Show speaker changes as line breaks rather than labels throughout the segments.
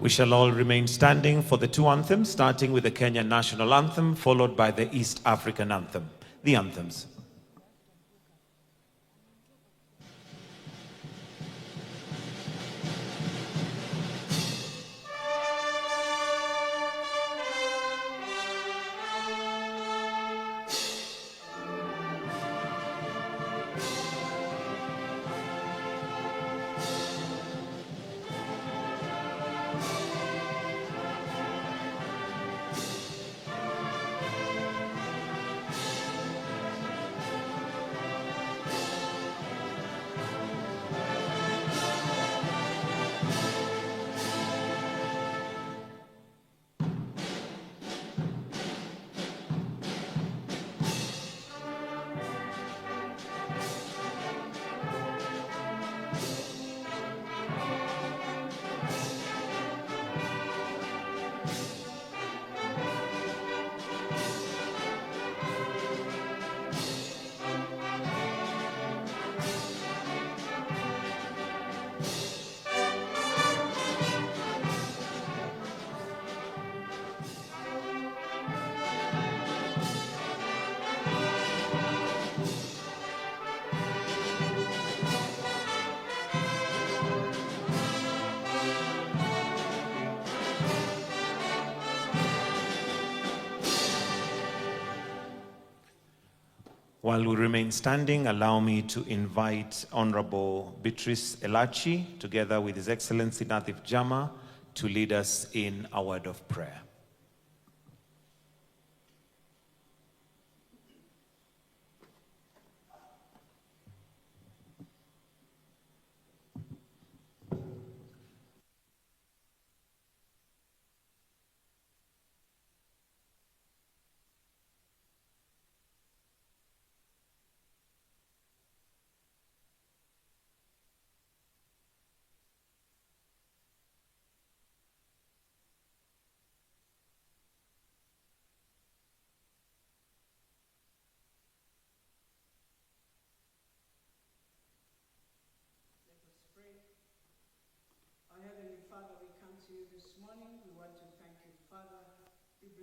We shall all remain standing for the two anthems, starting with the Kenyan national anthem, followed by the East African anthem. The anthems. While we remain standing, allow me to invite Honorable Beatrice Elachi, together with His Excellency Nathif Jama, to lead us in a word of prayer.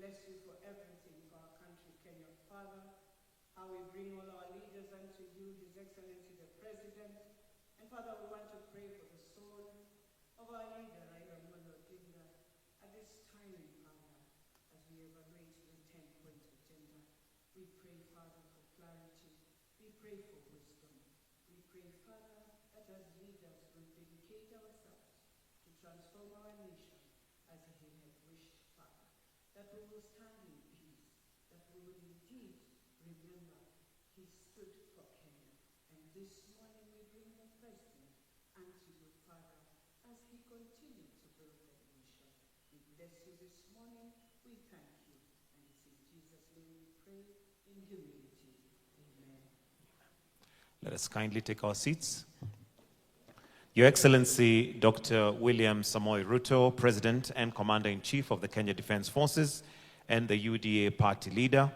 Bless you for everything for our country, Kenya. Father, how we bring all our leaders unto you, His Excellency the President. And Father, we want to pray for the soul of our leader, UDA-ODM, at this time, Father, as we evaluate the 10-point agenda. We pray, Father, for clarity. We pray for wisdom. We pray, Father, that as leaders will dedicate ourselves to transform our nation as He had wished, Father, that we will stand in peace, that we will indeed remember He stood for Kenya. And this morning we bring the President unto you, Father, as He continues to build the nation. We bless you this morning. We thank you. And it's in Jesus' name we pray in humility. Amen.
Let us kindly take our seats. Your Excellency, Dr. William Samoei Ruto, President and Commander-in-Chief of the Kenya Defense Forces and the UDA Party Leader,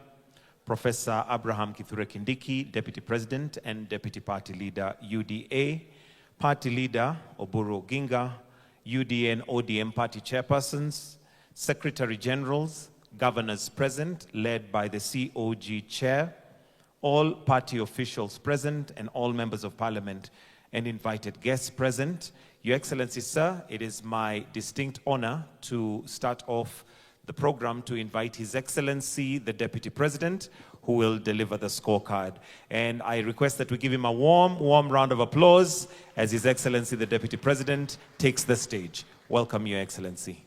Professor Abraham Kithure Kindiki, Deputy President and Deputy Party Leader, UDA, Party Leader Oburu Oginga, UDA-ODM Party Chairpersons, Secretary Generals, Governors present, led by the COG Chair, all party officials present, and all members of Parliament and invited guests present. Your Excellency, sir, it is my distinct honor to start off the program to invite His Excellency, the Deputy President, who will deliver the scorecard. And I request that we give him a warm round of applause as His Excellency, the Deputy President, takes the stage. Welcome, Your Excellency.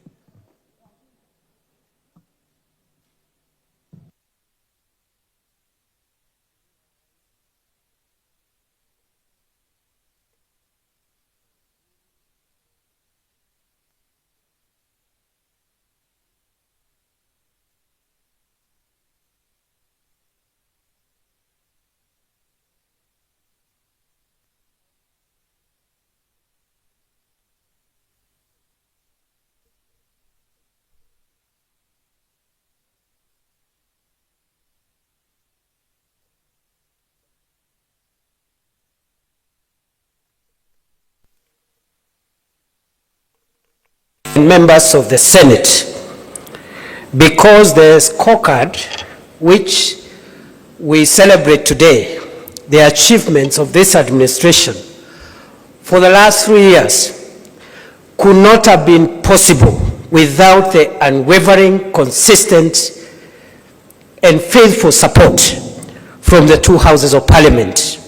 members of the Senate, because the scorecard, which we celebrate today, the achievements of this administration for the last 3 years could not have been possible without the unwavering, consistent, and faithful support from the two houses of Parliament.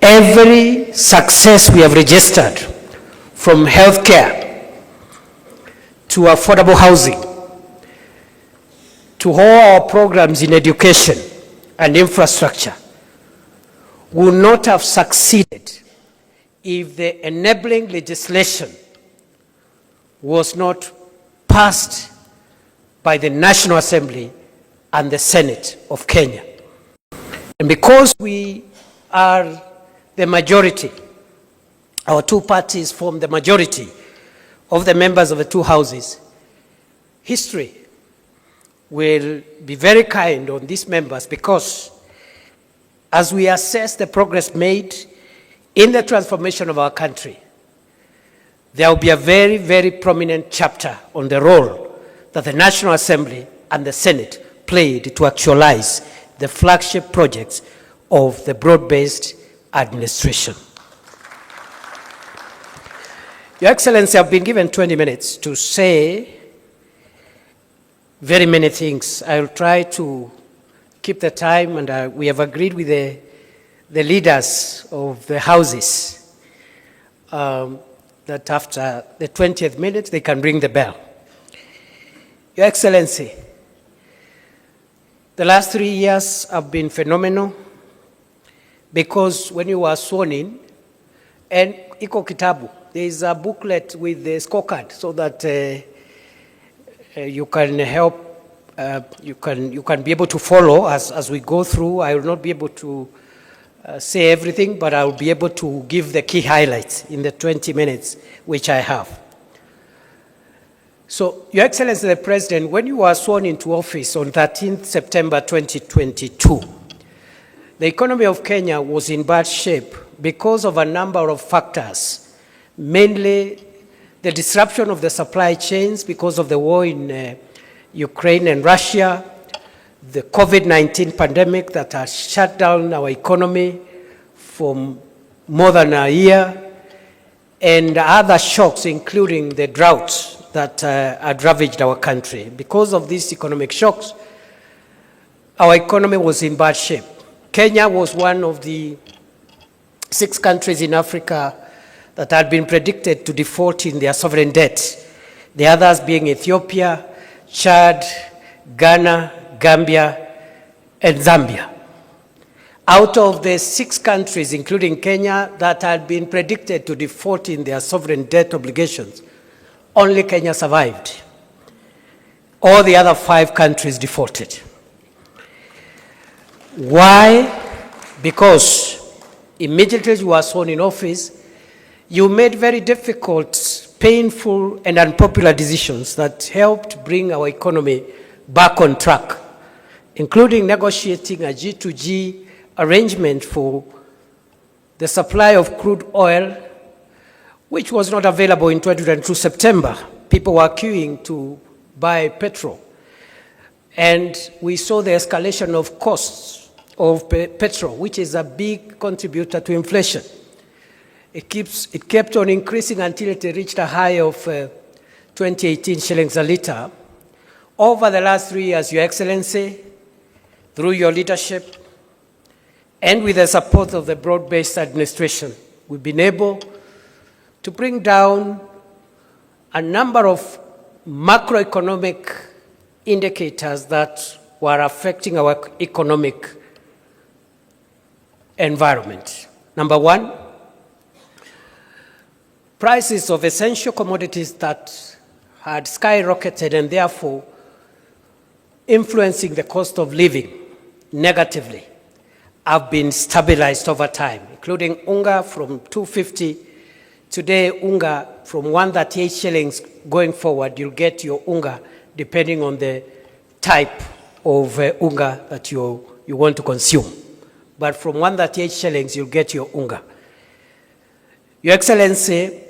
Every success we have registered, from healthcare to affordable housing, to all our programs in education and infrastructure, would not have succeeded if the enabling legislation was not passed by the National Assembly and the Senate of Kenya. And because we are the majority, our two parties form the majority of the members of the two houses, history will be very kind on these members, because as we assess the progress made in the transformation of our country, there will be a very, very prominent chapter on the role that the National Assembly and the Senate played to actualize the flagship projects of the broad-based administration. Your Excellency, I've been given 20 minutes to say very many things. I'll try to keep the time, and we have agreed with the leaders of the houses that after the 20th minute, they can ring the bell. Your Excellency, the last 3 years have been phenomenal, because when you were sworn in, and iko kitabu, there is a booklet with the scorecard, so that you can help, you can be able to follow as we go through. I will not be able to say everything, but I will be able to give the key highlights in the 20 minutes which I have. So, Your Excellency the President, when you were sworn into office on 13th September 2022, the economy of Kenya was in bad shape because of a number of factors, mainly the disruption of the supply chains because of the war in Ukraine and Russia, the COVID-19 pandemic that has shut down our economy for more than a year, and other shocks, including the droughts that had ravaged our country. Because of these economic shocks, our economy was in bad shape. Kenya was one of the 6 countries in Africa that had been predicted to default in their sovereign debt, the others being Ethiopia, Chad, Ghana, Gambia, and Zambia. Out of the 6 countries, including Kenya, that had been predicted to default in their sovereign debt obligations, only Kenya survived. All the other 5 countries defaulted. Why? Because immediately you were sworn in office, you made very difficult, painful, and unpopular decisions that helped bring our economy back on track, including negotiating a G2G arrangement for the supply of crude oil, which was not available in 2022 September. People were queuing to buy petrol. And we saw the escalation of costs of petrol, which is a big contributor to inflation. It kept on increasing until it reached a high of 2018 shillings a litre. Over the last 3 years, Your Excellency, through your leadership and with the support of the broad-based administration, we've been able to bring down a number of macroeconomic indicators that were affecting our economic environment. Number 1, prices of essential commodities that had skyrocketed and therefore influencing the cost of living negatively have been stabilized over time, including unga from 250. Today, unga from 138 shillings going forward, you'll get your unga depending on the type of unga that you want to consume. But from 138 shillings, you'll get your unga. Your Excellency,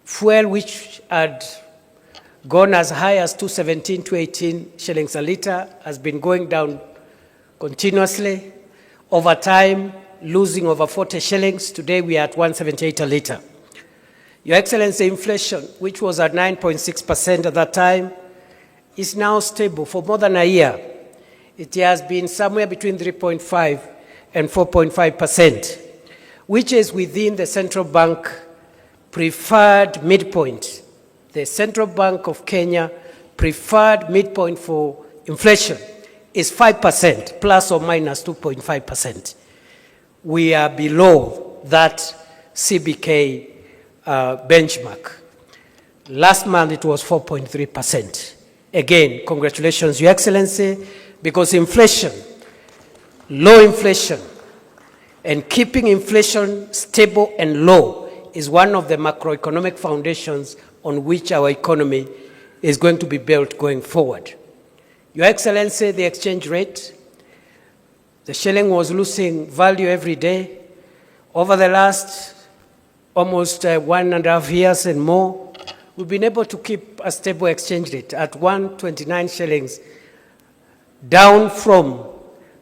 Fuel, which had gone as high as 217, 218 shillings a litre, has been going down continuously. Over time, losing over 40 shillings. Today we are at 178 a litre. Your Excellency, inflation, which was at 9.6% at that time, is now stable for more than a year. It has been somewhere between 3.5 and 4.5%, which is within the central bank preferred midpoint. The Central Bank of Kenya preferred midpoint for inflation is 5%, plus or minus 2.5%. We are below that CBK benchmark. Last month it was 4.3%. Again, congratulations, Your Excellency, because inflation, low inflation, and keeping inflation stable and low is one of the macroeconomic foundations on which our economy is going to be built going forward. Your Excellency, the exchange rate, the shilling was losing value every day. Over the last almost 1.5 years and more, we've been able to keep a stable exchange rate at 129 shillings, down from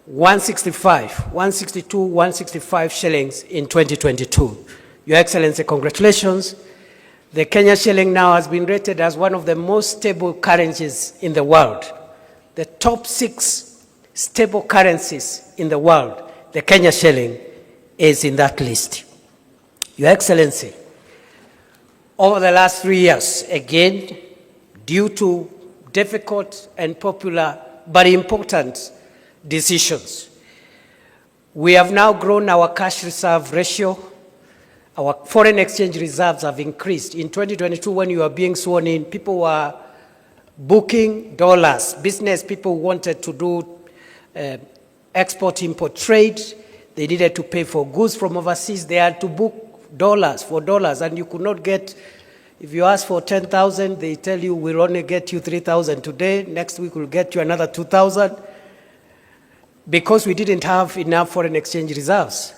165, 162, 165 shillings in 2022. Your Excellency, congratulations. The Kenya shilling now has been rated as one of the most stable currencies in the world. The top 6 stable currencies in the world, the Kenya shilling is in that list. Your Excellency, over the last 3 years, again, due to difficult and popular but important decisions, we have now grown our cash reserve ratio. Our foreign exchange reserves have increased. In 2022, when you were being sworn in, people were booking dollars. Business people wanted to do export-import trade. They needed to pay for goods from overseas. They had to book dollars for dollars, and you could not get, if you ask for 10,000, they tell you we'll only get you 3,000 today. Next week we'll get you another 2,000, because we didn't have enough foreign exchange reserves.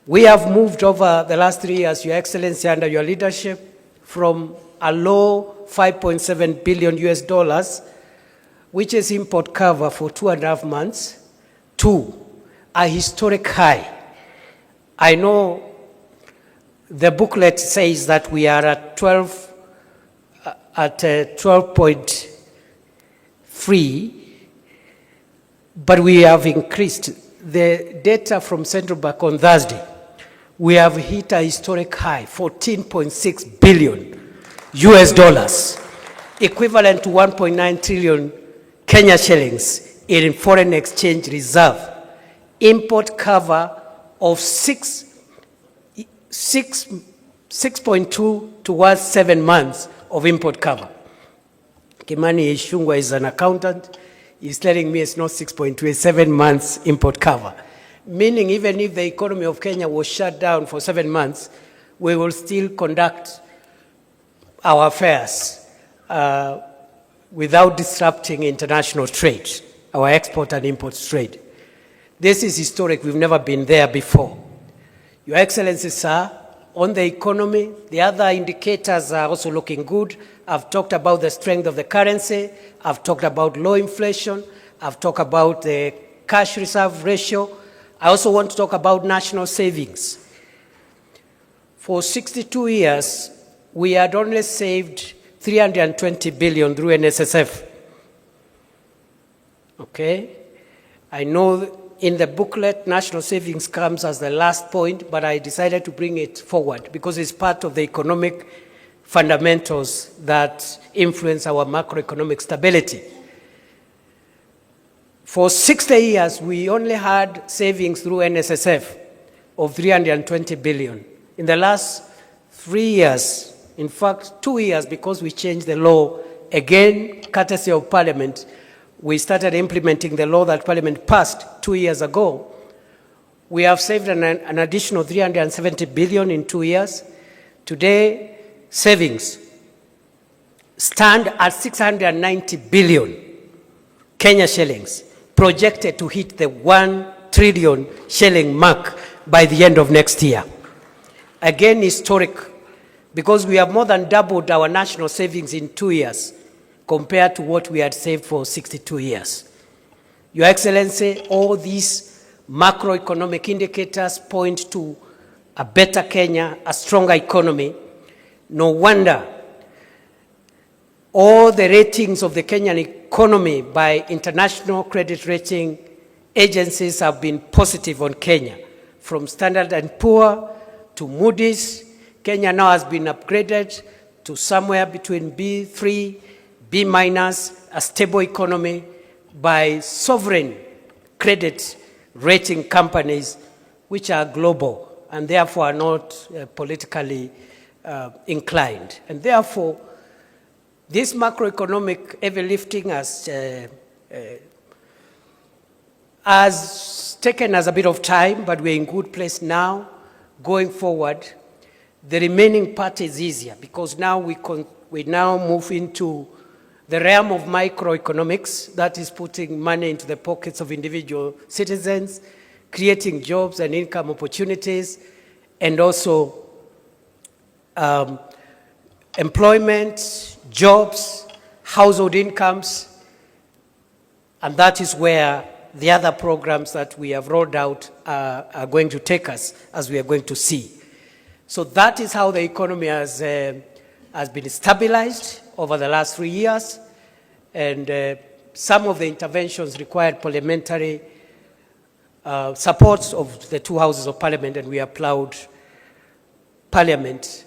We have moved over the last 3 years, Your Excellency, under your leadership, from a low $5.7 billion US dollars, which is import cover for 2.5 months, to a historic high. I know the booklet says that we are at 12.3, but we have increased. The data from Central Bank on Thursday, we have hit a historic high, 14.6 billion US dollars, equivalent to 1.9 trillion Kenya shillings in foreign exchange reserve. Import cover of 6.2 towards 7 months of import cover. Kimani Ishungwa is an accountant. He's telling me it's not 6.2, it's 7 months import cover. Meaning even if the economy of Kenya was shut down for 7 months, we will still conduct our affairs without disrupting international trade, our export and import trade. This is historic. We've never been there before. Your Excellency, sir, on the economy, the other indicators are also looking good. I've talked about the strength of the currency. I've talked about low inflation. I've talked about the cash reserve ratio. I also want to talk about national savings. For 62 years, we had only saved 320 billion through NSSF. Okay? I know in the booklet, national savings comes as the last point, but I decided to bring it forward because it's part of the economic fundamentals that influence our macroeconomic stability. For 60 years, we only had savings through NSSF of 320 billion. In the last 3 years, in fact, 2 years, because we changed the law, again, courtesy of Parliament, we started implementing the law that Parliament passed 2 years ago. We have saved an additional 370 billion in 2 years. Today, savings stand at 690 billion Kenya shillings, projected to hit the 1 trillion shilling mark by the end of next year. Again, historic because we have more than doubled our national savings in 2 years compared to what we had saved for 62 years. Your Excellency, all these macroeconomic indicators point to a better Kenya, a stronger economy. No wonder all the ratings of the Kenyan economy by international credit rating agencies have been positive on Kenya. From Standard & Poor to Moody's, Kenya now has been upgraded to somewhere between B3, B-, a stable economy by sovereign credit rating companies which are global and therefore are not politically inclined. And therefore, this macroeconomic heavy lifting has taken us a bit of time, but we're in good place now. Going forward, the remaining part is easier because now we now move into the realm of microeconomics, that is putting money into the pockets of individual citizens, creating jobs and income opportunities, and also employment, jobs, household incomes, and that is where the other programs that we have rolled out are going to take us, as we are going to see. So that is how the economy has been stabilized over the last 3 years, and some of the interventions required parliamentary supports of the two houses of parliament, and we applaud Parliament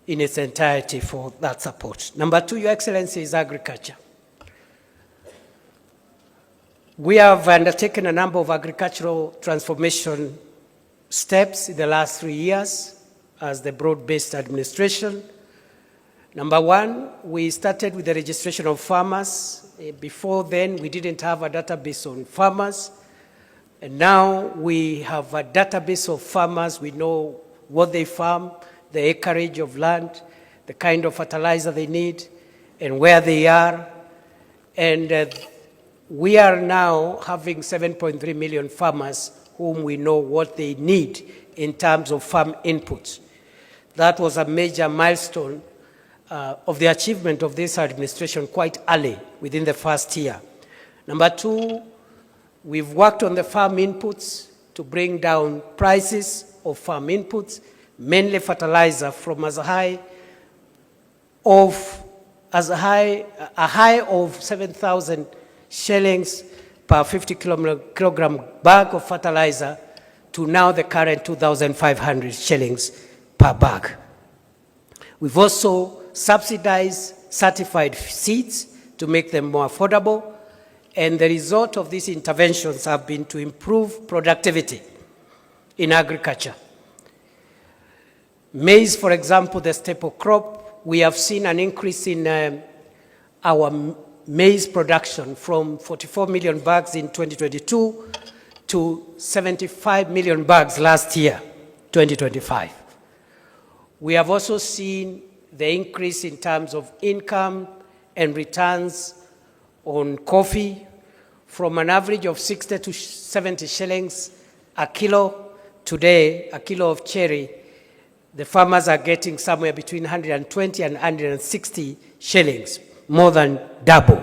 in its entirety for that support. Number two, Your Excellency, is agriculture. We have undertaken a number of agricultural transformation steps in the last 3 years as the broad-based administration. Number one, we started with the registration of farmers. Before then, we didn't have a database on farmers. And now we have a database of farmers. We know what they farm, the acreage of land, the kind of fertilizer they need, and where they are. And we are now having 7.3 million farmers whom we know what they need in terms of farm inputs. That was a major milestone of the achievement of this administration quite early within the first year. Number two, we've worked on the farm inputs to bring down prices of farm inputs, mainly fertilizer, from a high of 7,000 shillings per 50 kilogram bag of fertilizer to now the current 2,500 shillings per bag. We've also subsidized certified seeds to make them more affordable, and the result of these interventions have been to improve productivity in agriculture. Maize, for example, the staple crop, we have seen an increase in our maize production from 44 million bags in 2022 to 75 million bags last year, 2025. We have also seen the increase in terms of income and returns on coffee from an average of 60 to 70 shillings a kilo. Today, a kilo of cherry, the farmers are getting somewhere between 120 and 160 shillings, more than double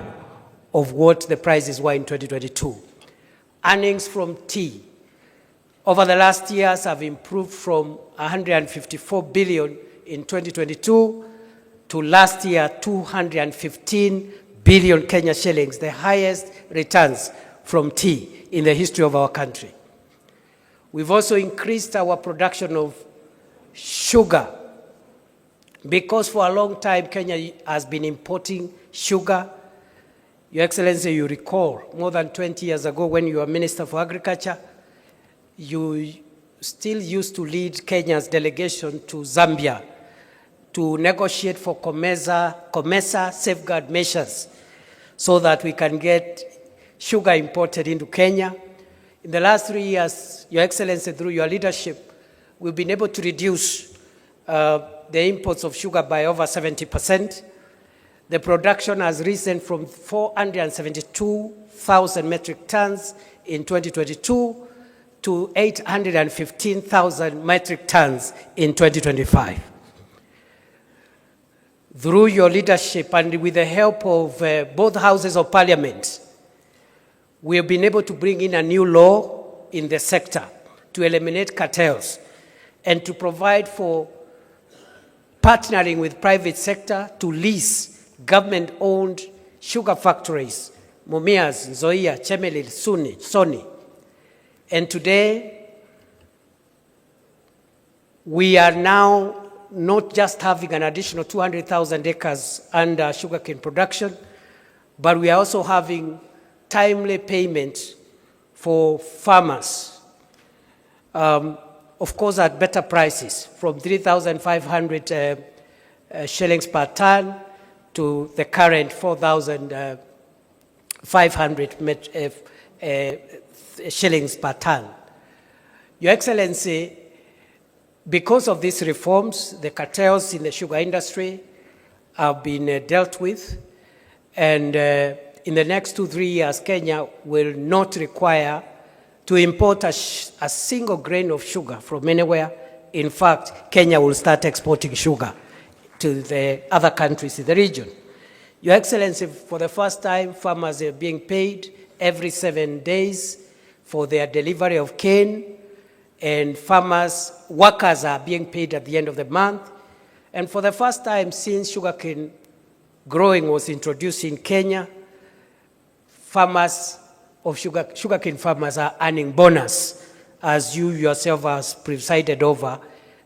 of what the prices were in 2022. Earnings from tea over the last years have improved from 154 billion in 2022 to last year 215 billion Kenya shillings, the highest returns from tea in the history of our country. We've also increased our production of sugar, because for a long time Kenya has been importing sugar. Your Excellency, you recall more than 20 years ago when you were Minister for Agriculture, you still used to lead Kenya's delegation to Zambia to negotiate for COMESA safeguard measures so that we can get sugar imported into Kenya. In the last 3 years, Your Excellency, through your leadership, we've been able to reduce the imports of sugar by over 70%. The production has risen from 472,000 metric tons in 2022 to 815,000 metric tons in 2025. through your leadership and with the help of both houses of parliament, we have been able to bring in a new law in the sector to eliminate cartels and to provide for partnering with private sector to lease government-owned sugar factories, Mumias, Nzoia, Chemelil, Sony. And today, we are now not just having an additional 200,000 acres under sugarcane production, but we are also having timely payment for farmers. Of course, at better prices, from 3,500 shillings per ton to the current 4,500 shillings per ton. Your Excellency, because of these reforms, the cartels in the sugar industry have been dealt with, and in the next 2-3 years, Kenya will not require to import a single grain of sugar from anywhere. In fact, Kenya will start exporting sugar to the other countries in the region. Your Excellency, for the first time, farmers are being paid every 7 days for their delivery of cane, and workers are being paid at the end of the month. And for the first time since sugarcane growing was introduced in Kenya, sugarcane farmers are earning bonus, as you yourself has presided over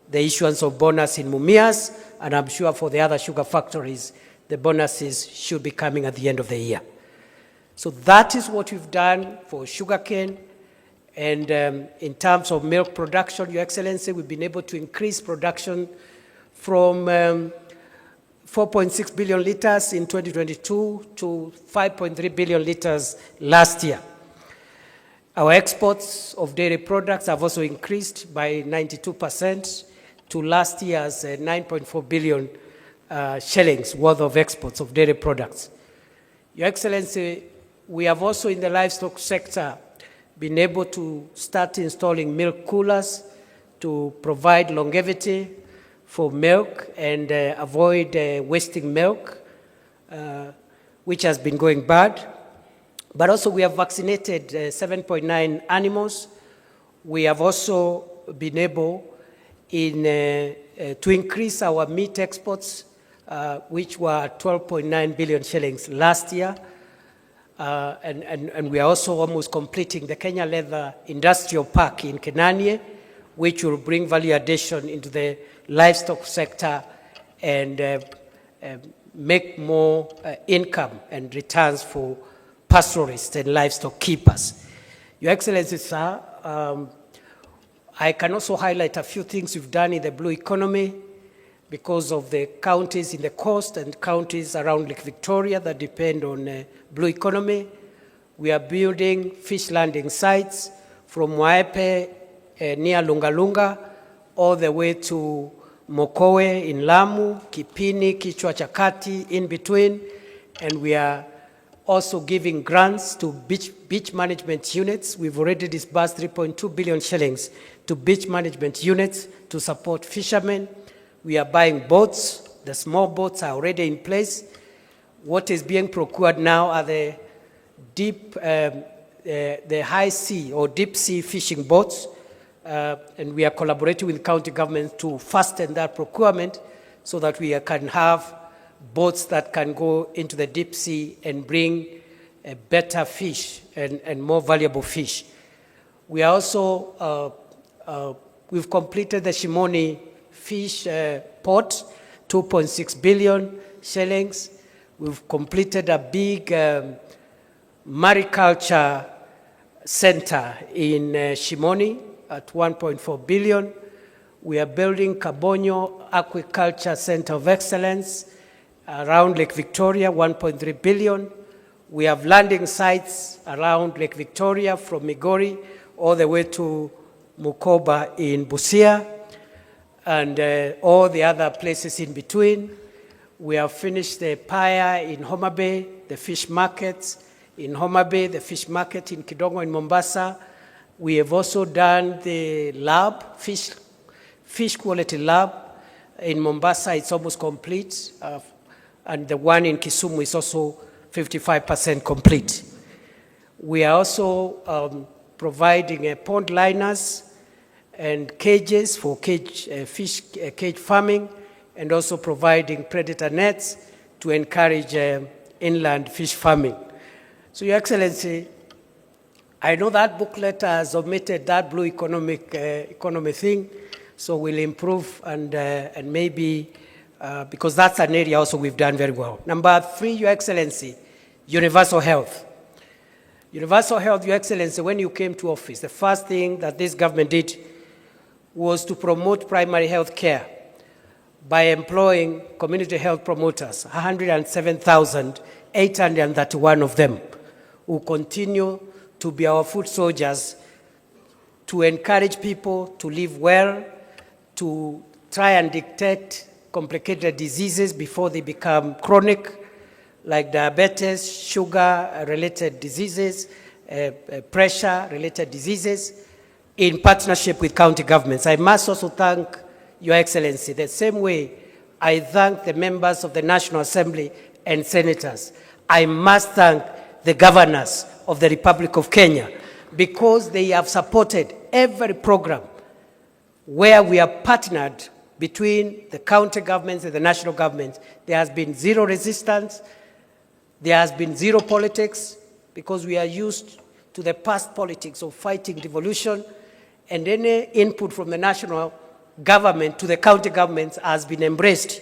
the issuance of bonus in Mumias, and I'm sure for the other sugar factories, the bonuses should be coming at the end of the year. So that is what we've done for sugarcane. And in terms of milk production, Your Excellency, we've been able to increase production from 4.6 billion liters in 2022 to 5.3 billion liters last year. Our exports of dairy products have also increased by 92% to last year's 9.4 billion shillings worth of exports of dairy products. Your Excellency, we have also in the livestock sector been able to start installing milk coolers to provide longevity for milk and avoid wasting milk, which has been going bad. But also we have vaccinated 7.9 animals. We have also been able to increase our meat exports, which were 12.9 billion shillings last year. And we are also almost completing the Kenya Leather Industrial Park in Kenanie, which will bring value addition into the livestock sector and make more income and returns for pastoralists and livestock keepers. Your Excellency, sir, I can also highlight a few things we've done in the blue economy because of the counties in the coast and counties around Lake Victoria that depend on blue economy. We are building fish landing sites from Waepe near Lungalunga all the way to Mokowe in Lamu, Kipini, Kichwa Chakati in between, and we are also giving grants to beach management units. We've already disbursed 3.2 billion shillings to beach management units to support fishermen. We are buying boats. The small boats are already in place. What is being procured now are the high sea or deep sea fishing boats. And we are collaborating with county government to fasten that procurement so that we can have boats that can go into the deep sea and bring better fish and more valuable fish. We are also, we've completed the Shimoni fish port, 2.6 billion shillings. We've completed a big mariculture center in Shimoni at 1.4 billion. We are building Kabonyo Aquaculture Center of Excellence around Lake Victoria, 1.3 billion. We have landing sites around Lake Victoria from Migori all the way to Mukoba in Busia and all the other places in between. We have finished the Paya in Homa Bay, the fish markets in Homa Bay, the fish market in Kidongo in Mombasa. We have also done the lab, fish quality lab in Mombasa. It's almost complete. and the one in Kisumu is also 55% complete. We are also providing pond liners and cages for fish cage farming, and also providing predator nets to encourage inland fish farming. So, Your Excellency, I know that booklet has omitted that blue economy thing, so we'll improve and maybe, because that's an area also we've done very well. Number 3, Your Excellency, universal health. Universal health, Your Excellency, when you came to office, the first thing that this government did was to promote primary health care by employing community health promoters, 107,831 of them, who continue to be our foot soldiers to encourage people to live well, to try and detect complicated diseases before they become chronic, like diabetes, sugar-related diseases, pressure-related diseases, in partnership with county governments. I must also thank Your Excellency the same way I thank the members of the National Assembly and senators. I must thank the governors of the Republic of Kenya, because they have supported every program where we have partnered between the county governments and the national government. There has been zero resistance. There has been zero politics, because we are used to the past politics of fighting devolution, and any input from the national government to the county governments has been embraced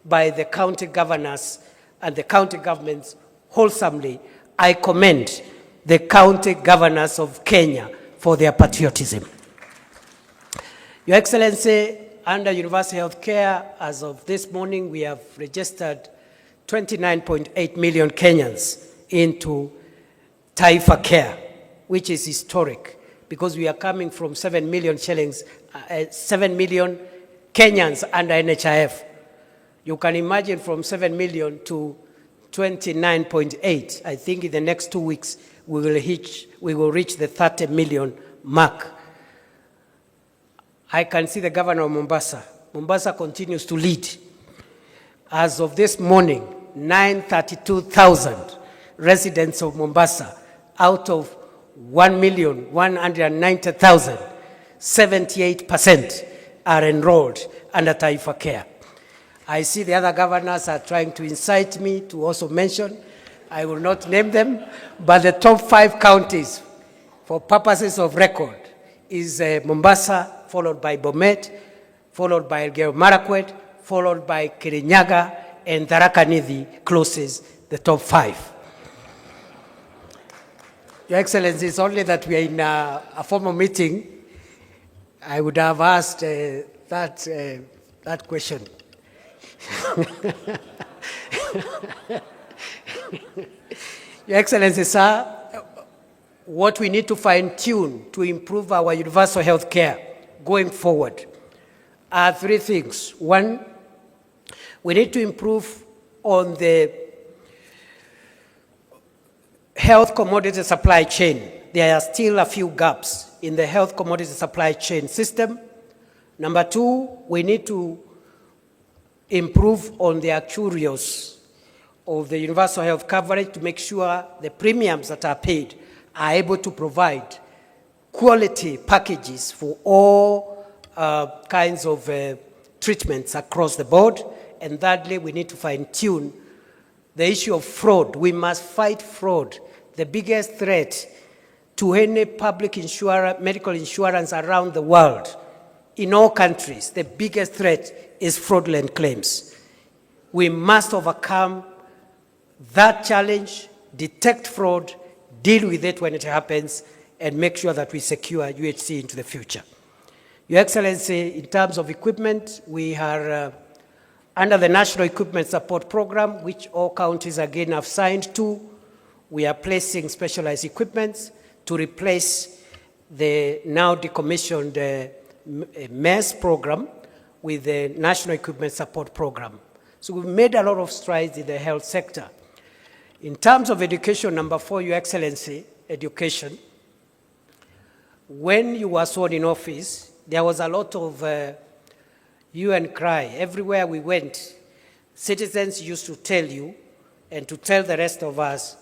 by the county governors and the county governments wholesomely. I commend the county governors of Kenya for their patriotism. Your Excellency, under universal health care, as of this morning, we have registered 29.8 million Kenyans into Taifa Care, which is historic, because we are coming from 7 million shillings, 7 million Kenyans under NHIF. You can imagine from 7 million to 29.8. I think in the next 2 weeks, we will reach the 30 million mark. I can see the governor of Mombasa. Mombasa continues to lead. As of this morning, 932,000 residents of Mombasa out of 1,190,000, 78% are enrolled under Taifa Care. I see the other governors are trying to incite me to also mention. I will not name them, but the top 5 counties, for purposes of record, is Mombasa, followed by Bomet, followed by Elgeyo Marakwet, followed by Kirinyaga, and Tharaka Nithi closes the top 5. Your Excellency, it's only that we are in a formal meeting. I would have asked that question. Your Excellency, sir, what we need to fine-tune to improve our universal health care going forward are 3 things. 1, we need to improve on the health commodity supply chain. There are still a few gaps in the health commodity supply chain system. Number 2, we need to improve on the actuarials of the universal health coverage to make sure the premiums that are paid are able to provide quality packages for all kinds of treatments across the board. And thirdly, we need to fine-tune the issue of fraud. We must fight fraud. The biggest threat to any public medical insurance around the world, in all countries, the biggest threat is fraudulent claims. We must overcome that challenge, detect fraud, deal with it when it happens, and make sure that we secure UHC into the future. Your Excellency, in terms of equipment, we are under the National Equipment Support Program, which all counties again have signed to. We are placing specialized equipment to replace the now decommissioned MES program with the National Equipment Support Program. So we've made a lot of strides in the health sector. In terms of education, number 4, Your Excellency, education. When you were sworn in office, there was a lot of hue and cry. Everywhere we went, Citizens used to tell you and to tell the rest of us,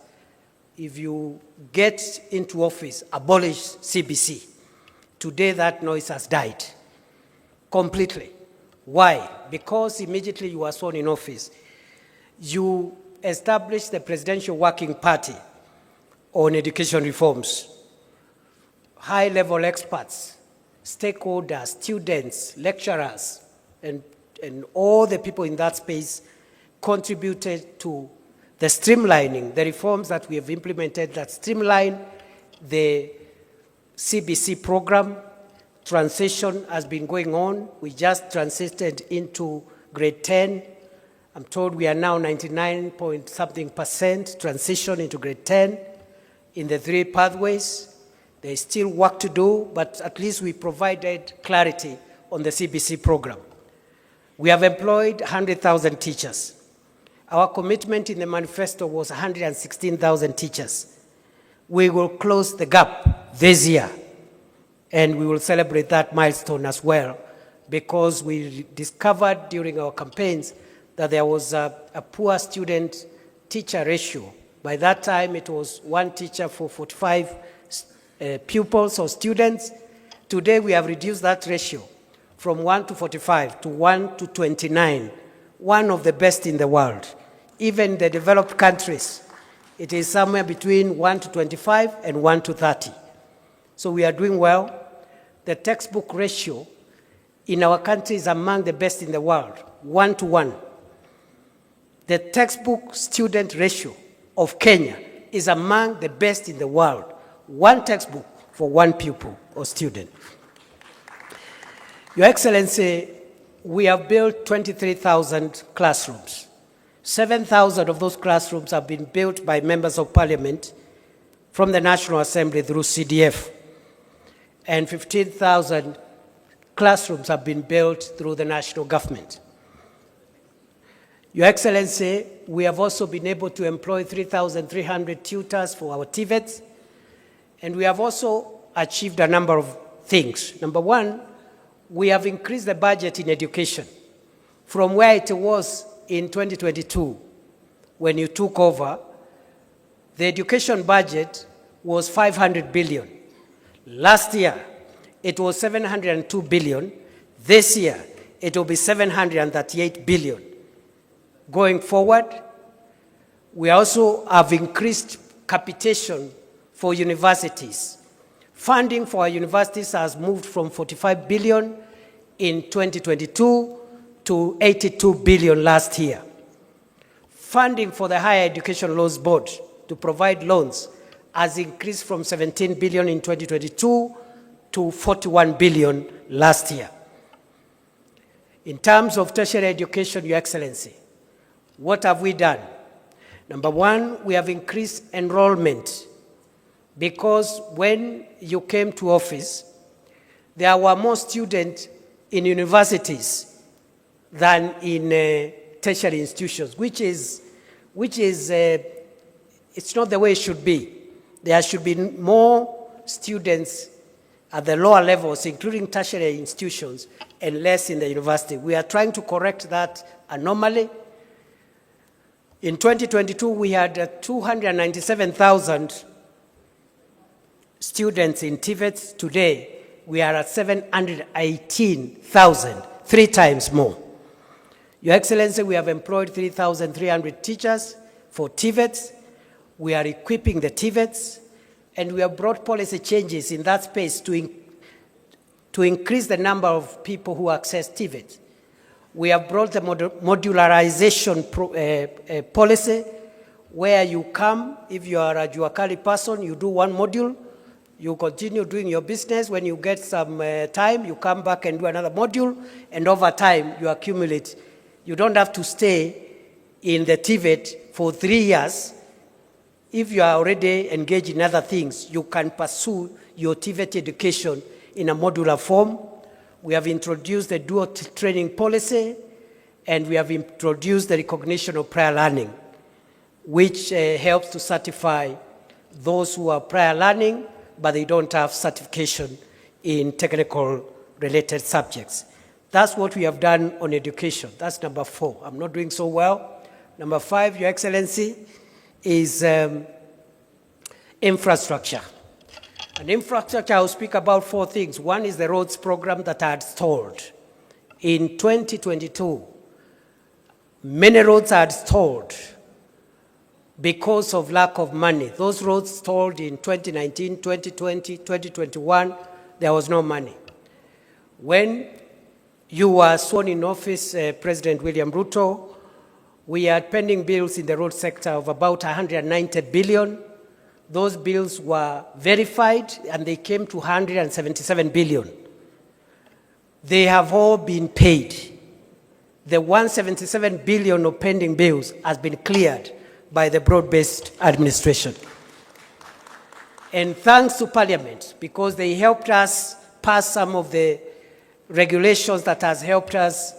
if you get into office, abolish CBC. Today that noise has died completely. Why? Because immediately you are sworn in office, you established the Presidential Working Party on education reforms. High-level experts, stakeholders, students, lecturers, and all the people in that space contributed to the streamlining, the reforms that we have implemented that streamline the CBC program. Transition has been going on. We just transited into grade 10. I'm told we are now 99-point-something% transition into grade 10 in the 3 pathways. There is still work to do, but at least we provided clarity on the CBC program. We have employed 100,000 teachers. Our commitment in the manifesto was 116,000 teachers. We will close the gap this year, and we will celebrate that milestone as well, because we discovered during our campaigns that there was a poor student-teacher ratio. By that time, it was 1 teacher for 45 pupils or students. Today, we have reduced that ratio from 1 to 45 to 1 to 29, one of the best in the world. Even the developed countries, it is somewhere between 1 to 25 and 1 to 30. So we are doing well. The textbook ratio in our country is among the best in the world, 1 to 1. The textbook student ratio of Kenya is among the best in the world, 1 textbook for 1 pupil or student. Your Excellency, we have built 23,000 classrooms. 7,000 of those classrooms have been built by members of parliament from the National Assembly through CDF. And 15,000 classrooms have been built through the national government. Your Excellency, we have also been able to employ 3,300 tutors for our TVETs, and we have also achieved a number of things. Number one, we have increased the budget in education from where it was in 2022 when you took over. The education budget was 500 billion. Last year, it was 702 billion. This year, it will be 738 billion. Going forward, we also have increased capitation for universities. Funding for our universities has moved from 45 billion in 2022 to 82 billion last year. Funding for the Higher Education Loans Board to provide loans has increased from 17 billion in 2022 to 41 billion last year. In terms of tertiary education, Your Excellency, what have we done? Number one, we have increased enrollment, because when you came to office, there were more students in universities than in tertiary institutions, which is it's not the way it should be. There should be more students at the lower levels, including tertiary institutions, and less in the university. We are trying to correct that anomaly. In 2022, we had 297,000 students in TVETs. Today, we are at 718,000, 3 times more. Your Excellency, we have employed 3,300 teachers for TVETs. We are equipping the TVETs, and we have brought policy changes in that space to increase the number of people who access TVETs. We have brought the modularization policy, where you come, if you are a Juakali person, you do 1 module, you continue doing your business. When you get some time, you come back and do another module, and over time, you accumulate. You don't have to stay in the TVET for 3 years. If you are already engaged in other things, you can pursue your TVET education in a modular form. We have introduced the dual training policy, and we have introduced the recognition of prior learning, which helps to certify those who are prior learning, but they don't have certification in technical related subjects. That's what we have done on education. That's number 4. I'm not doing so well. Number 5, Your Excellency, is infrastructure. And infrastructure, I'll speak about 4 things. One is the roads program that I had stalled. In 2022, many roads had stalled because of lack of money. Those roads stalled in 2019, 2020, 2021. There was no money. When you were sworn in office, President William Ruto, we had pending bills in the road sector of about 190 billion. Those bills were verified and they came to 177 billion. They have all been paid. The 177 billion of pending bills has been cleared by the broad-based administration. And thanks to Parliament, because they helped us pass some of the regulations that has helped us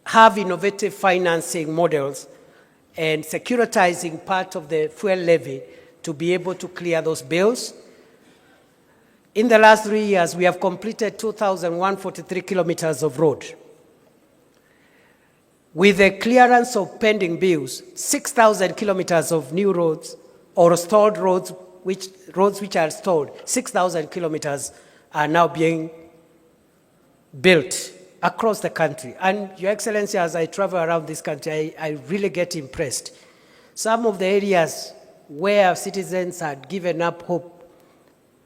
have innovative financing models and securitizing part of the fuel levy to be able to clear those bills. In the last 3 years, we have completed 2,143 kilometers of road. With the clearance of pending bills, 6,000 kilometers of new roads or stalled roads which are stalled, 6,000 kilometers are now being built across the country. And Your Excellency, as I travel around this country, I really get impressed. Some of the areas where citizens had given up hope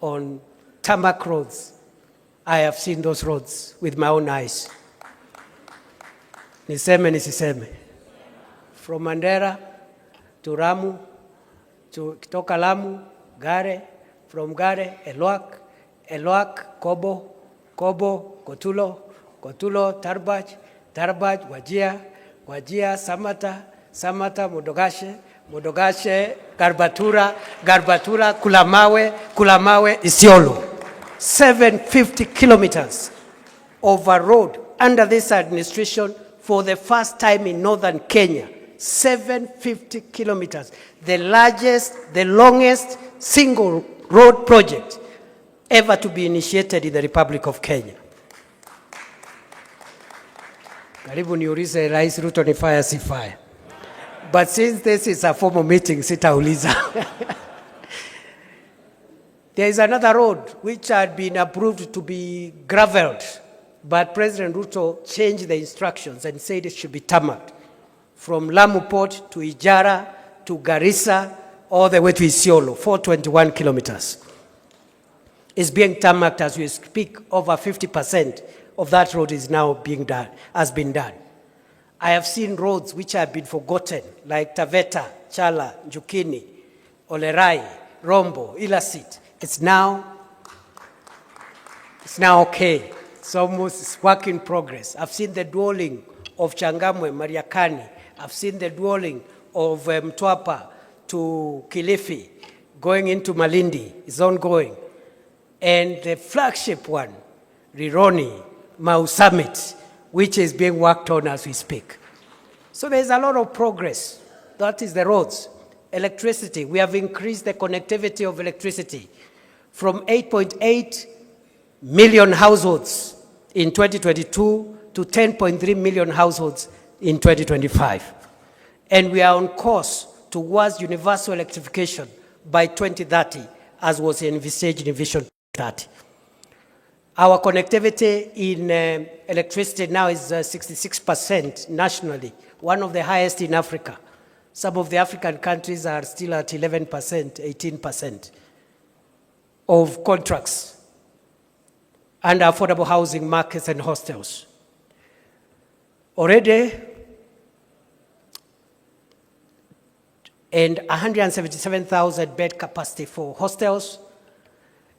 on tarmac roads, I have seen those roads with my own eyes. Niseme nisiseme. From Mandera to Ramu, to Kitoka Lamu, Gare, from Gare, Elwak, Kobo, Kotulo, Tarbaj, Wajia, Samata, Modogashe, Garbatura, Kulamawe, Isiolo. 750 kilometers of a road under this administration for the first time in northern Kenya. 750 kilometers. The largest, the longest single road project ever to be initiated in the Republic of Kenya. Karibu niulize Rais Ruto ni fire si fire. But since this is a formal meeting, sitauliza. There is another road which had been approved to be graveled, but President Ruto changed the instructions and said it should be tarmacked. From Lamu Port to Ijara to Garissa, all the way to Isiolo, 421 kilometers. It's being tarmacked as we speak. Over 50% of that road is now being done, has been done. I have seen roads which have been forgotten, like Taveta, Chala, Njukini, Olerai, Rombo, Ilasit. It's now okay. It's almost work in progress. I've seen the dwelling of Changamwe, Mariakani. I've seen the dwelling of Mtwapa to Kilifi, going into Malindi. It's ongoing. And the flagship one, Rironi, Mau Summit, which is being worked on as we speak. So there's a lot of progress. That is the roads. Electricity, we have increased the connectivity of electricity from 8.8 million households in 2022 to 10.3 million households in 2025. And we are on course towards universal electrification by 2030, as was envisaged in Vision 30. Our connectivity in electricity now is 66% nationally, one of the highest in Africa. Some of the African countries are still at 11%, 18% of contracts and affordable housing markets and hostels. Already, and 177,000 bed capacity for hostels.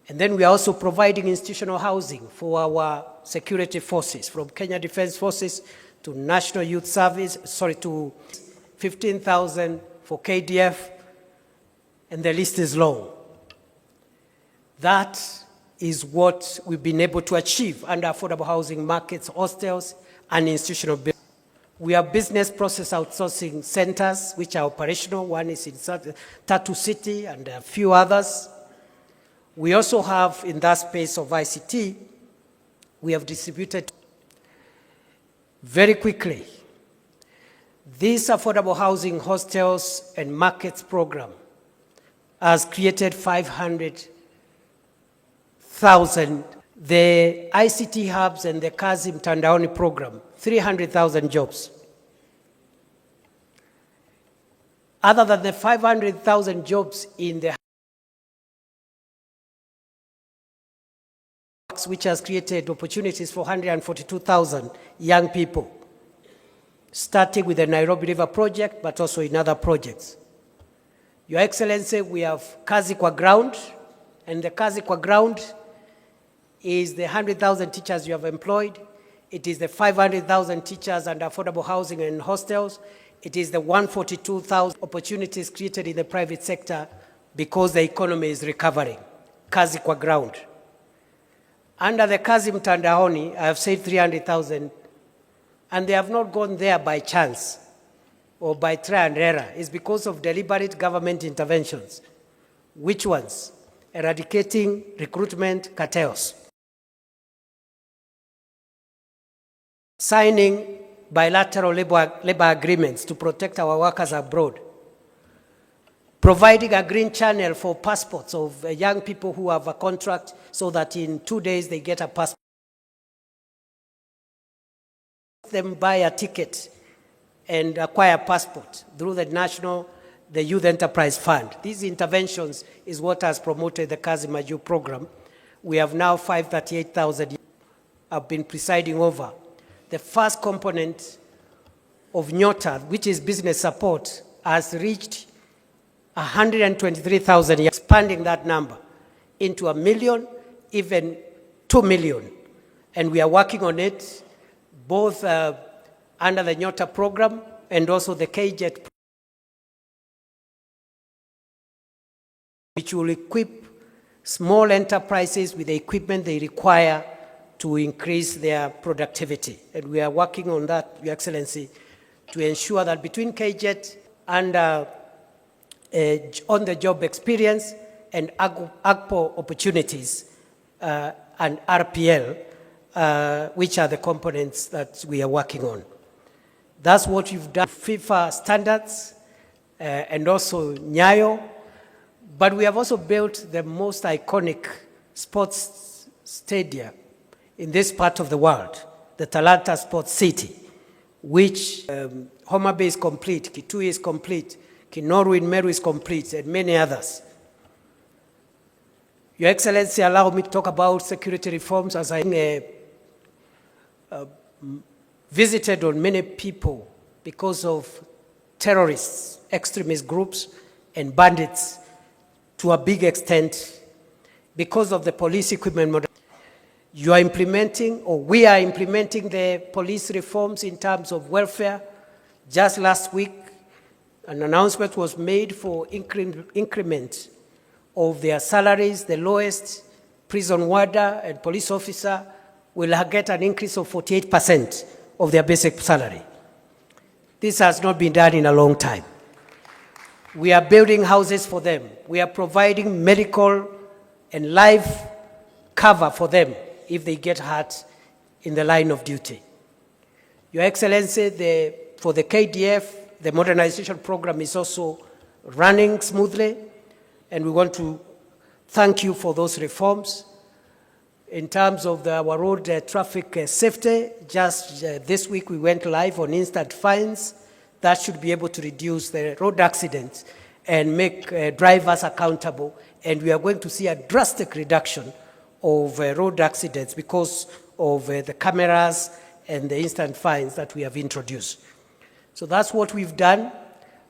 And then we are also providing institutional housing for our security forces, from Kenya Defense Forces to National Youth Service, to 15,000 for KDF, and the list is long. That is what we've been able to achieve under affordable housing markets, hostels, and institutional buildings. We have business process outsourcing centers, which are operational. One is in Tatu City and a few others. We also have, in that space of ICT, we have distributed Very quickly, this affordable housing hostels and markets program has created 500,000. The ICT hubs and the Kazi Mtandaoni program, 300,000 jobs. Other than the 500,000 jobs in the which has created opportunities for 142,000 young people, starting with the Nairobi River project, but also in other projects. Your Excellency, we have Kazi Kwa Ground, and the Kazi Kwa Ground is the 100,000 teachers you have employed. It is the 500,000 teachers and affordable housing and hostels. It is the 142,000 opportunities created in the private sector because the economy is recovering. Kazi Kwa Ground. Under the Kazi Mtandaoni, I have said 300,000, and they have not gone there by chance or by trial and error. It's because of deliberate government interventions. Which ones? Eradicating recruitment cartels. Signing bilateral labor agreements to protect our workers abroad. Providing a green channel for passports of young people who have a contract so that in 2 days they get a passport. Them buy a ticket and acquire a passport through the Youth Enterprise Fund. These interventions is what has promoted the Kazi Maju program. We have now 538,000 have been presiding over. The first component of Nyota, which is business support, has reached 123,000, expanding that number into 1 million, even 2 million. And we are working on it, both under the Nyota program and also the KICC, which will equip small enterprises with the equipment they require to increase their productivity. And we are working on that, Your Excellency, to ensure that between KICC and on-the-job experience and AGPO opportunities and RPL, which are the components that we are working on. That's what we've done, FIFA standards and also Nyayo, but we have also built the most iconic sports stadium in this part of the world, the Talanta Sports City, which Homa Bay is complete, Kitui is complete, Kinoru in Meru is complete, and many others. Your Excellency, allow me to talk about security reforms as I visited on many people because of terrorists, extremist groups, and bandits to a big extent because of the police equipment model. You are implementing, or we are implementing the police reforms in terms of welfare. Just last week, an announcement was made for increment of their salaries. The lowest prison warder and police officer will get an increase of 48% of their basic salary. This has not been done in a long time. We are building houses for them. We are providing medical and life cover for them if they get hurt in the line of duty. Your Excellency, for the KDF, the modernization program is also running smoothly, and we want to thank you for those reforms. In terms of our road traffic safety, just this week we went live on instant fines. That should be able to reduce the road accidents and make drivers accountable. And we are going to see a drastic reduction of road accidents because of the cameras and the instant fines that we have introduced. So that's what we've done.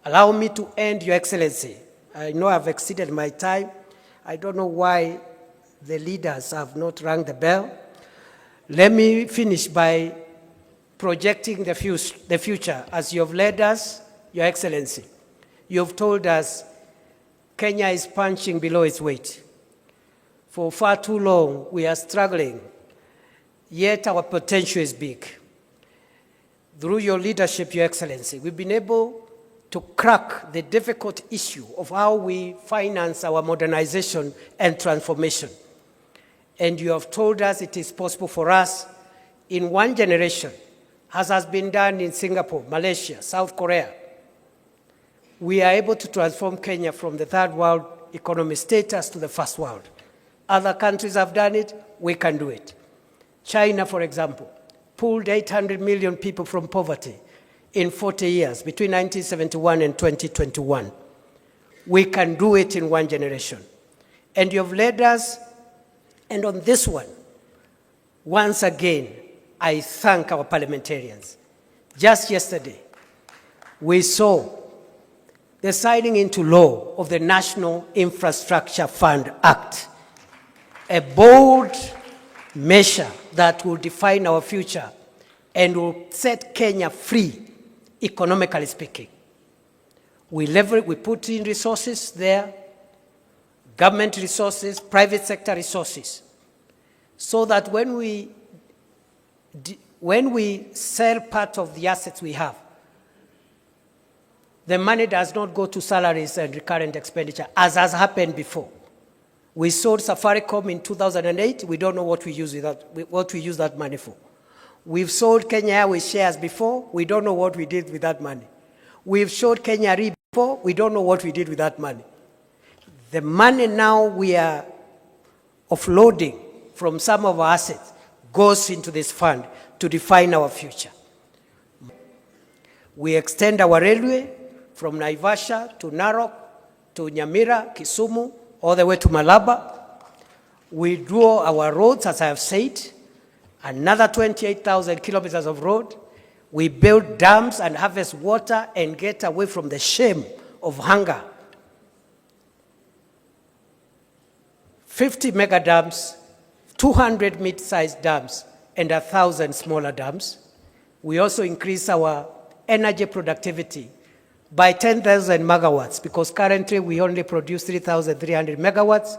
Allow me to end, Your Excellency. I know I've exceeded my time. I don't know why the leaders have not rung the bell. Let me finish by projecting the future. As you have led us, Your Excellency, you have told us Kenya is punching below its weight. For far too long, we are struggling, yet our potential is big. Through your leadership, Your Excellency, we've been able to crack the difficult issue of how we finance our modernization and transformation. And you have told us it is possible for us in one generation as has been done in Singapore, Malaysia, South Korea, we are able to transform Kenya from the third world economy status to the first world. Other countries have done it, we can do it. China, for example, pulled 800 million people from poverty in 40 years, between 1971 and 2021. We can do it in one generation. And you've led us, and on this one, once again, I thank our parliamentarians. Just yesterday, we saw the signing into law of the National Infrastructure Fund Act, a bold measure that will define our future and will set Kenya free, economically speaking. We put in resources there, government resources, private sector resources, so that when we sell part of the assets we have, the money does not go to salaries and recurrent expenditure, as has happened before. We sold Safaricom in 2008. We don't know what we use that money for. We've sold Kenya Airways shares before. We don't know what we did with that money. We've sold Kenya Re before. We don't know what we did with that money. The money now we are offloading from some of our assets goes into this fund to define our future. We extend our railway from Naivasha to Narok to Nyamira, Kisumu, all the way to Malaba. We draw our roads, as I have said, another 28,000 kilometers of road. We build dams and harvest water and get away from the shame of hunger. 50 mega dams, 200 mid-sized dams, and 1,000 smaller dams. We also increase our energy productivity by 10,000 megawatts, because currently we only produce 3,300 megawatts.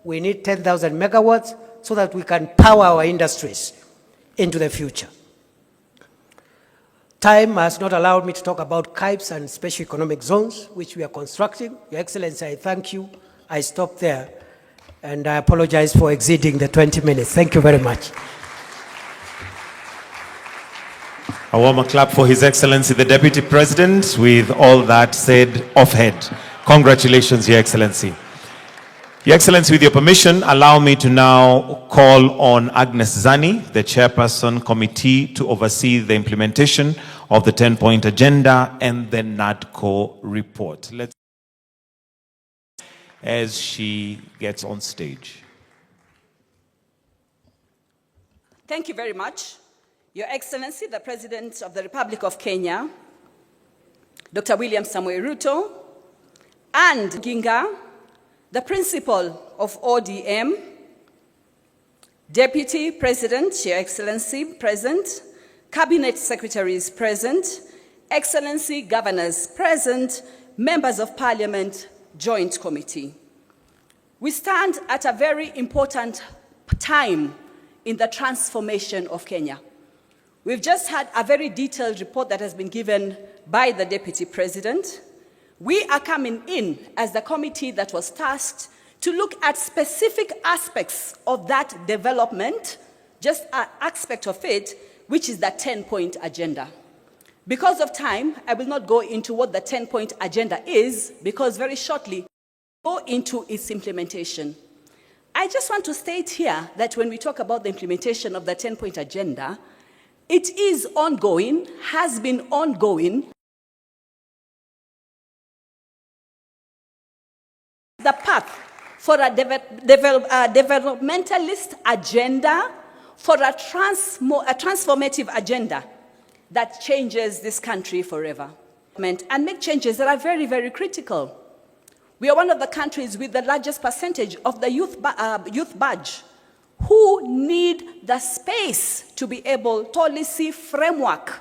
We need 10,000 megawatts so that we can power our industries into the future. Time has not allowed me to talk about KICC and special economic zones, which we are constructing. Your Excellency, I thank you. I stop there, and I apologize for exceeding the 20 minutes. Thank you very much.
A warm clap for His Excellency, the Deputy President. With all that said off-head, congratulations, Your Excellency. Your Excellency, with your permission, allow me to now call on Agnes Zani, the Chairperson Committee, to oversee the implementation of the 10-point agenda and the NADCO report. Let's, as she gets on stage.
Thank you very much. Your Excellency, the President of the Republic of Kenya, Dr. William Samoei Ruto, and Ginga, the Principal of ODM, Deputy President, Your Excellency, present, Cabinet Secretaries present, Excellency Governors present, Members of Parliament, Joint Committee. We stand at a very important time in the transformation of Kenya. We've just had a very detailed report that has been given by the Deputy President. We are coming in as the committee that was tasked to look at specific aspects of that development, just an aspect of it, which is the 10-point agenda. Because of time, I will not go into what the 10-point agenda is, because very shortly, we'll go into its implementation. I just want to state here that when we talk about the implementation of the 10-point agenda, it is ongoing, has been ongoing. The path for a developmentalist agenda, for a transformative agenda that changes this country forever. And make changes that are very, very critical. We are one of the countries with the largest percentage of the youth badge who need the space to be able to policy framework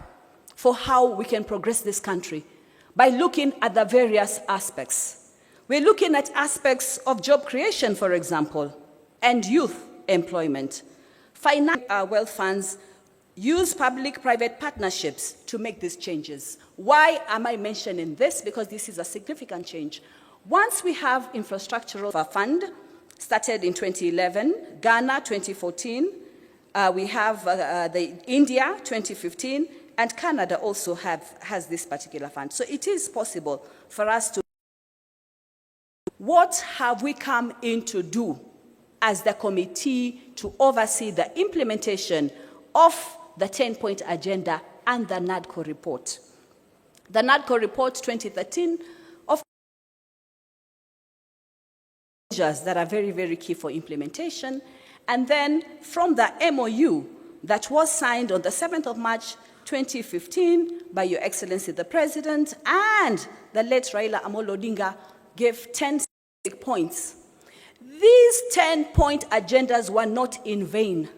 for how we can progress this country by looking at the various aspects. We're looking at aspects of job creation, for example, and youth employment. Finance wealth funds use public-private partnerships to make these changes. Why am I mentioning this? Because this is a significant change. Once we have infrastructural fund, started in 2011, Ghana 2014, we have India 2015, and Canada also has this particular fund. So it is possible for us to. What have we come in to do as the committee to oversee the implementation of the 10-point agenda and the NADCO report? The NADCO report 2013 of measures that are very, very key for implementation. And then from the MOU that was signed on the 7th of March 2015 by Your Excellency the President and the late Raila Amolo Odinga gave 10 specific points. These 10-point agendas were not in vain.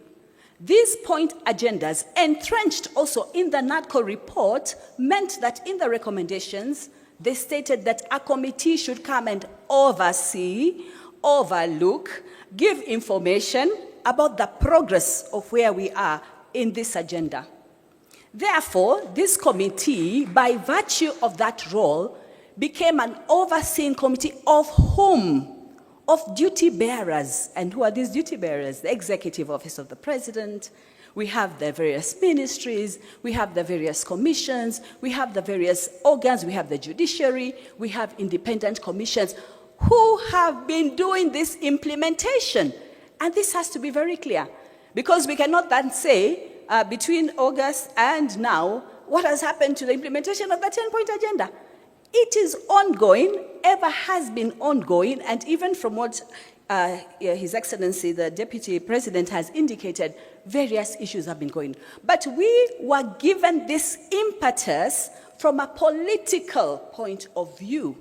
These point agendas, entrenched also in the NADCO report, meant that in the recommendations, they stated that a committee should come and oversee, overlook, give information about the progress of where we are in this agenda. Therefore, this committee, by virtue of that role, became an overseeing committee of whom? Of duty bearers. And who are these duty bearers? The Executive Office of the President, we have the various ministries, we have the various commissions, we have the various organs, we have the judiciary, we have independent commissions who have been doing this implementation. And this has to be very clear, because we cannot then say between August and now, what has happened to the implementation of the 10-point agenda? It is ongoing, ever has been ongoing, and even from what His Excellency, the Deputy President, has indicated, various issues have been going. But we were given this impetus from a political point of view.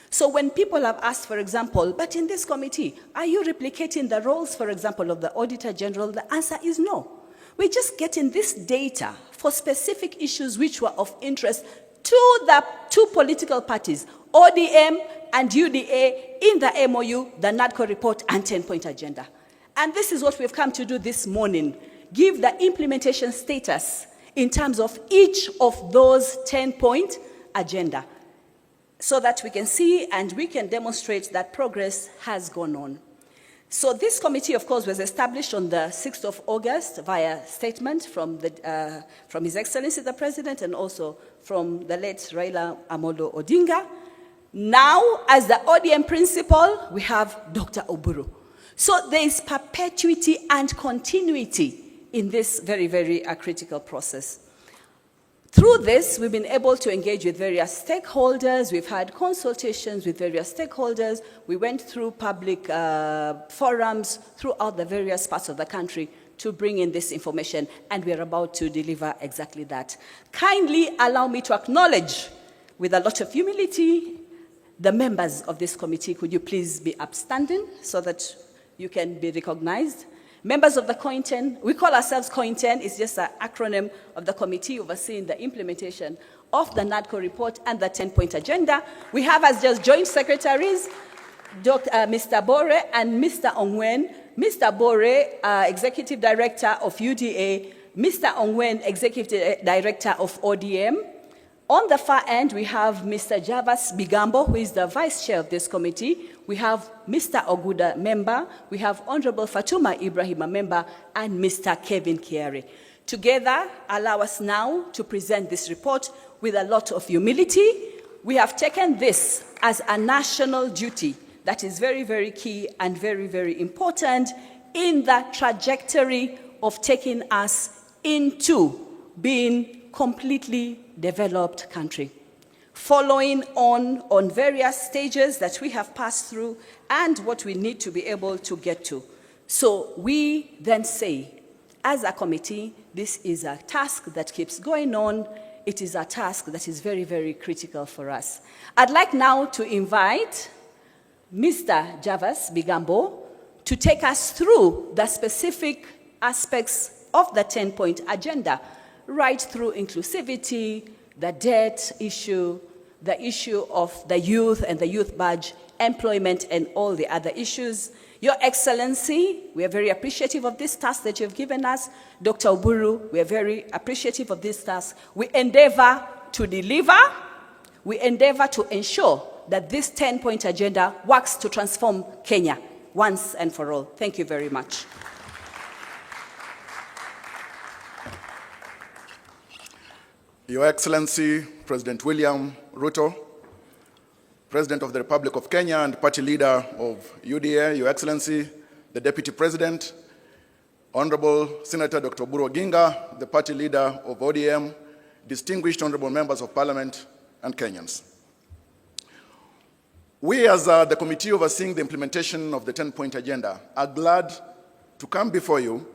So when people have asked, for example, but in this committee, are you replicating the roles, for example, of the Auditor General? The answer is no. We're just getting this data for specific issues which were of interest to the two political parties, ODM and UDA, in the MOU, the NADCO report, and 10-point agenda. And this is what we've come to do this morning, give the implementation status in terms of each of those 10-point agenda, so that we can see and we can demonstrate that progress has gone on. So this committee, of course, was established on the 6th of August via statement from His Excellency the President and also from the late Raila Amolo Odinga. Now, as the ODM principal, we have Dr. Oburu. So there is perpetuity and continuity in this very, very critical process. Through this, we've been able to engage with various stakeholders. We've had consultations with various stakeholders. We went through public forums throughout the various parts of the country to bring in this information, and we're about to deliver exactly that. Kindly allow me to acknowledge, with a lot of humility, the members of this committee. Could you please be upstanding so that you can be recognized? Members of the COINTEN, we call ourselves COINTEN, it's just an acronym of the committee overseeing the implementation of the NADCO report and the 10-point agenda. We have as just joint secretaries, Mr. Bore and Mr. Ongwen. Mr. Bore, Executive Director of UDA, Mr. Ongwen, Executive Director of ODM. On the far end, we have Mr. Javas Bigambo, who is the Vice Chair of this committee. We have Mr. Oguda, member. We have Honorable Fatuma Ibrahim, a member, and Mr. Kevin Kiari. Together, allow us now to present this report with a lot of humility. We have taken this as a national duty that is very, very key and very, very important in the trajectory of taking us into being completely developed country, following on various stages that we have passed through and what we need to be able to get to. So we then say, as a committee, this is a task that keeps going on. It is a task that is very, very critical for us. I'd like now to invite Mr. Javas Bigambo to take us through the specific aspects of the 10-point agenda, right through inclusivity, the debt issue, the issue of the youth and the youth badge, employment, and all the other issues. Your Excellency, we are very appreciative of this task that you've given us. Dr. Oburu, we are very appreciative of this task. We endeavor to deliver. We endeavor to ensure that this 10-point agenda works to transform Kenya once and for all. Thank you very much.
Your Excellency, President William Ruto, President of the Republic of Kenya and Party Leader of UDA, Your Excellency, the Deputy President, Honorable Senator Dr. Oburu Oginga, the Party Leader of ODM, distinguished Honorable Members of Parliament, and Kenyans. We, as the committee overseeing the implementation of the 10-point agenda, are glad to come before you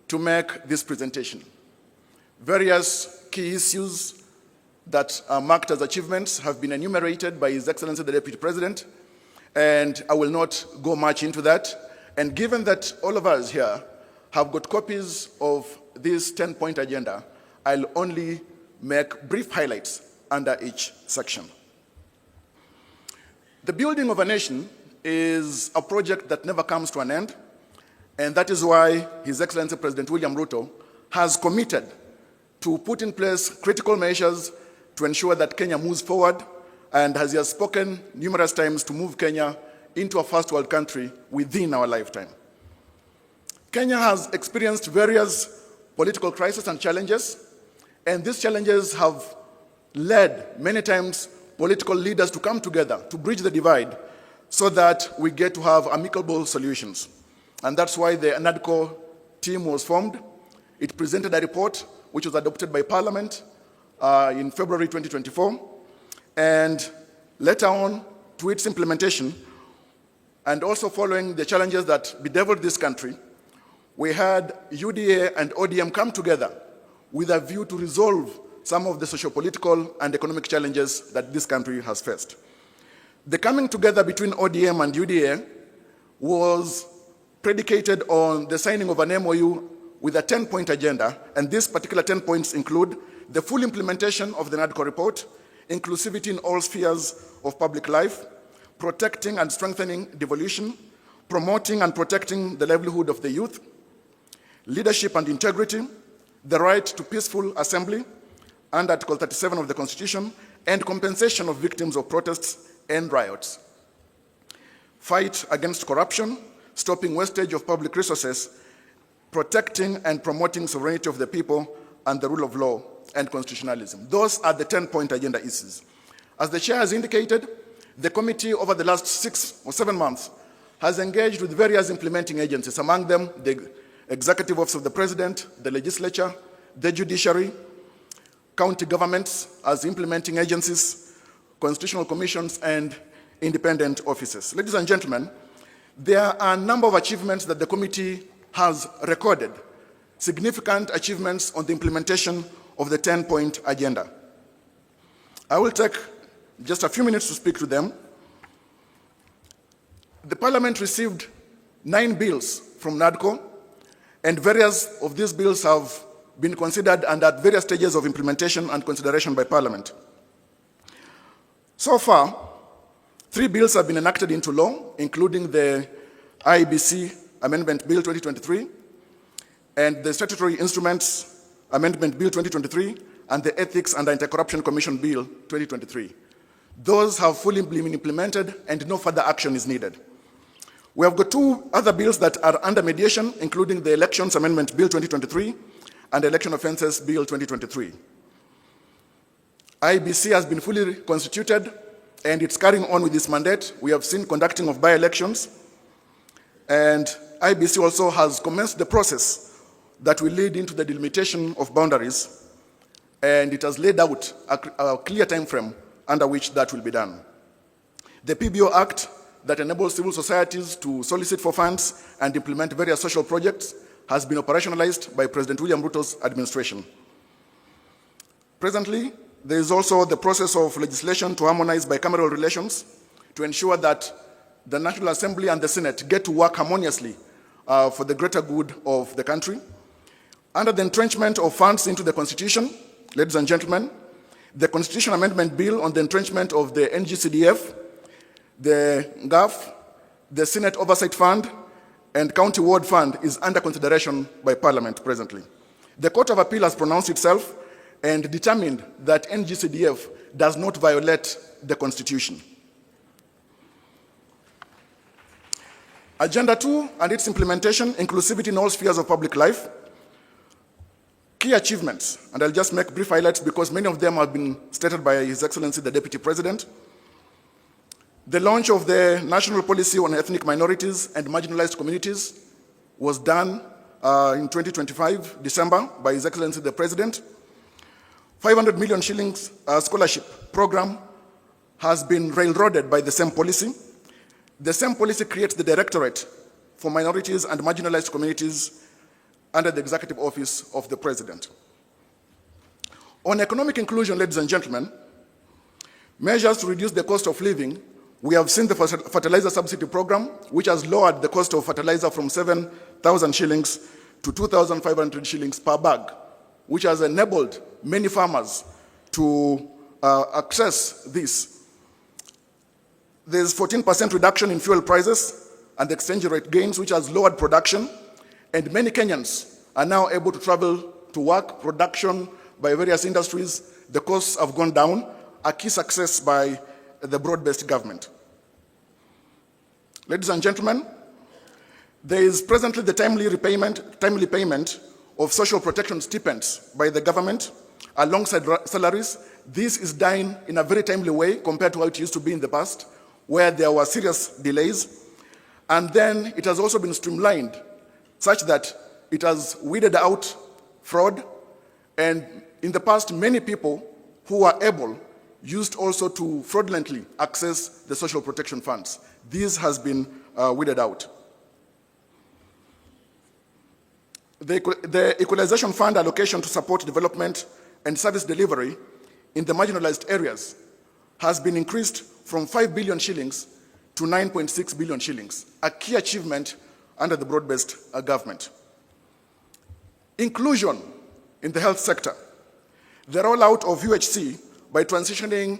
to make this presentation. Various key issues that are marked as achievements have been enumerated by His Excellency the Deputy President, and I will not go much into that. And given that all of us here have got copies of this 10-point agenda, I'll only make brief highlights under each section. The building of a nation is a project that never comes to an end, and that is why His Excellency President William Ruto has committed to put in place critical measures to ensure that Kenya moves forward, and as he has spoken numerous times, to move Kenya into a first world country within our lifetime. Kenya has experienced various political crises and challenges, and these challenges have led many times political leaders to come together to bridge the divide so that we get to have amicable solutions. And that's why the NADCO team was formed. It presented a report which was adopted by Parliament in February 2024. And later on, to its implementation, and also following the challenges that bedeviled this country, we had UDA and ODM come together with a view to resolve some of the socio-political and economic challenges that this country has faced. The coming together between ODM and UDA was predicated on the signing of an MOU with a 10-point agenda, and these particular 10 points include the full implementation of the NADCO report, inclusivity in all spheres of public life, protecting and strengthening devolution, promoting and protecting the livelihood of the youth, leadership and integrity, the right to peaceful assembly, and Article 37 of the Constitution, and compensation of victims of protests and riots. Fight against corruption, stopping wastage of public resources, protecting and promoting sovereignty of the people and the rule of law and constitutionalism. Those are the 10-point agenda issues. As the chair has indicated, the committee over the last 6 or 7 months has engaged with various implementing agencies, among them the Executive Office of the President, the Legislature, the Judiciary, county governments as implementing agencies, constitutional commissions, and independent offices. Ladies and gentlemen, there are a number of achievements that the committee has recorded, significant achievements on the implementation of the 10-point agenda. I will take just a few minutes to speak to them. The Parliament received 9 bills from NADCO, and various of these bills have been considered and at various stages of implementation and consideration by Parliament. So far, 3 bills have been enacted into law, including the IBC Amendment Bill 2023, and the Statutory Instruments Amendment Bill 2023, and the Ethics and Anti-Corruption Commission Bill 2023. Those have fully been implemented and no further action is needed. We have got 2 other bills that are under mediation, including the Elections Amendment Bill 2023 and Election Offences Bill 2023. IBC has been fully constituted and it's carrying on with its mandate. We have seen conducting of by-elections, and IBC also has commenced the process that will lead into the delimitation of boundaries, and it has laid out a clear time frame under which that will be done. The PBO Act that enables civil societies to solicit for funds and implement various social projects has been operationalized by President William Ruto's administration. Presently, there is also the process of legislation to harmonize bicameral relations to ensure that the National Assembly and the Senate get to work harmoniously for the greater good of the country. Under the entrenchment of funds into the Constitution, ladies and gentlemen, the Constitution Amendment Bill on the entrenchment of the NGCDF, the GAF, the Senate Oversight Fund, and County Ward Fund is under consideration by Parliament presently. The Court of Appeal has pronounced itself and determined that NGCDF does not violate the Constitution. Agenda 2 and its implementation, inclusivity in all spheres of public life. key achievements, and I'll just make brief highlights because many of them have been stated by His Excellency the Deputy President. The launch of the National Policy on Ethnic Minorities and Marginalized Communities was done in 2025, December, by His Excellency the President. 500 million shillings scholarship program has been railroaded by the same policy. The same policy creates the Directorate for Minorities and Marginalized Communities under the Executive Office of the President. On economic inclusion, ladies and gentlemen, measures to reduce the cost of living, we have seen the fertilizer subsidy program, which has lowered the cost of fertilizer from 7,000 shillings to 2,500 shillings per bag, which has enabled many farmers to access this. There's 14% reduction in fuel prices and exchange rate gains, which has lowered production, and many Kenyans are now able to travel to work, production by various industries. The costs have gone down, a key success by the broad-based government. Ladies and gentlemen, there is presently the timely payment of social protection stipends by the government alongside salaries. This is done in a very timely way compared to how it used to be in the past, where there were serious delays. And then it has also been streamlined such that it has weeded out fraud. And in the past, many people who are able used also to fraudulently access the social protection funds. This has been weeded out. The Equalization Fund allocation to support development and service delivery in the marginalized areas has been increased from 5 billion shillings to 9.6 billion shillings, a key achievement under the broad-based government. Inclusion in the health sector. The rollout of UHC by transitioning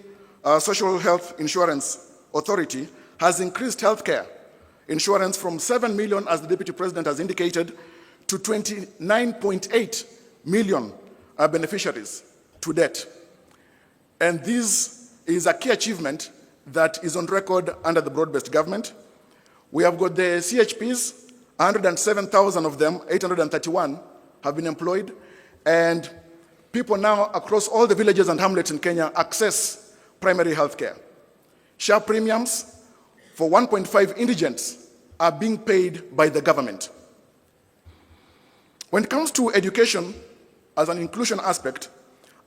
Social Health Insurance Authority has increased healthcare insurance from 7 million, as the Deputy President has indicated, to 29.8 million beneficiaries to date. And this is a key achievement that is on record under the broad-based government. We have got the CHPs, 107,000 of them, 831 have been employed, and people now across all the villages and hamlets in Kenya access primary health care. Share premiums for 1.5 indigents are being paid by the government. When it comes to education as an inclusion aspect,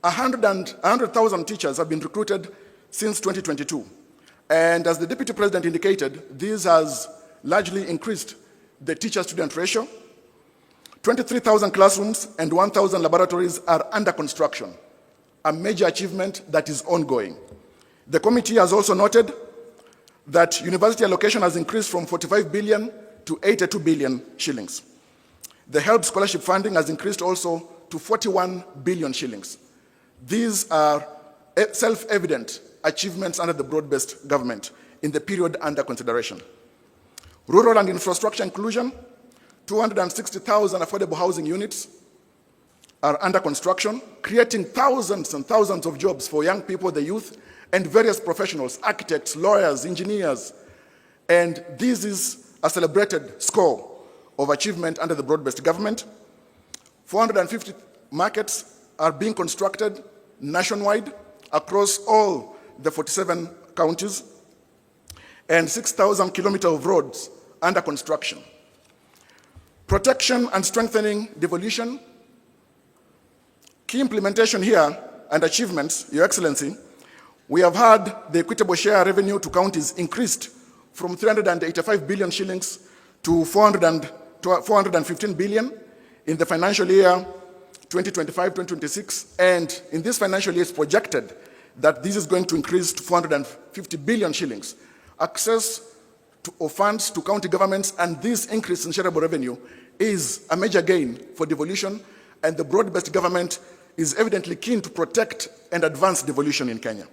100,000 teachers have been recruited since 2022. And as the Deputy President indicated, this has largely increased the teacher-student ratio. 23,000 classrooms and 1,000 laboratories are under construction, a major achievement that is ongoing. The committee has also noted that university allocation has increased from 45 billion to 82 billion shillings. The HELP scholarship funding has increased also to 41 billion shillings. These are self-evident achievements under the broad-based government in the period under consideration. Rural and infrastructure inclusion, 260,000 affordable housing units are under construction, creating thousands and thousands of jobs for young people, the youth, and various professionals, architects, lawyers, engineers. And this is a celebrated score of achievement under the broad-based government. 450 markets are being constructed nationwide across all the 47 counties, and 6,000 kilometers of roads under construction. Protection and strengthening devolution. Key implementation here and achievements, Your Excellency, we have had the equitable share revenue to counties increased from 385 billion shillings to 415 billion in the financial year 2025-2026, and in this financial year it's projected that this is going to increase to 450 billion shillings. Access of funds to county governments and this increase in shareable revenue is a major gain for devolution, and the broad-based government is evidently keen to protect and advance devolution in Kenya.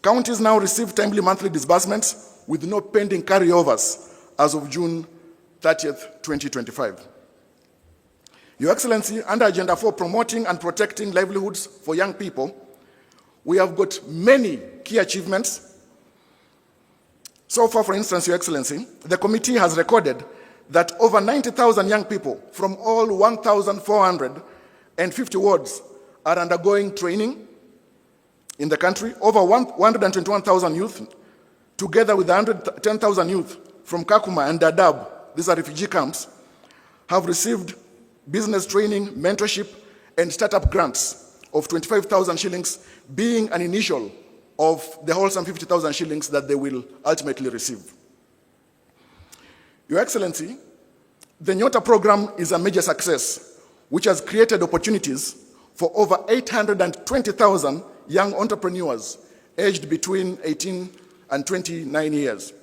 Counties now receive timely monthly disbursements with no pending carryovers as of June 30th, 2025. Your Excellency, under Agenda 4, promoting and protecting livelihoods for young people, we have got many key achievements. So far, for instance, Your Excellency, the committee has recorded that over 90,000 young people from all 1,400 150 wards are undergoing training in the country. Over 121,000 youth, together with 110,000 youth from Kakuma and Dadaab, these are refugee camps, have received business training, mentorship, and startup grants of 25,000 shillings, being an initial of the wholesome 50,000 shillings that they will ultimately receive. Your Excellency, the Nyota program is a major success, which has created opportunities for over 820,000 young entrepreneurs aged between 18 and 29 years.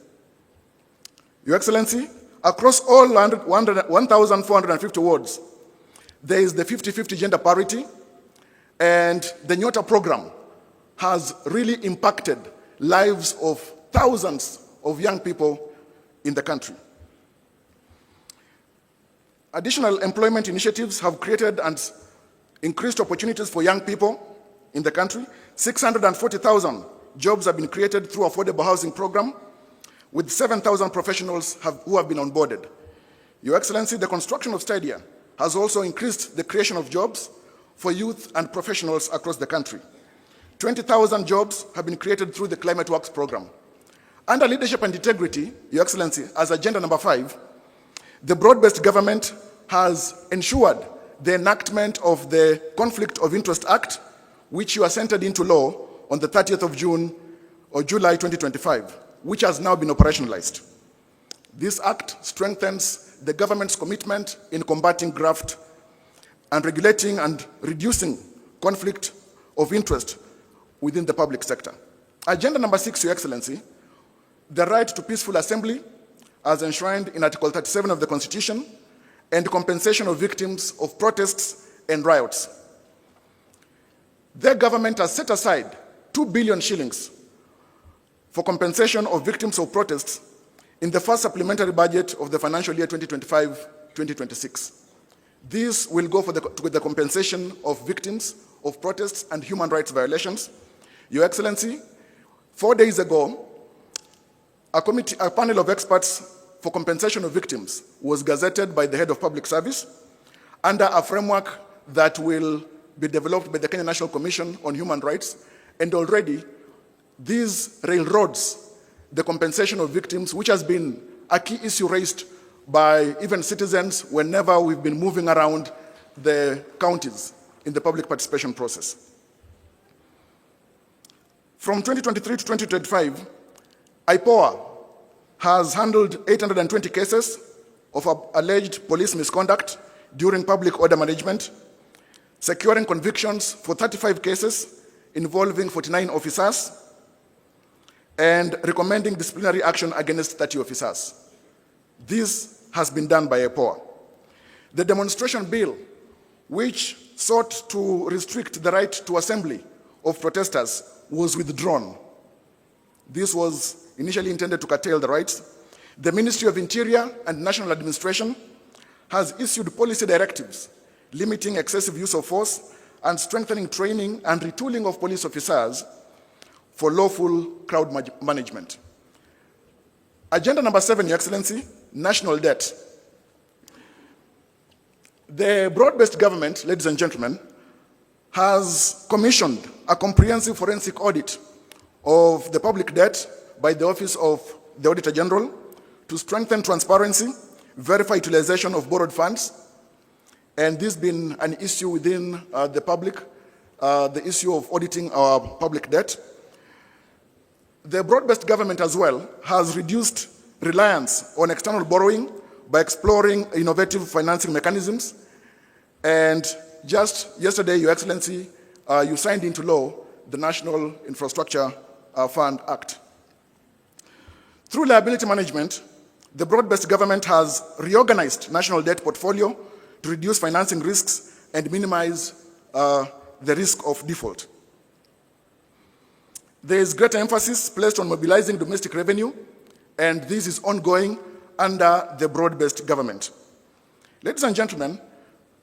Your Excellency, across all 1,450 wards, there is the 50-50 gender parity, and the Nyota program has really impacted lives of thousands of young people in the country. Additional employment initiatives have created and increased opportunities for young people in the country. 640,000 jobs have been created through affordable housing program, with 7,000 professionals who have been onboarded. Your Excellency, the construction of stadia has also increased the creation of jobs for youth and professionals across the country. 20,000 jobs have been created through the Climate Works program. Under leadership and integrity, Your Excellency, as agenda number 5, the broad-based government has ensured the enactment of the Conflict of Interest Act, which you assented into law on the 30th of July 2025, which has now been operationalized. This act strengthens the government's commitment in combating graft and regulating and reducing conflict of interest within the public sector. Agenda number 6, Your Excellency, the right to peaceful assembly as enshrined in Article 37 of the Constitution, and compensation of victims of protests and riots. The government has set aside 2 billion shillings for compensation of victims of protests in the first supplementary budget of the financial year 2025-2026. This will go to the compensation of victims of protests and human rights violations. Your Excellency, 4 days ago, a panel of experts for compensation of victims was gazetted by the head of public service under a framework that will be developed by the Kenya National Commission on Human Rights, and already these railroads the compensation of victims, which has been a key issue raised by even citizens whenever we've been moving around the counties in the public participation process. From 2023 to 2025, IPOA has handled 820 cases of alleged police misconduct during public order management, securing convictions for 35 cases involving 49 officers, and recommending disciplinary action against 30 officers. This has been done by IPOA. The demonstration bill, which sought to restrict the right to assembly of protesters, was withdrawn. This was initially intended to curtail the rights. The Ministry of Interior and National Administration has issued policy directives limiting excessive use of force and strengthening training and retooling of police officers for lawful crowd management. Agenda number 7, Your Excellency, national debt. The broad-based government, ladies and gentlemen, has commissioned a comprehensive forensic audit of the public debt by the Office of the Auditor General to strengthen transparency, verify utilization of borrowed funds, and this has been an issue within the public, the issue of auditing our public debt. The broad-based government as well has reduced reliance on external borrowing by exploring innovative financing mechanisms. And just yesterday, Your Excellency, you signed into law the National Infrastructure Fund Act. Through liability management, the broad-based government has reorganized national debt portfolio to reduce financing risks and minimize the risk of default. There is greater emphasis placed on mobilizing domestic revenue, and this is ongoing under the broad-based government. Ladies and gentlemen,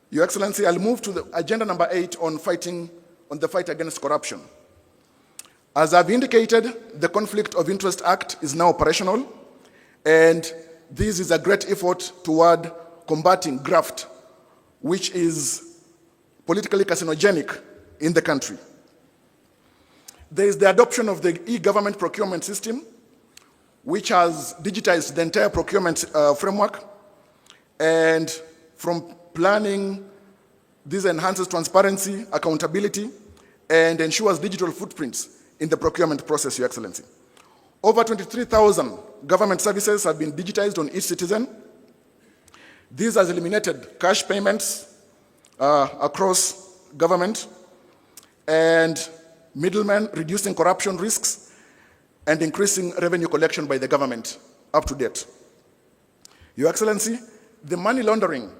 Your Excellency, I'll move to the agenda number 8 on the fight against corruption. As I've indicated, the Conflict of Interest Act is now operational, and this is a great effort toward combating graft, which is politically carcinogenic in the country. There is the adoption of the e-government procurement system, which has digitized the entire procurement framework. And from planning, this enhances transparency, accountability, and ensures digital footprints in the procurement process, Your Excellency. Over 23,000 government services have been digitized on each citizen. This has eliminated cash payments across government and middlemen, reducing corruption risks and increasing revenue collection by the government up to date. Your Excellency, the Money Laundering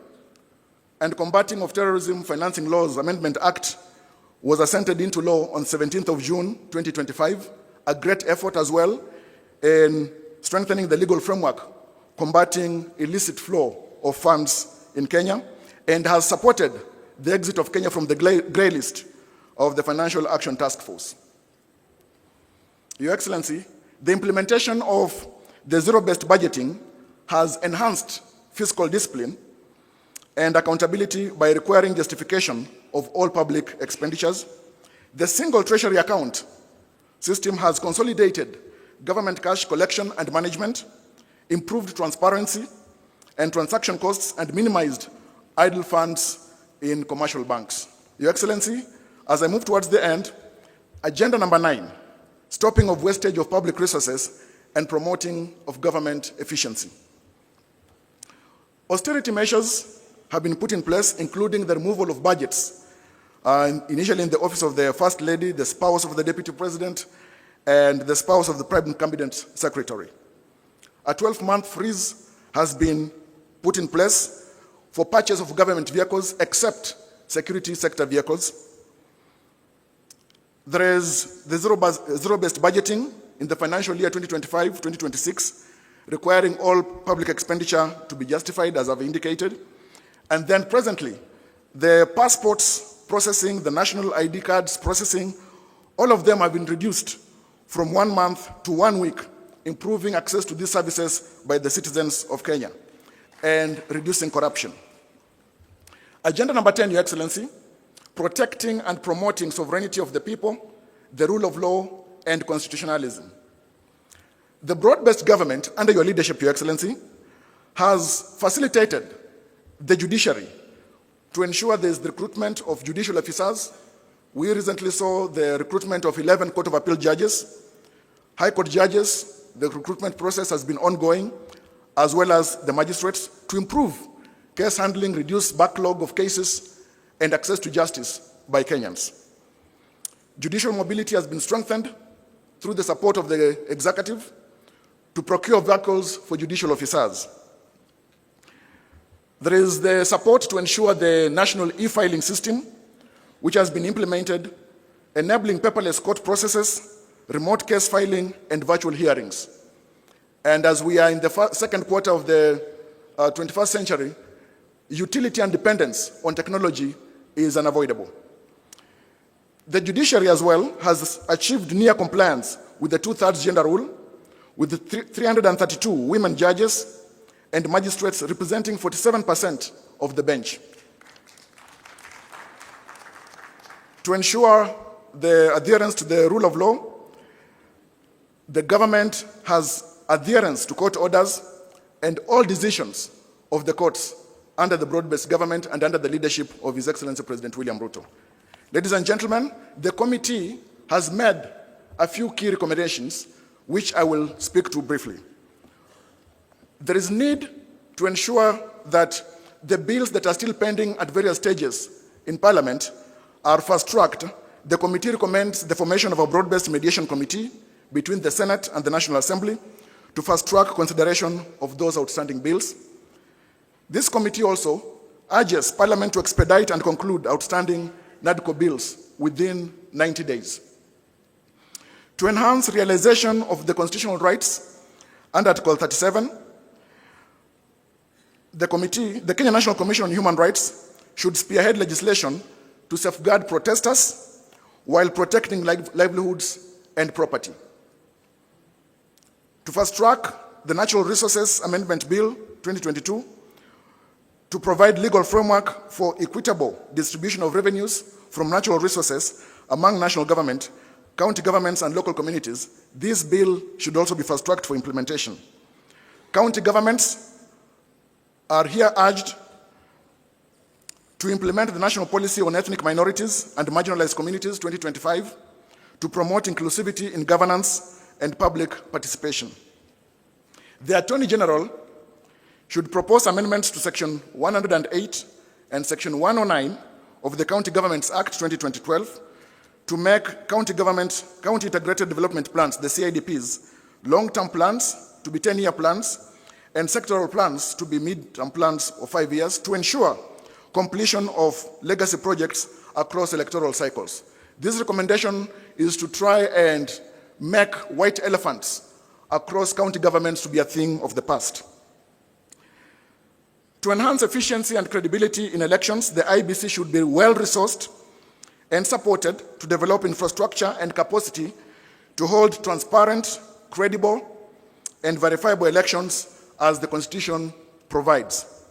and Combating of Terrorism Financing Laws Amendment Act was assented into law on 17th of June 2025, a great effort as well in strengthening the legal framework, combating illicit flow of funds in Kenya, and has supported the exit of Kenya from the grey list of the Financial Action Task Force. Your Excellency, the implementation of the zero-based budgeting has enhanced fiscal discipline and accountability by requiring justification of all public expenditures. The single treasury account system has consolidated government cash collection and management, improved transparency and transaction costs, and minimized idle funds in commercial banks. Your Excellency, as I move towards the end, agenda number 9, stopping of wastage of public resources and promoting of government efficiency. Austerity measures have been put in place, including the removal of budgets, initially in the office of the First Lady, the spouse of the Deputy President, and the spouse of the Prime Cabinet Secretary. A 12-month freeze has been put in place for purchase of government vehicles, except security sector vehicles. There is the zero-based budgeting in the financial year 2025-2026, requiring all public expenditure to be justified, as I've indicated. And then presently, the passports processing, the national ID cards processing, all of them have been reduced from 1 month to 1 week, improving access to these services by the citizens of Kenya and reducing corruption. Agenda number 10, Your Excellency, protecting and promoting sovereignty of the people, the rule of law, and constitutionalism. The broad-based government, under your leadership, Your Excellency, has facilitated the judiciary to ensure there is the recruitment of judicial officers. We recently saw the recruitment of 11 Court of Appeal judges, High Court judges. The recruitment process has been ongoing, as well as the magistrates, to improve case handling, reduce backlog of cases, and access to justice by Kenyans. Judicial mobility has been strengthened through the support of the executive to procure vehicles for judicial officers. There is the support to ensure the national e-filing system, which has been implemented, enabling paperless court processes, remote case filing, and virtual hearings. And as we are in the second quarter of the 21st century, utility and dependence on technology is unavoidable. The judiciary as well has achieved near compliance with the 2/3 gender rule, with the 332 women judges and magistrates representing 47% of the bench. To ensure the adherence to the rule of law, the government has adherence to court orders and all decisions of the courts under the broad-based government and under the leadership of His Excellency President William Ruto. Ladies and gentlemen, the committee has made a few key recommendations, which I will speak to briefly. There is need to ensure that the bills that are still pending at various stages in Parliament are fast-tracked. The committee recommends the formation of a broad-based mediation committee between the Senate and the National Assembly to fast-track consideration of those outstanding bills. This committee also urges Parliament to expedite and conclude outstanding NADCO bills within 90 days. To enhance realization of the constitutional rights under Article 37, the Kenya National Commission on Human Rights should spearhead legislation to safeguard protesters while protecting livelihoods and property. To fast-track the Natural Resources Amendment Bill 2022, to provide legal framework for equitable distribution of revenues from natural resources among national government, county governments, and local communities, this bill should also be fast-tracked for implementation. County governments are here urged to implement the National Policy on Ethnic Minorities and Marginalized Communities 2025 to promote inclusivity in governance and public participation. The Attorney General should propose amendments to Section 108 and Section 109 of the County Governments Act 2012 to make county integrated development plans, the CIDPs, long-term plans to be 10-year plans, and sectoral plans to be mid-term plans of 5 years to ensure completion of legacy projects across electoral cycles. This recommendation is to try and make white elephants across county governments to be a thing of the past. To enhance efficiency and credibility in elections, the IBC should be well-resourced and supported to develop infrastructure and capacity to hold transparent, credible, and verifiable elections as the Constitution provides.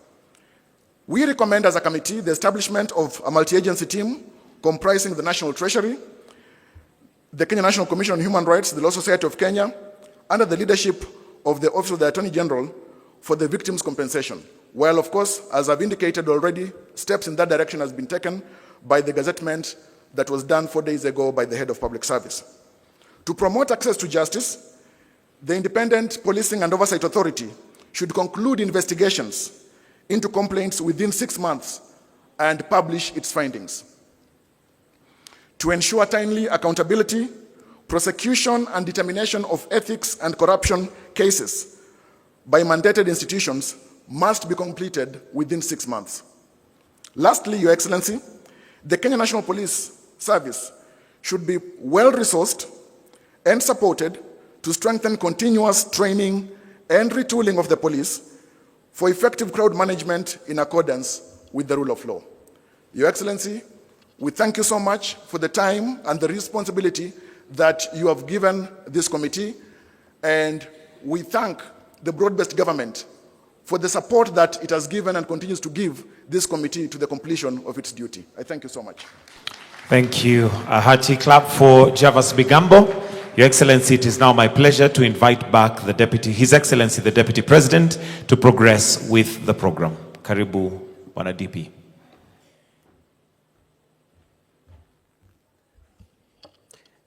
We recommend as a committee the establishment of a multi-agency team comprising the National Treasury, the Kenya National Commission on Human Rights, the Law Society of Kenya, under the leadership of the Office of the Attorney General for the victims' compensation. While, of course, as I've indicated already, steps in that direction has been taken by the gazettement that was done 4 days ago by the head of public service. To promote access to justice, the Independent Policing and Oversight Authority should conclude investigations into complaints within 6 months and publish its findings. To ensure timely accountability, prosecution and determination of ethics and corruption cases by mandated institutions must be completed within 6 months. Lastly, Your Excellency, the Kenya National Police Service should be well-resourced and supported to strengthen continuous training and retooling of the police for effective crowd management in accordance with the rule of law. Your Excellency, we thank you so much for the time and the responsibility that you have given this committee, and we thank the broad-based government for the support that it has given and continues to give this committee to the completion of its duty. I thank you so much.
Thank you. A hearty clap for Javas Bigambo. Your Excellency, it is now my pleasure to invite back His Excellency, the Deputy President, to progress with the program. Karibu, Bwana DP.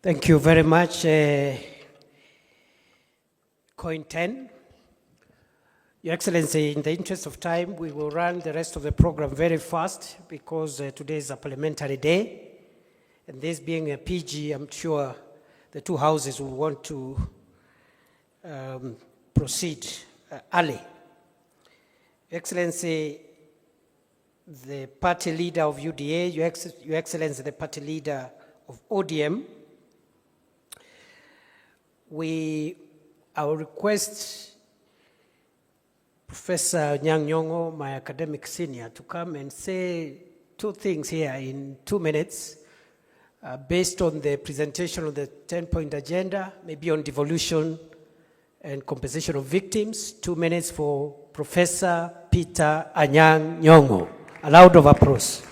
Thank you very much, Coin 10. Your Excellency, in the interest of time, we will run the rest of the program very fast because today is a parliamentary day. And this being a PG, I'm sure the two houses will want to proceed early. Your Excellency, the party leader of UDA, Your Excellency, the party leader of ODM, I will request Professor Nyang' Nyong'o, my academic senior, to come and say 2 things here in 2 minutes based on the presentation of the 10-point agenda, maybe on devolution and compensation of victims. 2 minutes for Professor Peter Anyang' Nyong'o. A round of applause.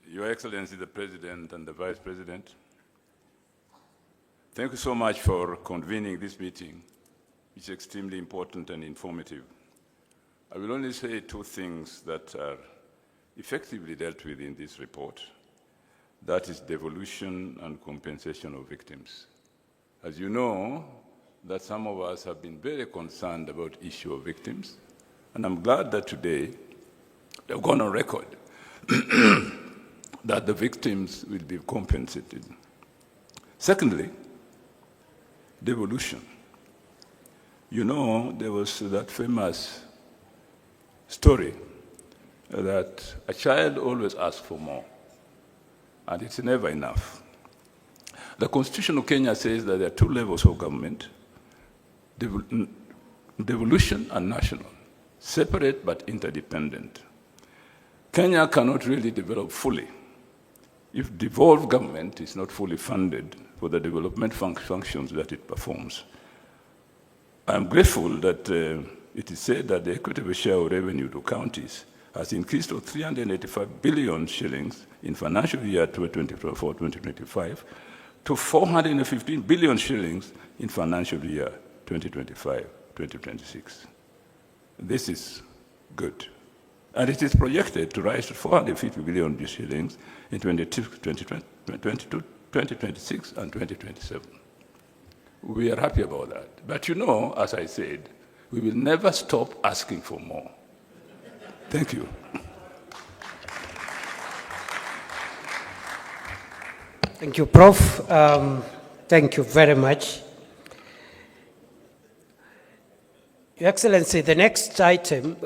Your Excellency, the President and the Vice President, thank you so much for convening this meeting. It's extremely important and informative. I will only say 2 things that are effectively dealt with in this report. That is devolution and compensation of victims. As you know, that some of us have been very concerned about the issue of victims, and I'm glad that today they've gone on record that the victims will be compensated. Secondly, devolution. You know, there was that famous story that a child always asks for more, and it's never enough. The Constitution of Kenya says that there are 2 levels of government, devolution and national. separate but interdependent. Kenya cannot really develop fully if devolved government is not fully funded for the development functions that it performs. I'm grateful that it is said that the equitable share of revenue to counties has increased to 385 billion shillings in financial year 2024-2025 to 415 billion shillings in financial year 2025-2026. This is good. And it is projected to rise to 450 billion shillings in 2026 and 2027. We are happy about that. But you know, as I said, we will never stop asking for more. Thank you.
Thank you, Prof. Thank you very much. Your Excellency, the next item,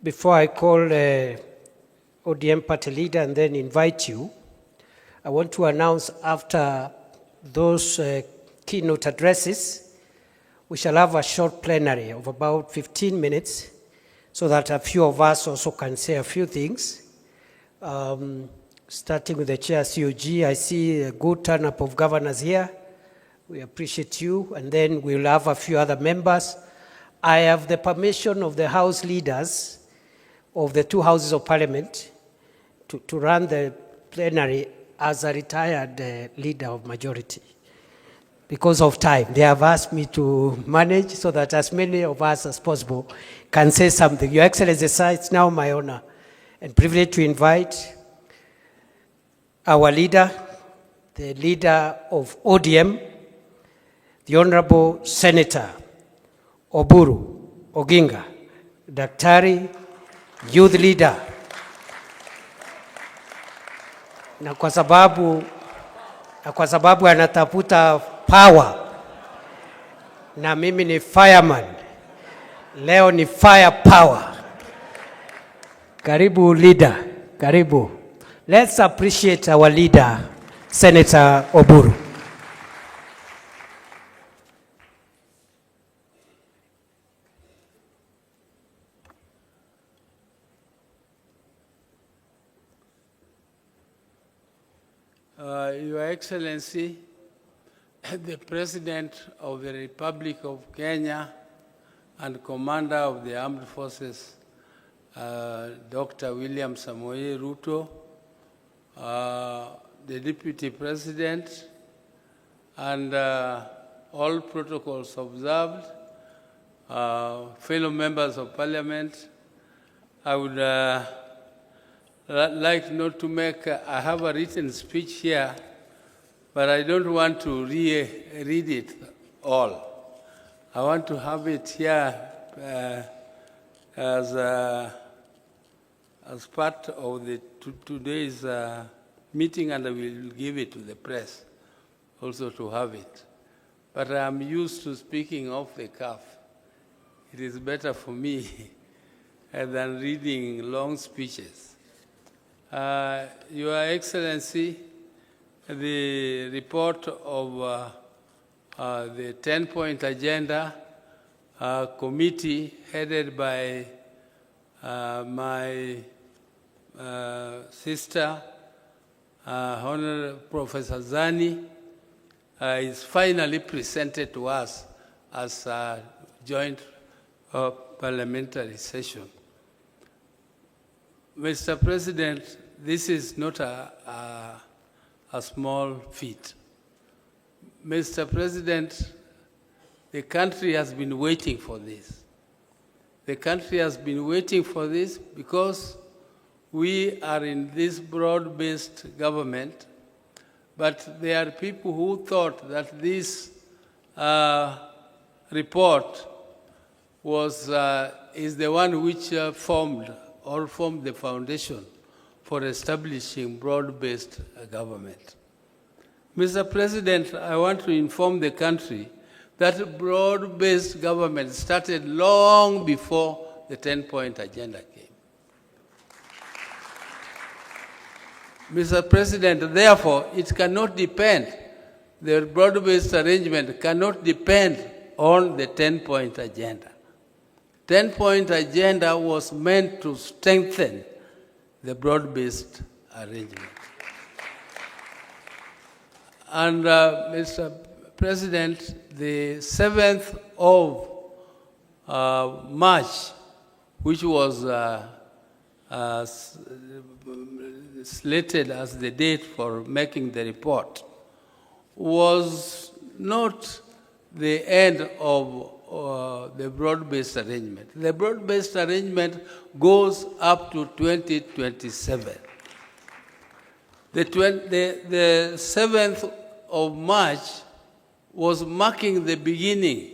before I call ODM party leader and then invite you, I want to announce after those keynote addresses, we shall have a short plenary of about 15 minutes so that a few of us also can say a few things. Starting with the Chair COG, I see a good turn-up of governors here. We appreciate you, and then we'll have a few other members. I have the permission of the House leaders of the two Houses of Parliament to run the plenary as a retired leader of majority. Because of time, they have asked me to manage so that as many of us as possible can say something. Your Excellency, sir, it's now my honor and privilege to invite our leader, the leader of ODM, the Honorable Senator Oburu Oginga, Daktari, youth leader. Na kwa sababu anatafuta power, na mimi ni fireman, leo ni fire power. Karibu leader, karibu. Let's appreciate our leader, Senator Oburu.
Your Excellency, the President of the Republic of Kenya and Commander of the Armed Forces, Dr. William Samoei Ruto, the Deputy President, and all protocols observed, fellow members of Parliament, I would like not to make, I have a written speech here, but I don't want to read it all. I want to have it here as part of the today's meeting, and I will give it to the press also to have it. But I'm used to speaking off the cuff. It is better for me than reading long speeches. Your Excellency, the report of the 10-point agenda committee headed by my sister, Honorable Professor Zani, is finally presented to us as a joint parliamentary session. Mr. President, this is not a small feat. Mr. President, the country has been waiting for this. The country has been waiting for this because we are in this broad-based government, but there are people who thought that this report is the one which formed the foundation for establishing broad-based government. Mr. President, I want to inform the country that broad-based government started long before the 10-point agenda came. Mr. President, therefore, it cannot depend, the broad-based arrangement cannot depend on the 10-point agenda. 10-point agenda was meant to strengthen the broad-based arrangement. And Mr. President, the 7th of March, which was slated as the date for making the report, was not the end of the broad-based arrangement. The broad-based arrangement goes up to 2027. The 7th of March was marking the beginning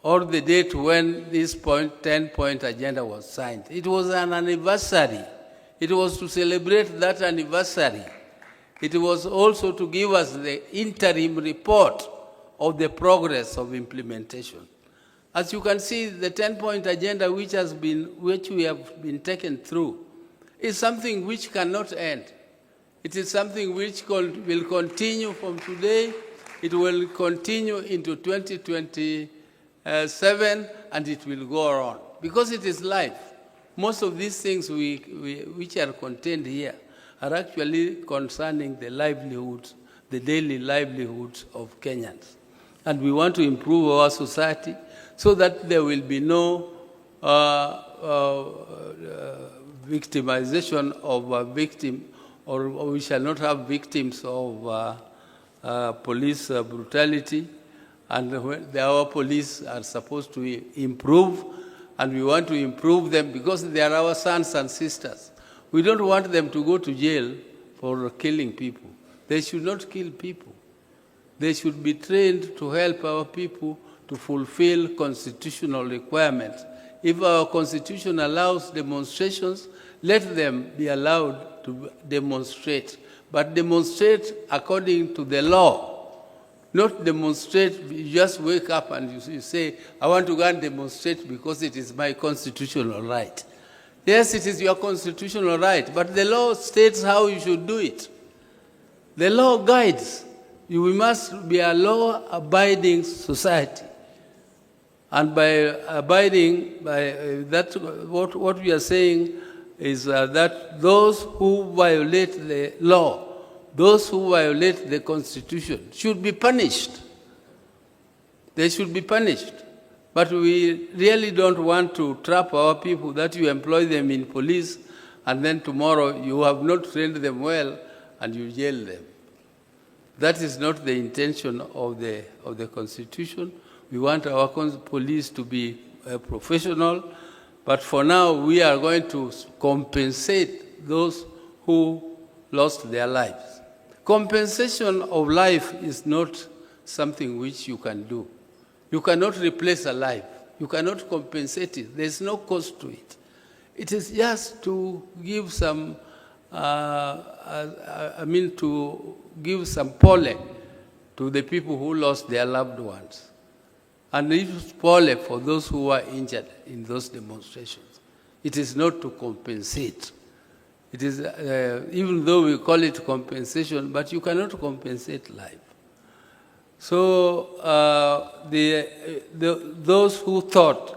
or the date when this 10-point agenda was signed. It was an anniversary. It was to celebrate that anniversary. It was also to give us the interim report of the progress of implementation. As you can see, the 10-point agenda which we have been taken through is something which cannot end. It is something which will continue from today. It will continue into 2027, and it will go on, because it is life. Most of these things which are contained here are actually concerning the livelihoods, the daily livelihoods of Kenyans. And we want to improve our society so that there will be no victimization of a victim, or we shall not have victims of police brutality. And our police are supposed to improve, and we want to improve them because they are our sons and sisters. We don't want them to go to jail for killing people. They should not kill people. They should be trained to help our people to fulfill constitutional requirements. If our constitution allows demonstrations, let them be allowed to demonstrate, but demonstrate according to the law. Not demonstrate, you just wake up and you say, I want to go and demonstrate because it is my constitutional right. Yes, it is your constitutional right, but the law states how you should do it. The law guides. We must be a law-abiding society. And by abiding by that, what we are saying is that those who violate the law, those who violate the Constitution, should be punished. They should be punished. But we really don't want to trap our people, that you employ them in police and then tomorrow you have not trained them well and you jail them. That is not the intention of the Constitution. We want our police to be professional, but for now we are going to compensate those who lost their lives. Compensation of life is not something which you can do. You cannot replace a life. You cannot compensate it. There's no cost to it. It is just to give some, to give some pole to the people who lost their loved ones. And it is pole for those who were injured in those demonstrations. It is not to compensate. It is, even though we call it compensation, but you cannot compensate life. So those who thought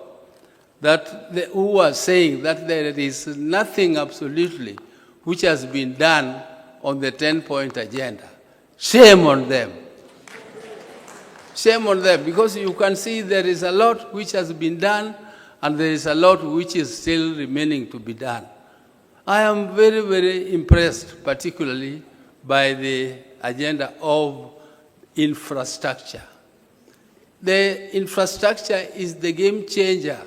that, who were saying that there is nothing absolutely which has been done on the 10-point agenda, shame on them. Shame on them, because you can see there is a lot which has been done and there is a lot which is still remaining to be done. I am very, very impressed, particularly by the agenda of infrastructure. The infrastructure is the game changer,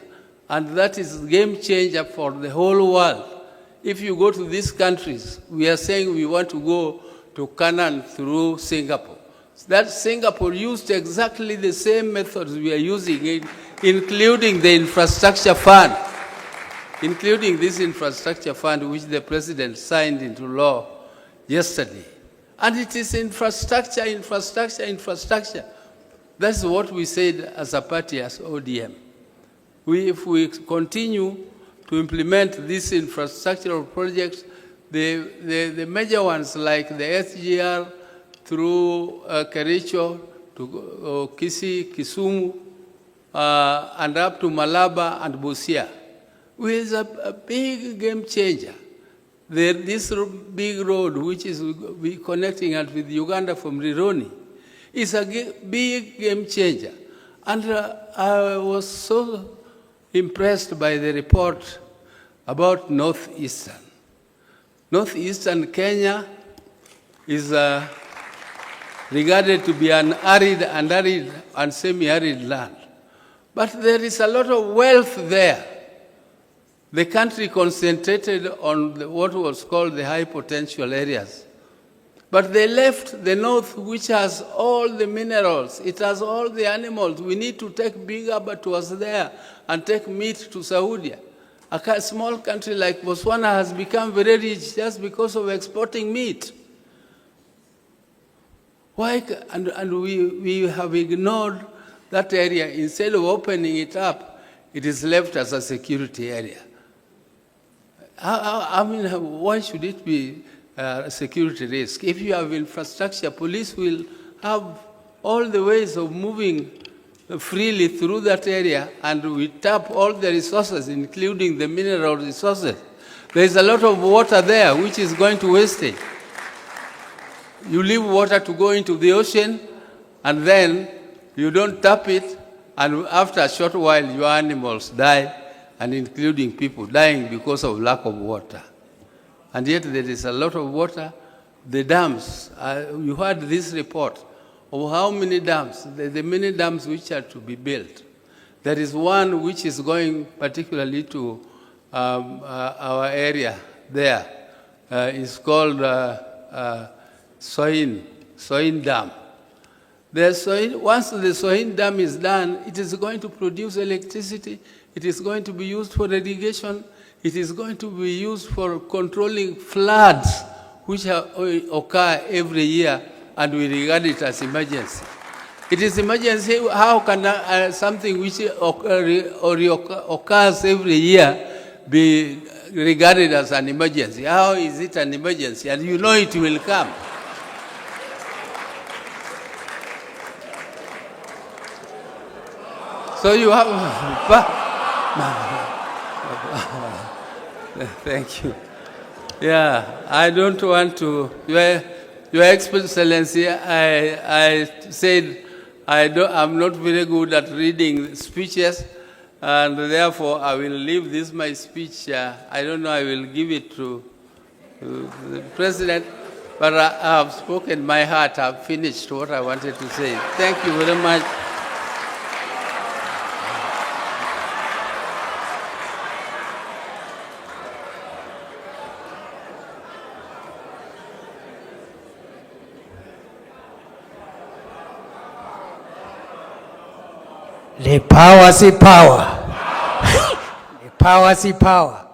and that is game changer for the whole world. If you go to these countries, we are saying we want to go to Canaan through Singapore. That Singapore used exactly the same methods we are using, including the infrastructure fund, including this infrastructure fund which the president signed into law yesterday. And it is infrastructure, infrastructure, infrastructure. That's what we said as a party, as ODM. If we continue to implement these infrastructural projects, the major ones like the SGR through Kericho to KICC, Kisumu, and up to Malaba and Busia, which is a big game changer. This big road, which is connecting us with Uganda from Rironi, is a big game changer. And I was so impressed by the report about Northeastern. Northeastern Kenya is regarded to be an arid and semi-arid land. But there is a lot of wealth there. The country concentrated on what was called the high potential areas. But they left the north, which has all the minerals. It has all the animals. We need to take big abattoirs there and take meat to Saudi. A small country like Botswana has become very rich just because of exporting meat. Why? And we have ignored that area. Instead of opening it up, it is left as a security area. I mean, why should it be a security risk? If you have infrastructure, police will have all the ways of moving freely through that area, and we tap all the resources, including the mineral resources. There is a lot of water there, which is going to wastage. You leave water to go into the ocean, and then you don't tap it, and after a short while, your animals die, and including people dying because of lack of water. And yet there is a lot of water. The dams, you heard this report of how many dams, the many dams which are to be built. There is one which is going particularly to our area there. It's called Soin Dam. Once the Soin Dam is done, it is going to produce electricity. It is going to be used for irrigation. It is going to be used for controlling floods, which occur every year, and we regard it as emergency. It is emergency. How can something which occurs every year be regarded as an emergency? How is it an emergency? And you know it will come. So you have... Thank you. Yeah, I don't want to... Your Excellency, I said I'm not very good at reading speeches, and therefore I will leave this my speech. I don't know, I will give it to the President, but I have spoken my heart. I've finished what I wanted to say. Thank you very much.
The power, see power. The power, see power.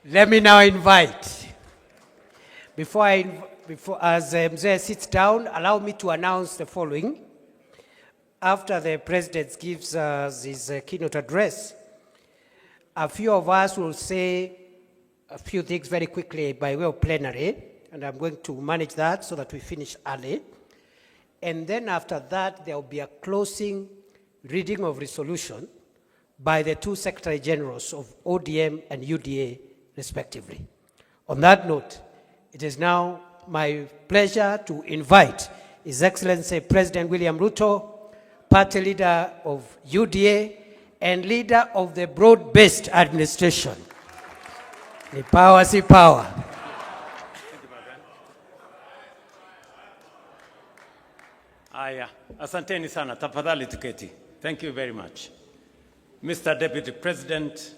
Let me now invite, as Mzee sits down, allow me to announce the following. After the President gives us his keynote address, a few of us will say a few things very quickly by way of plenary, and I'm going to manage that so that we finish early. And then after that, there will be a closing reading of resolution by the two Secretary Generals of ODM and UDA, respectively. On that note, it is now my pleasure to invite His Excellency President William Ruto, party leader of UDA, and leader of the broad-based administration. The power, see power.
Aya, asanteni sana, tafadhali tuketi. Thank you very much. Mr. Deputy President,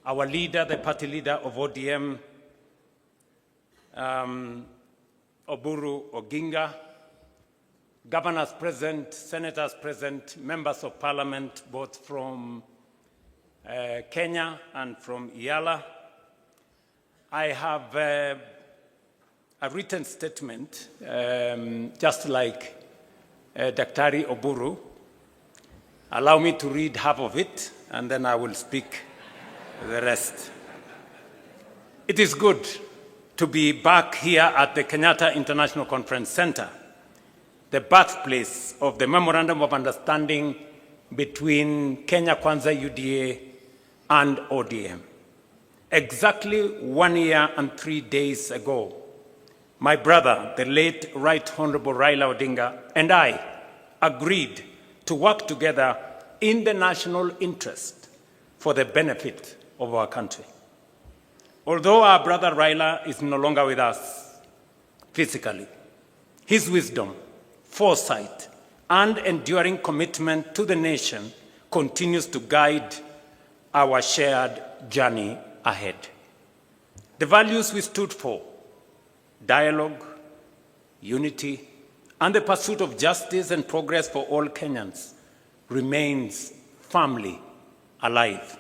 our leader, the party leader of ODM, Oburu Oginga, governors present, senators present, members of parliament, both from Kenya and from Yala. I have a written statement, just like Daktari Oburu. Allow me to read half of it, and then I will speak the rest. It is good to be back here at the Kenyatta International Conference Center the birthplace of the Memorandum of Understanding between Kenya Kwanza UDA and ODM. Exactly 1 year and 3 days ago, my brother, the late Right Honorable Raila Odinga, and I agreed to work together in the national interest for the benefit of our country. Although our brother Raila is no longer with us physically, his wisdom, foresight, and enduring commitment to the nation continues to guide our shared journey ahead. The values we stood for, dialogue, unity, and the pursuit of justice and progress for all Kenyans, remains firmly alive.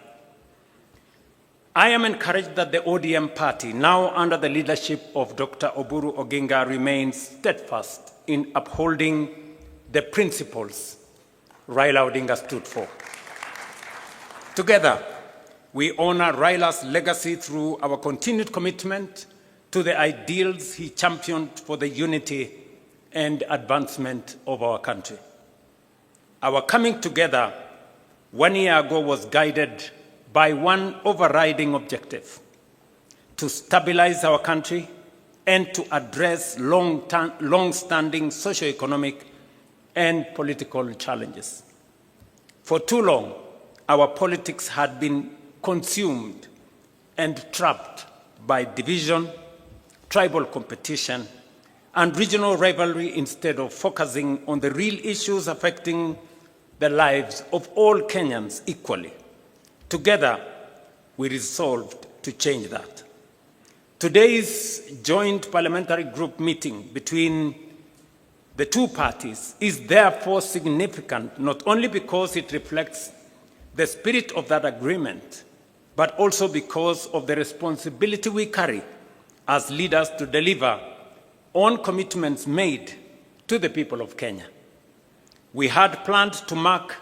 I am encouraged that the ODM party, now under the leadership of Dr. Oburu Oginga, remains steadfast in upholding the principles Raila Odinga stood for. Together, we honor Raila's legacy through our continued commitment to the ideals he championed for the unity and advancement of our country. Our coming together 1 year ago was guided by one overriding objective: to stabilize our country and to address long-standing socio-economic and political challenges. For too long, our politics had been consumed and trapped by division, tribal competition, and regional rivalry instead of focusing on the real issues affecting the lives of all Kenyans equally. Together, we resolved to change that. Today's joint parliamentary group meeting between the two parties is therefore significant, not only because it reflects the spirit of that agreement, but also because of the responsibility we carry as leaders to deliver on commitments made to the people of Kenya. We had planned to mark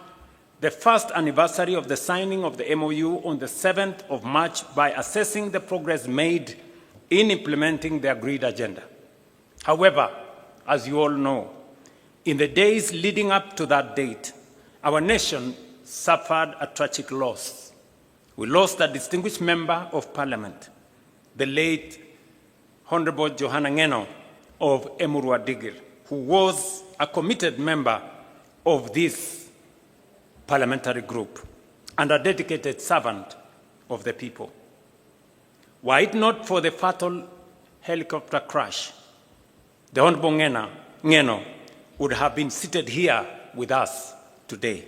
the first anniversary of the signing of the MOU on the 7th of March by assessing the progress made in implementing the agreed agenda. However, as you all know, in the days leading up to that date, our nation suffered a tragic loss. We lost a distinguished member of parliament, the late Honorable Johanna Ngeno of Emurua Digir, who was a committed member of this parliamentary group and a dedicated servant of the people. Were it not for the fatal helicopter crash, the Honorable Ngeno would have been seated here with us today.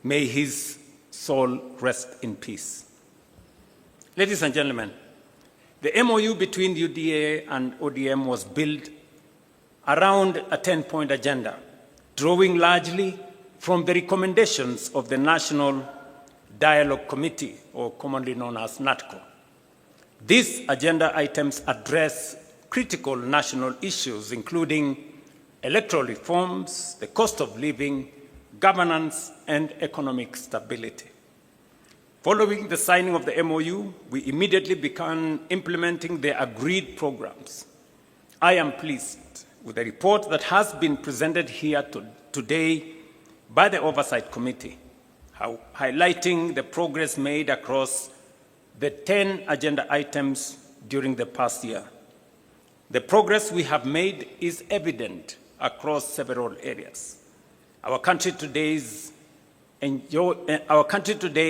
May his soul rest in peace. Ladies and gentlemen, the MOU between UDA and ODM was built around a 10-point agenda, drawing largely from the recommendations of the National Dialogue Committee, or commonly known as NATCO. These agenda items address critical national issues, including electoral reforms, the cost of living, governance, and economic stability. Following the signing of the MOU, we immediately began implementing the agreed programs. I am pleased with the report that has been presented here today by the Oversight Committee, highlighting the progress made across the 10 agenda items during the past year. The progress we have made is evident across several areas. Our country today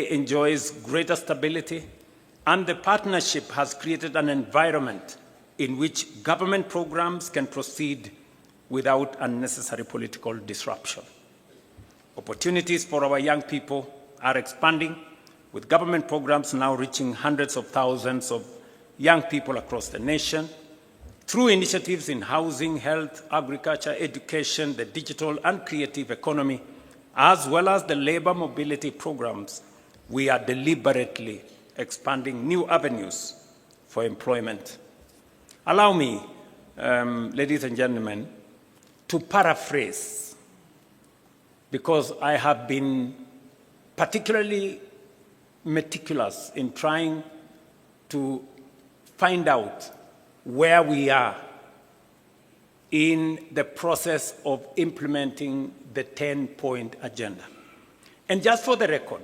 enjoys greater stability, and the partnership has created an environment in which government programs can proceed without unnecessary political disruption. Opportunities for our young people are expanding, with government programs now reaching hundreds of thousands of young people across the nation. Through initiatives in housing, health, agriculture, education, the digital and creative economy, as well as the labor mobility programs, we are deliberately expanding new avenues for employment. Allow me, ladies and gentlemen, to paraphrase, because I have been particularly meticulous in trying to find out where we are in the process of implementing the 10-point agenda. And just for the record,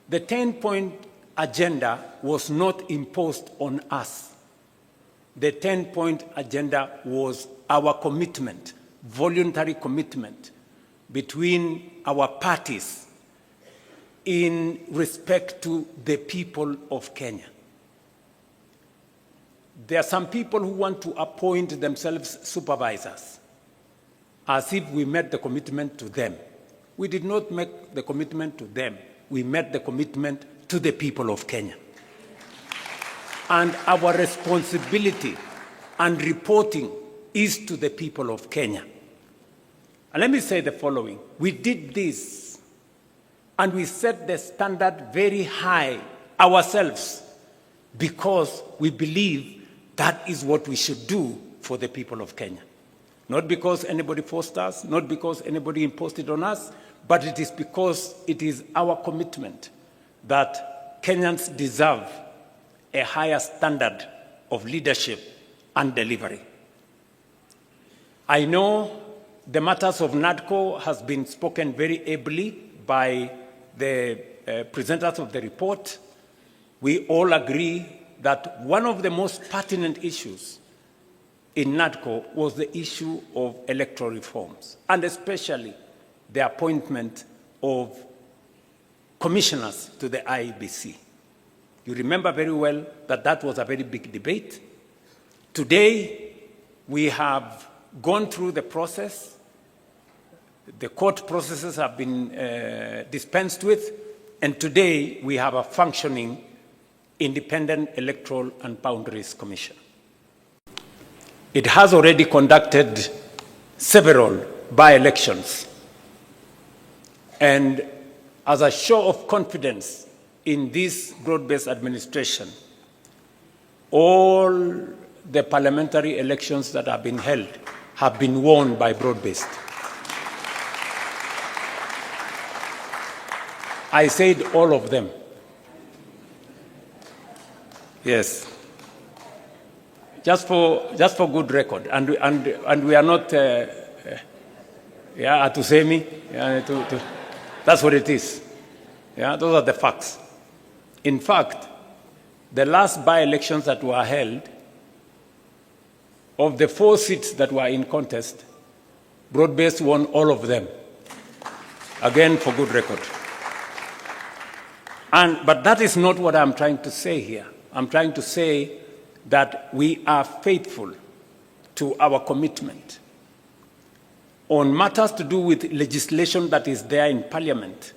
the 10-point agenda was not imposed on us. The 10-point agenda was our commitment, voluntary commitment between our parties in respect to the people of Kenya. There are some people who want to appoint themselves supervisors, as if we met the commitment to them. We did not make the commitment to them. We met the commitment to the people of Kenya. And our responsibility and reporting is to the people of Kenya. And let me say the following. We did this, and we set the standard very high ourselves because we believe that is what we should do for the people of Kenya. Not because anybody forced us, not because anybody imposed it on us, but it is because it is our commitment that Kenyans deserve a higher standard of leadership and delivery. I know the matters of NADCO has been spoken very ably by the presenters of the report. We all agree that one of the most pertinent issues in NADCO was the issue of electoral reforms, and especially the appointment of commissioners to the IEBC. You remember very well that that was a very big debate. Today, we have gone through the process. The court processes have been dispensed with, and today we have a functioning Independent Electoral and Boundaries Commission. It has already conducted several by-elections. And as a show of confidence in this broad-based administration, all the parliamentary elections that have been held have been won by broad-based. I said all of them. Yes. Just for good record, and we are not, Atusemi, that's what it is. Yeah, those are the facts. In fact, the last by-elections that were held, of the 4 seats that were in contest, broad-based won all of them. Again, for good record. But that is not what I'm trying to say here. I'm trying to say that we are faithful to our commitment. On matters to do with legislation that is there in Parliament,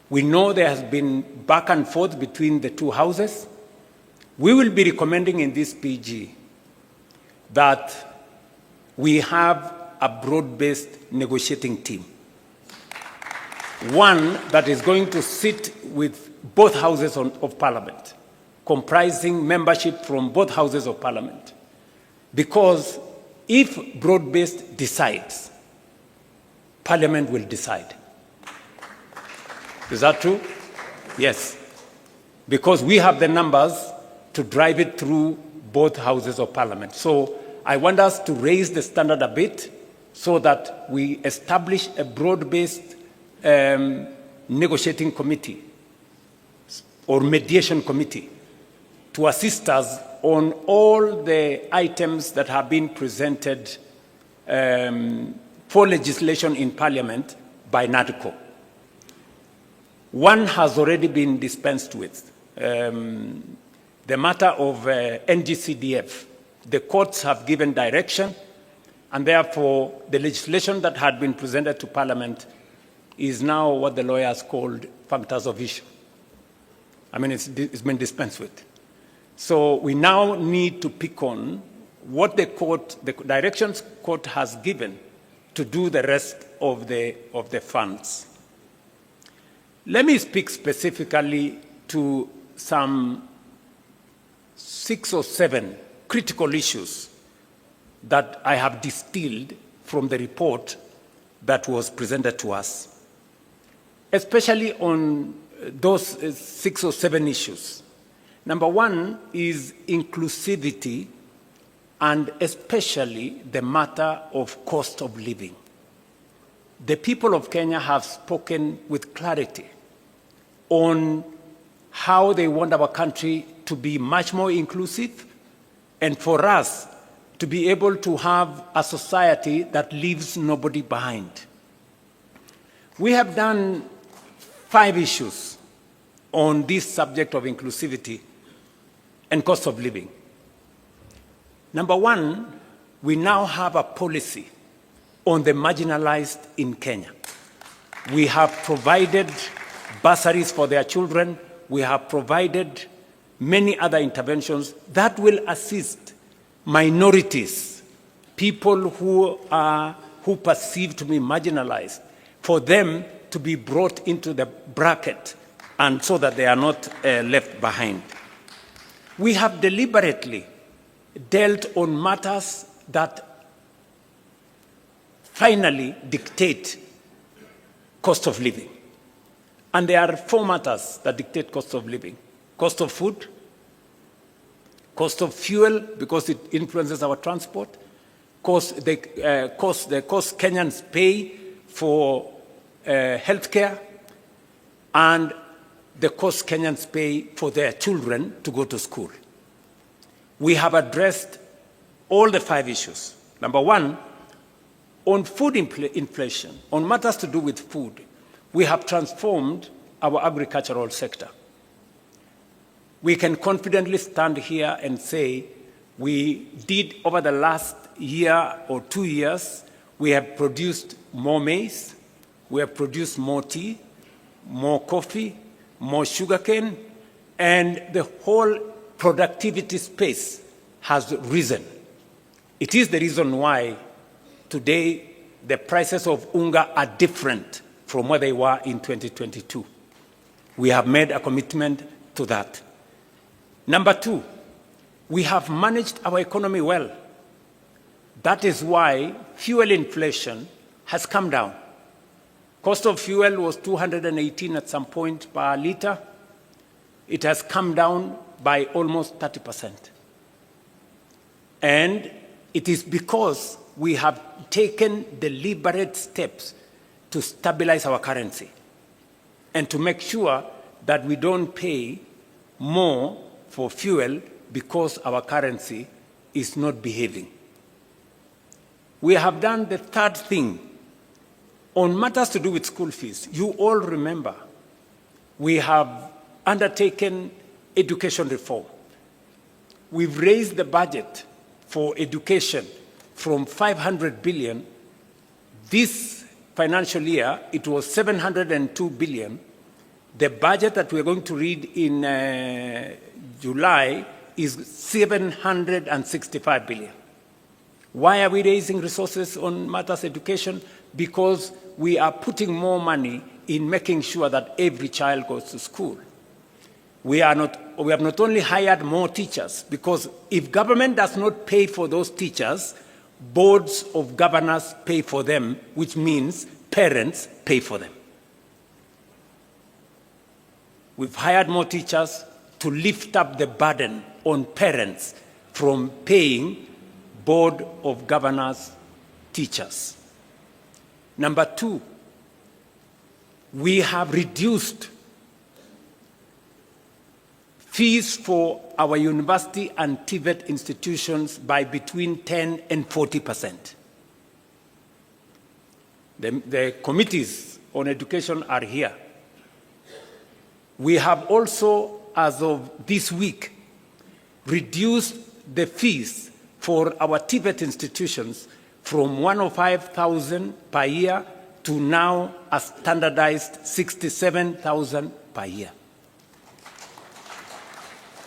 we know there has been back and forth between the two houses. We will be recommending in this PG that we have a broad-based negotiating team. One that is going to sit with both houses of Parliament, comprising membership from both houses of Parliament. Because if broad-based decides, Parliament will decide. Is that true? Yes. Because we have the numbers to drive it through both houses of Parliament. So I want us to raise the standard a bit so that we establish a broad-based negotiating committee or mediation committee to assist us on all the items that have been presented for legislation in Parliament by NADCO. One has already been dispensed with. The matter of NGCDF. The courts have given direction, and therefore the legislation that had been presented to Parliament is now what the lawyers called functors of issue. I mean, it's been dispensed with. So we now need to pick on what the directions court has given to do the rest of the funds. Let me speak specifically to some 6 or 7 critical issues that I have distilled from the report that was presented to us, especially on those 6 or 7 issues. Number one is inclusivity and especially the matter of cost of living. The people of Kenya have spoken with clarity on how they want our country to be much more inclusive and for us to be able to have a society that leaves nobody behind. We have done 5 issues on this subject of inclusivity and cost of living. Number 1, we now have a policy on the marginalized in Kenya. We have provided bursaries for their children. We have provided many other interventions that will assist minorities, people who are perceived to be marginalized, for them to be brought into the bracket and so that they are not left behind. We have deliberately dealt on matters that finally dictate cost of living. And there are 4 matters that dictate cost of living: cost of food, cost of fuel, because it influences our transport, the cost Kenyans pay for healthcare, and the cost Kenyans pay for their children to go to school. We have addressed all the 5 issues. Number 1, on food inflation, on matters to do with food, we have transformed our agricultural sector. We can confidently stand here and say we did, over the last year or 2 years, we have produced more maize, we have produced more tea, more coffee, more sugarcane, and the whole productivity space has risen. It is the reason why today the prices of unga are different from where they were in 2022. We have made a commitment to that. Number 2, we have managed our economy well. That is why fuel inflation has come down. Cost of fuel was 218 at some point per liter. It has come down by almost 30%. And it is because we have taken deliberate steps to stabilize our currency and to make sure that we don't pay more for fuel because our currency is not behaving. We have done the 3rd thing on matters to do with school fees. You all remember we have undertaken education reform. We've raised the budget for education from 500 billion. This financial year, it was 702 billion. The budget that we're going to read in July is 765 billion. Why are we raising resources on matters education? Because we are putting more money in making sure that every child goes to school. We have not only hired more teachers, because if government does not pay for those teachers, boards of governors pay for them, which means parents pay for them. We've hired more teachers to lift up the burden on parents from paying board of governors teachers. Number 2, we have reduced fees for our university and TVET institutions by between 10 and 40%. The committees on education are here. We have also, as of this week, reduced the fees for our TVET institutions from 105,000 per year to now a standardized 67,000 per year.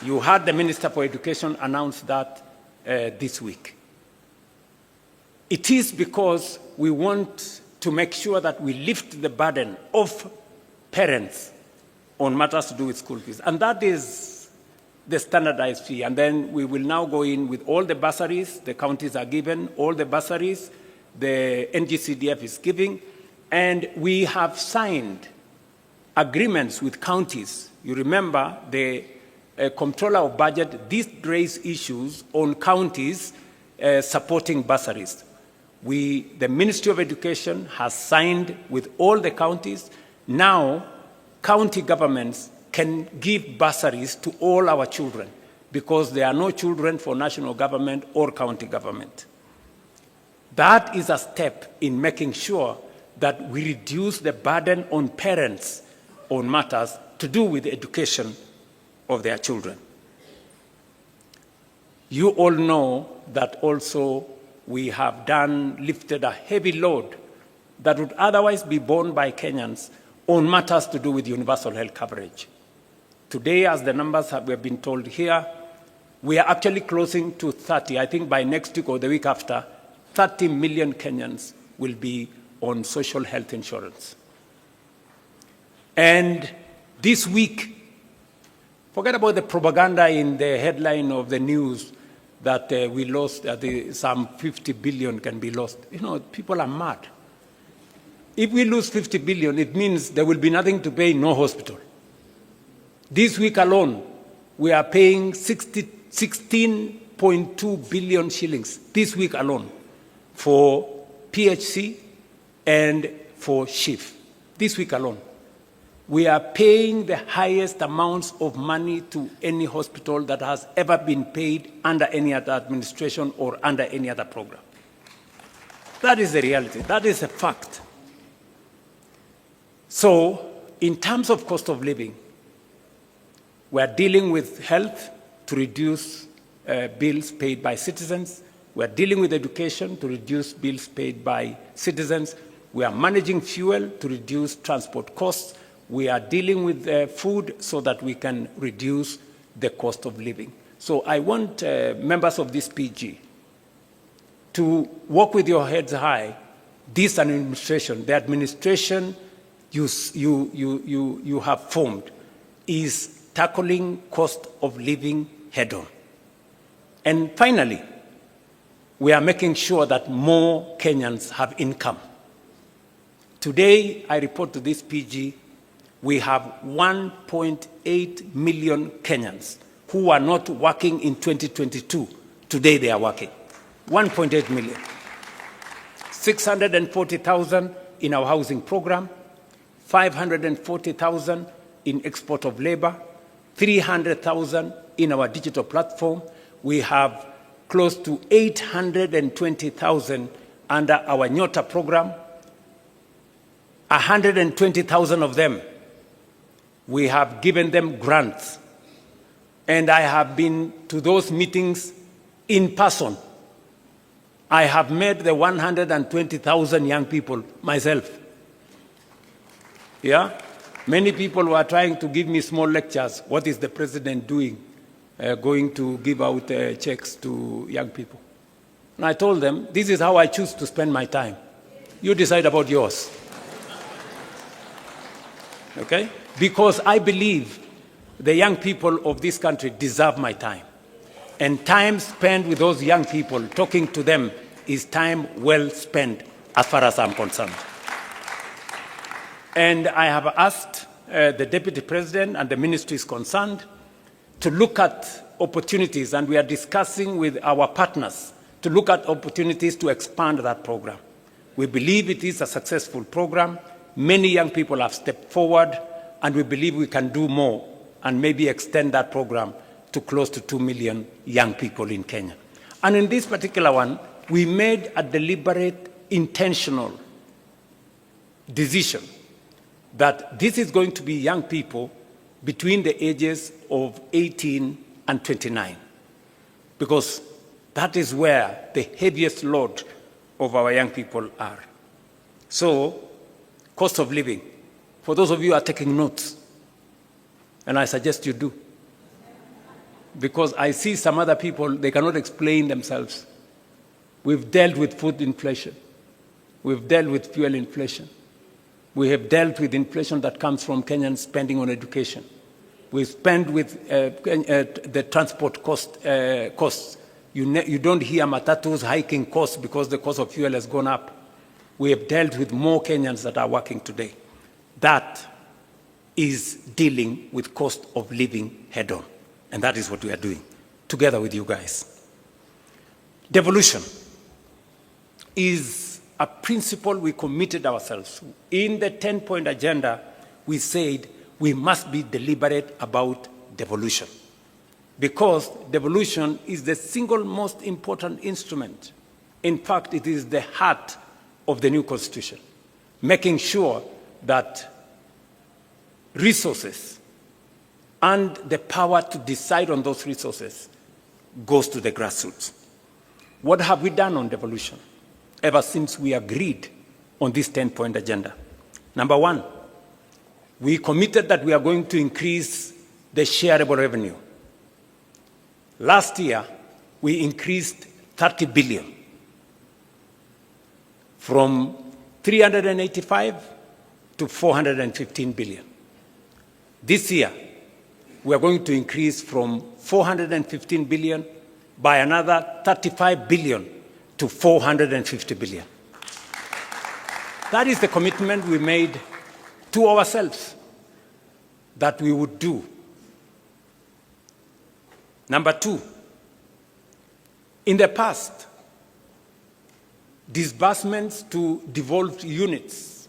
You heard the Minister for Education announce that this week. It is because we want to make sure that we lift the burden of parents on matters to do with school fees. And that is the standardized fee. And then we will now go in with all the bursaries. The counties are given all the bursaries. The NGCDF is giving. And we have signed agreements with counties. You remember the Comptroller of Budget did raise issues on counties supporting bursaries. The Ministry of Education has signed with all the counties. Now, county governments can give bursaries to all our children because there are no children for national government or county government. That is a step in making sure that we reduce the burden on parents on matters to do with the education of their children. You all know that also we have lifted a heavy load that would otherwise be borne by Kenyans on matters to do with universal health coverage. Today, as the numbers we have been told here, we are actually closing to 30. I think by next week or the week after, 30 million Kenyans will be on social health insurance. And this week, forget about the propaganda in the headline of the news that we lost, some 50 billion can be lost. You know, people are mad. If we lose 50 billion, it means there will be nothing to pay, no hospital. This week alone, we are paying 16.2 billion shillings, this week alone, for PHC and for SHIF, this week alone. We are paying the highest amounts of money to any hospital that has ever been paid under any other administration or under any other program. That is the reality. That is a fact. So, in terms of cost of living, we are dealing with health to reduce bills paid by citizens. We are dealing with education to reduce bills paid by citizens. We are managing fuel to reduce transport costs. We are dealing with food so that we can reduce the cost of living. So I want members of this PG to walk with your heads high. This administration, the administration you have formed, is tackling cost of living head-on. And finally, we are making sure that more Kenyans have income. Today, I report to this PG, we have 1.8 million Kenyans who are not working in 2022. Today they are working. 1.8 million. 640,000 in our housing program, 540,000 in export of labor, 300,000 in our digital platform. We have close to 820,000 under our Nyota program. 120,000 of them, we have given them grants. And I have been to those meetings in person. I have met the 120,000 young people myself. Yeah? Many people were trying to give me small lectures. What is the president doing? Going to give out checks to young people. And I told them, this is how I choose to spend my time. You decide about yours. Okay? Because I believe the young people of this country deserve my time. And time spent with those young people, talking to them, is time well spent as far as I'm concerned. And I have asked the Deputy President and the ministry is concerned to look at opportunities, and we are discussing with our partners to look at opportunities to expand that program. We believe it is a successful program. Many young people have stepped forward, and we believe we can do more and maybe extend that program to close to 2 million young people in Kenya. And in this particular one, we made a deliberate, intentional decision that this is going to be young people between the ages of 18 and 29, because that is where the heaviest load of our young people are. So, cost of living. For those of you who are taking notes, and I suggest you do, because I see some other people, they cannot explain themselves. We've dealt with food inflation. We've dealt with fuel inflation. We have dealt with inflation that comes from Kenyan spending on education. We spend with the transport costs. You don't hear matatus hiking costs because the cost of fuel has gone up. We have dealt with more Kenyans that are working today. That is dealing with cost of living head-on. And that is what we are doing, together with you guys. Devolution is a principle we committed ourselves. In the 10-point agenda, we said we must be deliberate about devolution, because devolution is the single most important instrument. In fact, it is the heart of the new constitution, making sure that resources and the power to decide on those resources goes to the grassroots. What have we done on devolution ever since we agreed on this 10-point agenda? Number one, we committed that we are going to increase the shareable revenue. Last year, we increased 30 billion from 385 to 415 billion. This year, we are going to increase from 415 billion by another 35 billion to 450 billion. That is the commitment we made to ourselves that we would do. Number two, in the past, disbursements to devolved units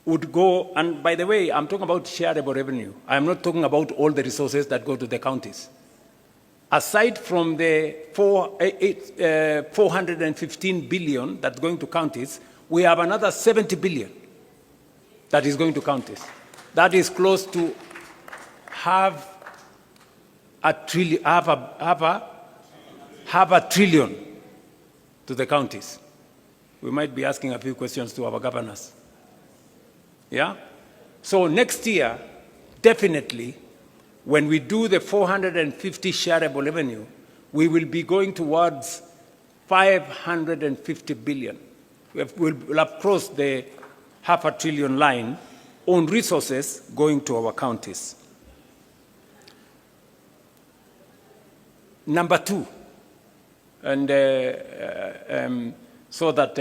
would go, and by the way, I'm talking about shareable revenue. I'm not talking about all the resources that go to the counties. Aside from the 415 billion that's going to counties, we have another 70 billion that is going to counties. That is close to half a trillion to the counties. We might be asking a few questions to our governors. Yeah? So next year, definitely, when we do the 450 shareable revenue, we will be going towards 550 billion. We'll have crossed the half a trillion line on resources going to our counties. Number two, and so that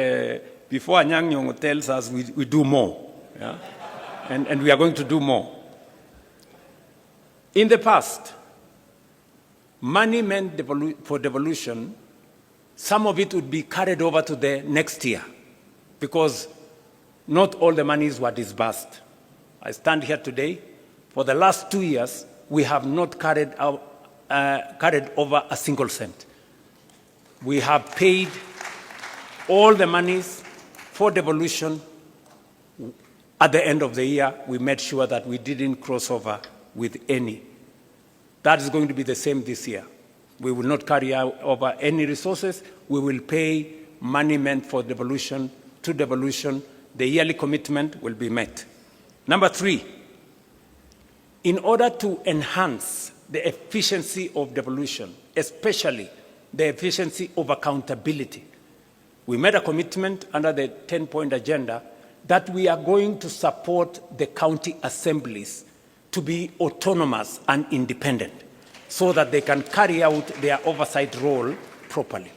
before Anyang' Nyong'o tells us we do more, yeah? and we are going to do more. In the past, money meant for devolution, some of it would be carried over to the next year because not all the monies were disbursed. I stand here today. For the last 2 years, we have not carried over a single cent. We have paid all the monies for devolution. At the end of the year, we made sure that we didn't cross over with any. That is going to be the same this year. We will not carry over any resources. We will pay money meant for devolution to devolution. The yearly commitment will be met. Number three, in order to enhance the efficiency of devolution, especially the efficiency of accountability, we made a commitment under the 10-point agenda that we are going to support the county assemblies to be autonomous and independent so that they can carry out their oversight role properly.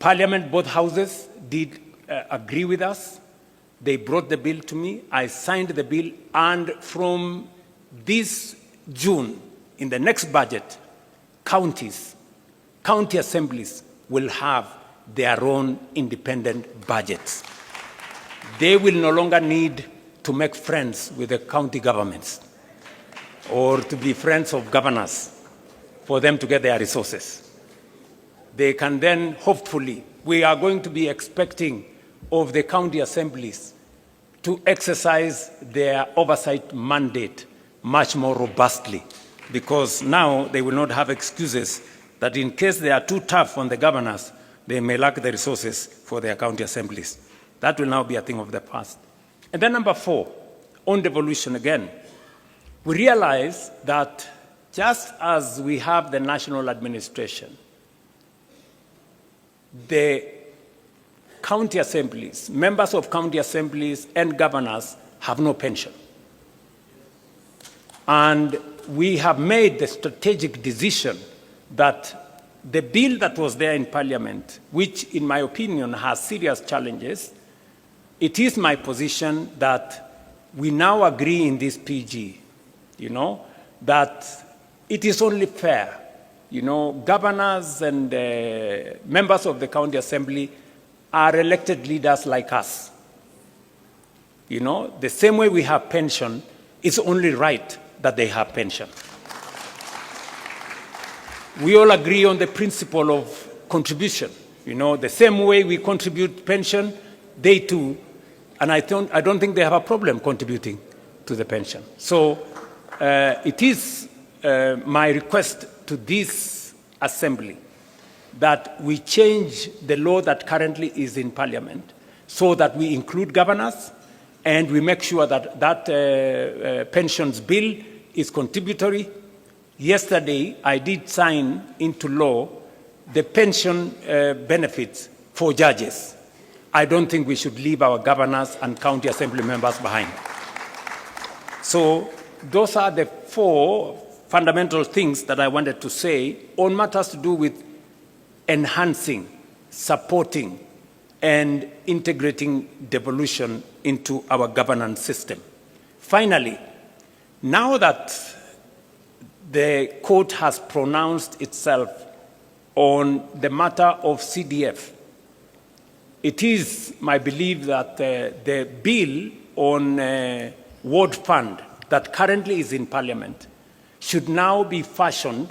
Parliament, both houses, did agree with us. They brought the bill to me. I signed the bill, and from this June, in the next budget, county assemblies will have their own independent budgets. They will no longer need to make friends with the county governments or to be friends of governors for them to get their resources. They can then, hopefully, we are going to be expecting of the county assemblies to exercise their oversight mandate much more robustly, because now they will not have excuses that in case they are too tough on the governors, they may lack the resources for their county assemblies. That will now be a thing of the past. And then number four, on devolution again, we realize that just as we have the national administration, the county assemblies, members of county assemblies and governors have no pension. And we have made the strategic decision that the bill that was there in Parliament, which in my opinion has serious challenges, it is my position that we now agree in this PG, that it is only fair governors and members of the county assembly are elected leaders like us. The same way we have pension, it's only right that they have pension. We all agree on the principle of contribution. The same way we contribute pension, they too, and I don't think they have a problem contributing to the pension. So it is my request to this assembly that we change the law that currently is in Parliament so that we include governors and we make sure that that pensions bill is contributory. Yesterday, I did sign into law the pension benefits for judges. I don't think we should leave our governors and county assembly members behind. So those are the 4 fundamental things that I wanted to say on matters to do with enhancing, supporting, and integrating devolution into our governance system. Finally, now that the court has pronounced itself on the matter of CDF, it is my belief that the bill on ward fund that currently is in Parliament should now be fashioned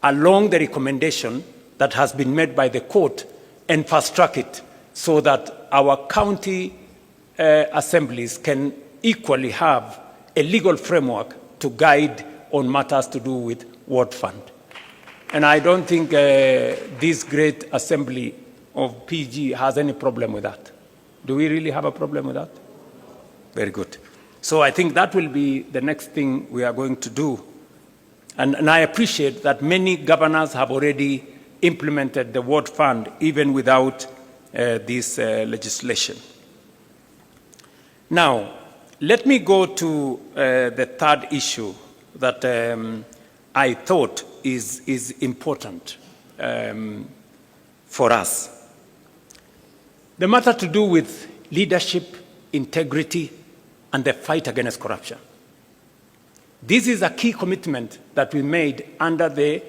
along the recommendation that has been made by the court and fast-track it so that our county assemblies can equally have a legal framework to guide on matters to do with ward fund. And I don't think this great assembly of PG has any problem with that. Do we really have a problem with that? Very good. So I think that will be the next thing we are going to do. And I appreciate that many governors have already implemented the ward fund even without this legislation. Now, let me go to the third issue that I thought is important for us. The matter to do with leadership, integrity, and the fight against corruption. This is a key commitment that we made under the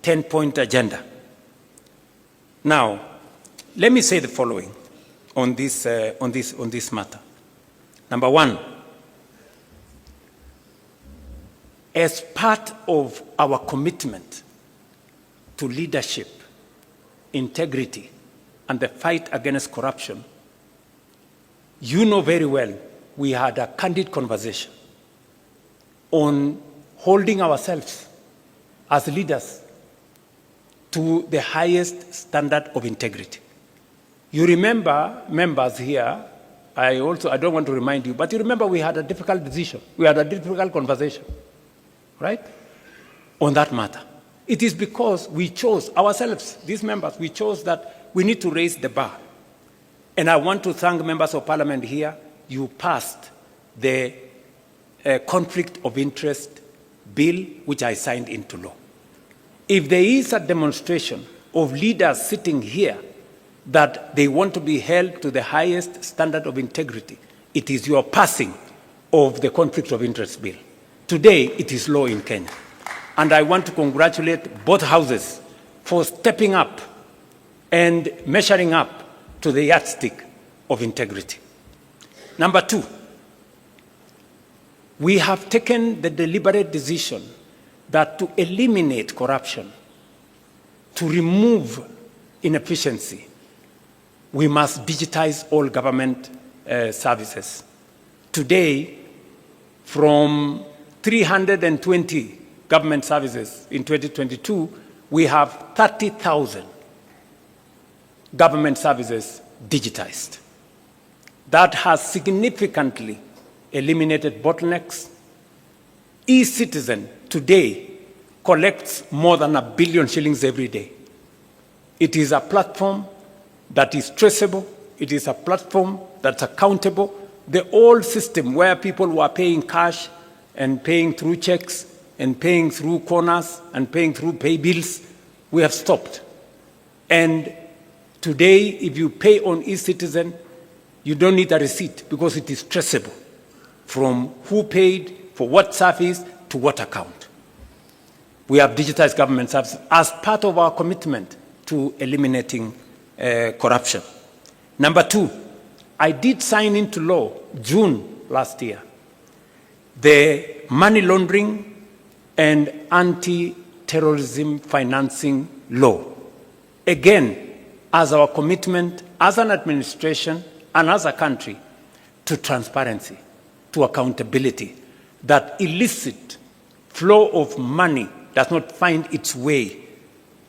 10-point agenda. Now, let me say the following on this matter. Number one, as part of our commitment to leadership, integrity, and the fight against corruption, you know very well we had a candid conversation on holding ourselves as leaders to the highest standard of integrity. You remember, members here, I don't want to remind you, but you remember we had a difficult decision. We had a difficult conversation, right, on that matter. It is because we chose ourselves, these members, we chose that we need to raise the bar. And I want to thank members of Parliament here. You passed the conflict of interest bill, which I signed into law. If there is a demonstration of leaders sitting here that they want to be held to the highest standard of integrity, it is your passing of the conflict of interest bill. Today, it is law in Kenya. And I want to congratulate both houses for stepping up and measuring up to the yardstick of integrity. Number two, we have taken the deliberate decision that to eliminate corruption, to remove inefficiency, we must digitize all government services. Today, from 320 government services in 2022, we have 30,000 government services digitized. That has significantly eliminated bottlenecks. eCitizen today collects more than 1 billion shillings every day. It is a platform that is traceable. It is a platform that's accountable. The old system where people were paying cash and paying through checks and paying through corners and paying through pay bills, we have stopped. And today, if you pay on eCitizen, you don't need a receipt because it is traceable from who paid, for what service, to what account. We have digitized government services as part of our commitment to eliminating corruption. Number two, I did sign into law, June last year, the money laundering and anti-terrorism financing law. Again, as our commitment as an administration and as a country to transparency, to accountability, that illicit flow of money does not find its way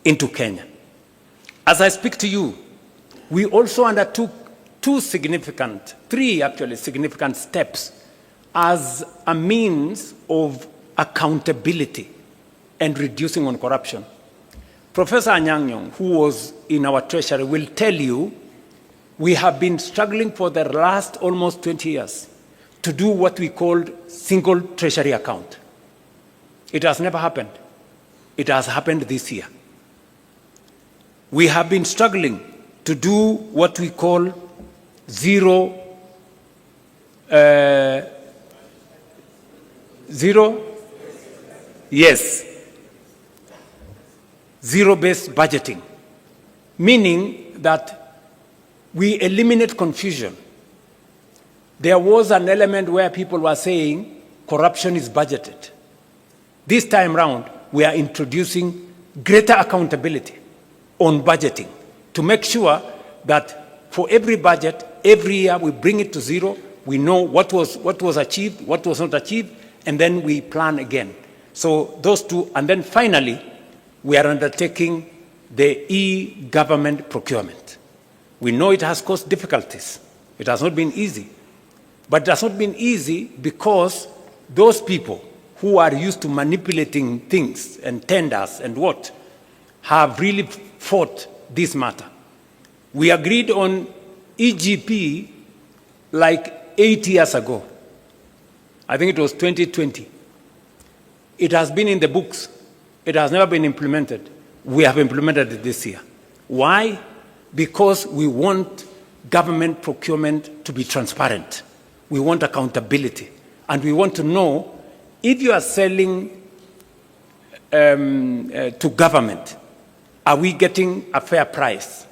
into Kenya. As I speak to you, we also undertook three significant steps as a means of accountability and reducing on corruption. Professor Anyang' Nyong'o, who was in our treasury, will tell you we have been struggling for the last almost 20 years to do what we called single treasury account. It has never happened. It has happened this year. We have been struggling to do what we call zero-based budgeting, meaning that we eliminate confusion. There was an element where people were saying corruption is budgeted. This time round, we are introducing greater accountability on budgeting to make sure that for every budget, every year we bring it to zero. We know what was achieved, what was not achieved, and then we plan again. So those two, and then finally, we are undertaking the e-government procurement. We know it has caused difficulties. It has not been easy. But it has not been easy because those people who are used to manipulating things and tenders and what have really fought this matter. We agreed on EGP like 8 years ago. I think it was 2020. It has been in the books. It has never been implemented. We have implemented it this year. Why? Because we want government procurement to be transparent. We want accountability. And we want to know if you are selling to government, are we getting a fair price?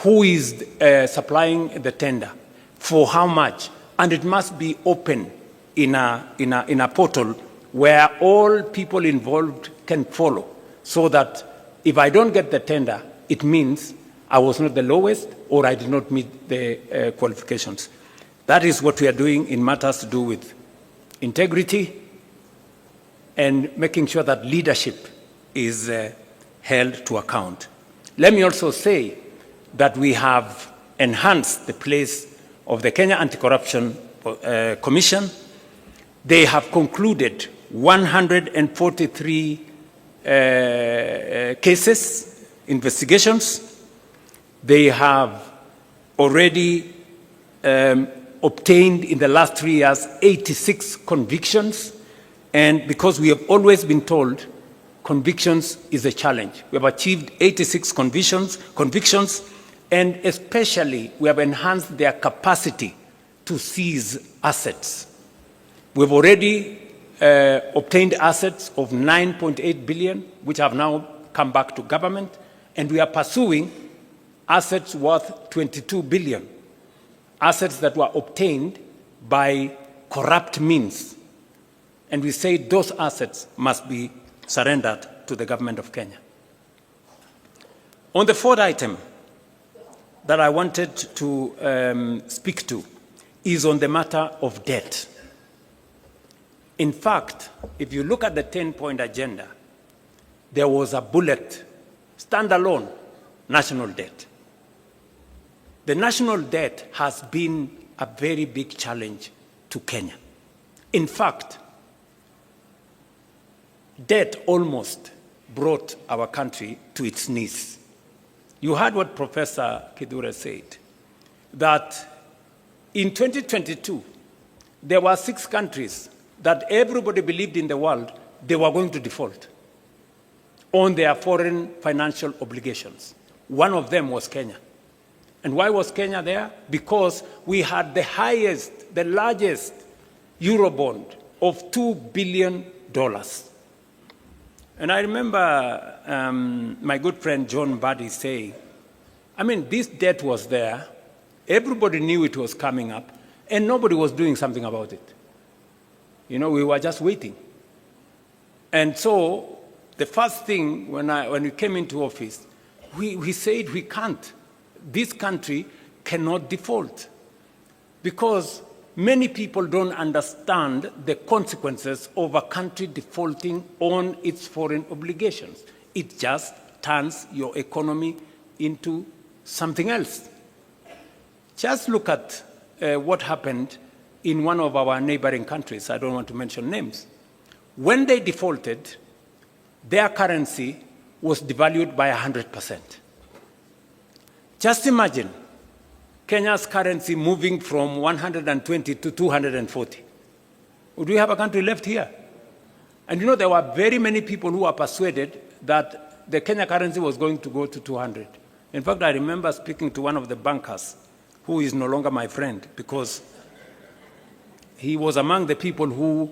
Who is supplying the tender? For how much? And it must be open in a portal where all people involved can follow, so that if I don't get the tender, it means I was not the lowest or I did not meet the qualifications. That is what we are doing in matters to do with integrity and making sure that leadership is held to account. Let me also say that we have enhanced the place of the Kenya Anti-Corruption Commission. They have concluded 143 cases, investigations. They have already obtained in the last 3 years 86 convictions. And because we have always been told convictions is a challenge, we have achieved 86 convictions, and especially we have enhanced their capacity to seize assets. We've already obtained assets of 9.8 billion, which have now come back to government, and we are pursuing assets worth 22 billion, assets that were obtained by corrupt means. And we say those assets must be surrendered to the government of Kenya. On the fourth item that I wanted to speak to is on the matter of debt. In fact, if you look at the 10-point agenda, there was a bullet, standalone, national debt. The national debt has been a very big challenge to Kenya. In fact, debt almost brought our country to its knees. You heard what Professor Kidure said, that in 2022, there were 6 countries that everybody believed in the world they were going to default on their foreign financial obligations. One of them was Kenya. And why was Kenya there? Because we had the highest, the largest Eurobond of $2 billion. And I remember my good friend John Buddy saying, I mean, this debt was there, everybody knew it was coming up, and nobody was doing something about it. You know, we were just waiting. And so the first thing when we came into office, we said we can't. This country cannot default because many people don't understand the consequences of a country defaulting on its foreign obligations. It just turns your economy into something else. Just look at what happened in one of our neighboring countries. I don't want to mention names. When they defaulted, their currency was devalued by 100%. Just imagine Kenya's currency moving from 120 to 240. Would we have a country left here? And you know, there were very many people who were persuaded that the Kenya currency was going to go to 200. In fact, I remember speaking to one of the bankers, who is no longer my friend, because he was among the people who,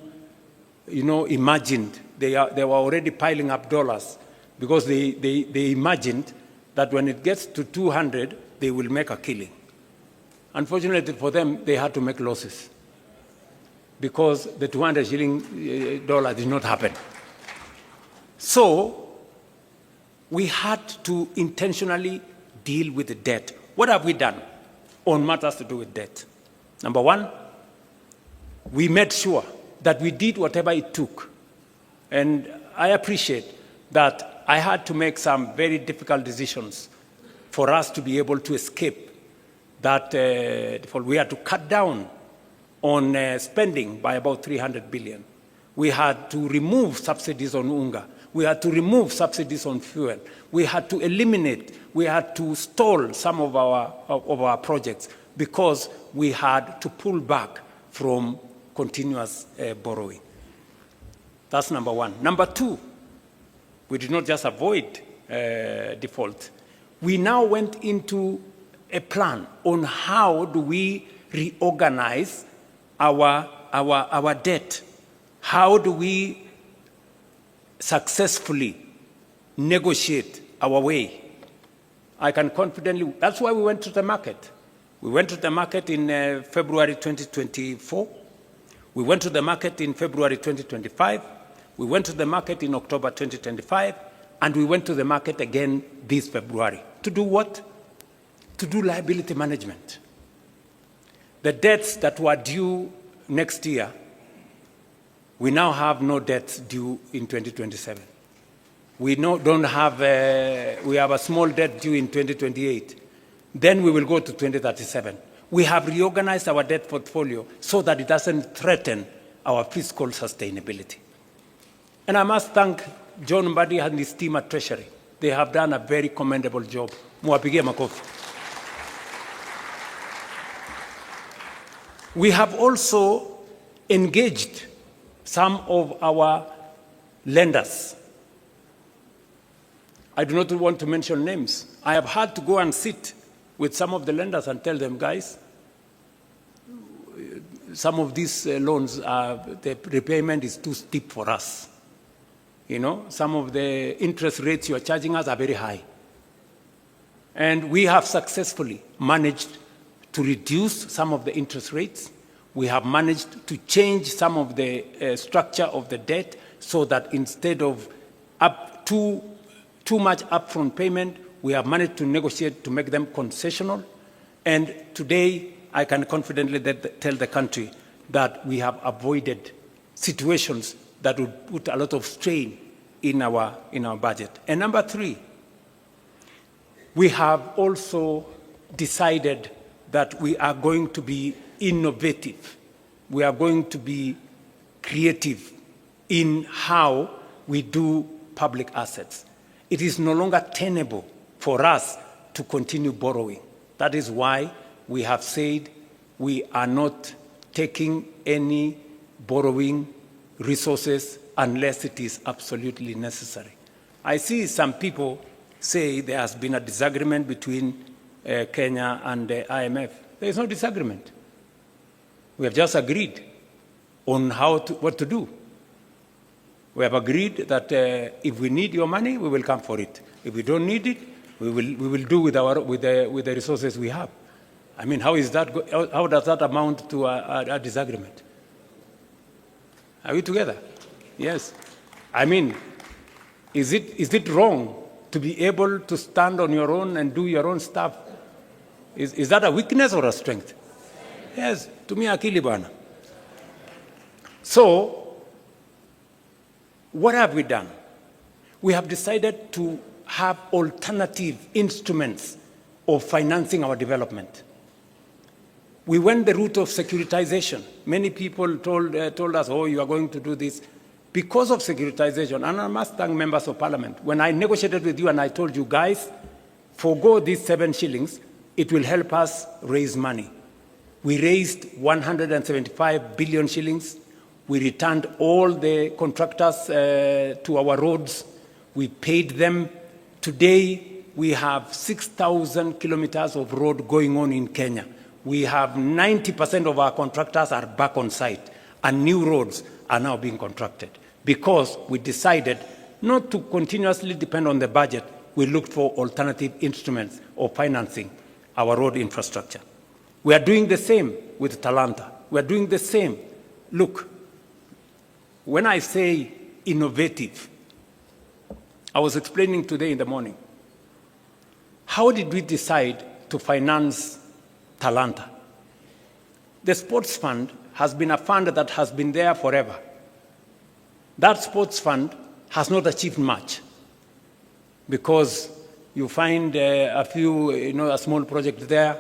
you know, imagined, they were already piling up dollars, because they imagined that when it gets to 200, they will make a killing. Unfortunately for them, they had to make losses because the 200 shilling dollar did not happen. So we had to intentionally deal with the debt. What have we done on matters to do with debt? Number one, we made sure that we did whatever it took. And I appreciate that I had to make some very difficult decisions for us to be able to escape that default. We had to cut down on spending by about 300 billion. We had to remove subsidies on unga. We had to remove subsidies on fuel. We had to eliminate, we had to stall some of our projects because we had to pull back from continuous borrowing. That's number one. Number two, we did not just avoid default. We now went into a plan on how do we reorganize our debt. How do we successfully negotiate our way? I can confidently, that's why we went to the market. We went to the market in February 2024. We went to the market in February 2025. We went to the market in October 2025. And we went to the market again this February. To do what? To do liability management. The debts that were due next year, we now have no debts due in 2027. We have a small debt due in 2028. Then we will go to 2037. We have reorganized our debt portfolio so that it doesn't threaten our fiscal sustainability. And I must thank John Mbadi and his team at Treasury. They have done a very commendable job. Muwapigie makofi. We have also engaged some of our lenders. I do not want to mention names. I have had to go and sit with some of the lenders and tell them, guys, some of these loans, the repayment is too steep for us. You know, some of the interest rates you are charging us are very high. And we have successfully managed to reduce some of the interest rates. We have managed to change some of the structure of the debt so that instead of too much upfront payment, we have managed to negotiate to make them concessional. And today, I can confidently tell the country that we have avoided situations that would put a lot of strain in our budget. And number three, we have also decided that we are going to be innovative. We are going to be creative in how we do public assets. It is no longer tenable for us to continue borrowing. That is why we have said we are not taking any borrowing resources unless it is absolutely necessary. I see some people say there has been a disagreement between Kenya and the IMF. There is no disagreement. We have just agreed on what to do. We have agreed that if we need your money, we will come for it. If we don't need it, we will do with the resources we have. I mean, how does that amount to a disagreement? Are we together? Yes. I mean, is it wrong to be able to stand on your own and do your own stuff? Is that a weakness or a strength? Yes. To me, akili bwana. So, what have we done? We have decided to have alternative instruments of financing our development. We went the route of securitization. Many people told us, oh, you are going to do this. Because of securitization, and I must thank members of parliament, when I negotiated with you and I told you, guys, forgo these 7 shillings, it will help us raise money. We raised 175 billion shillings. We returned all the contractors to our roads. We paid them. Today, we have 6,000 kilometers of road going on in Kenya. We have 90% of our contractors are back on site, and new roads are now being contracted because we decided not to continuously depend on the budget. We looked for alternative instruments of financing our road infrastructure. We are doing the same with Talanta. We are doing the same. Look, when I say innovative, I was explaining today in the morning, how did we decide to finance Talanta? The sports fund has been a fund that has been there forever. That sports fund has not achieved much because you find a few, a small project there.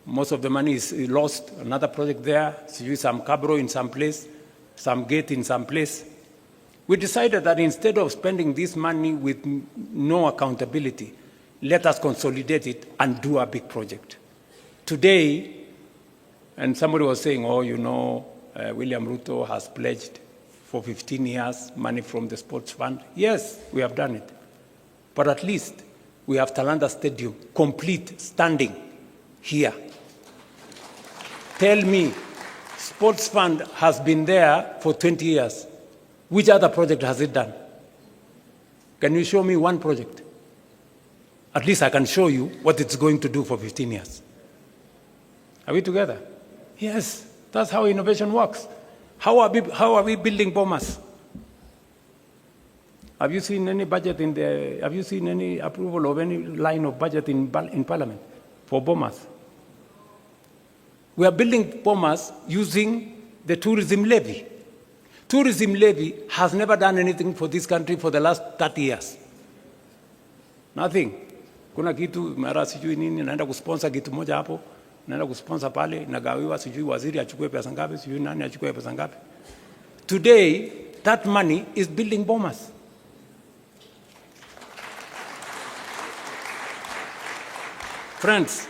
Most of the money is lost. Another project there, some cabro in some place, some gate in some place. We decided that instead of spending this money with no accountability, let us consolidate it and do a big project. Today, and somebody was saying, oh, William Ruto has pledged for 15 years money from the sports fund. Yes, we have done it. But at least we have Talanta Stadium complete, standing here. Tell me, sports fund has been there for 20 years. Which other project has it done? Can you show me one project? At least I can show you what it's going to do for 15 years. Are we together? Yes, that's how innovation works. How are we building bombers? Have you seen any budget have you seen any approval of any line of budget in Parliament for bombers? We are building bombers using the tourism levy. Tourism levy has never done anything for this country for the last 30 years. Nothing. Kuna kitu mara sijui nini naenda kusponsor kitu moja hapo, naenda kusponsor pale, nagawiwa sijui waziri achukue pesa ngapi, sijui nani achukue pesa ngapi. Today, that money is building bombers. Friends,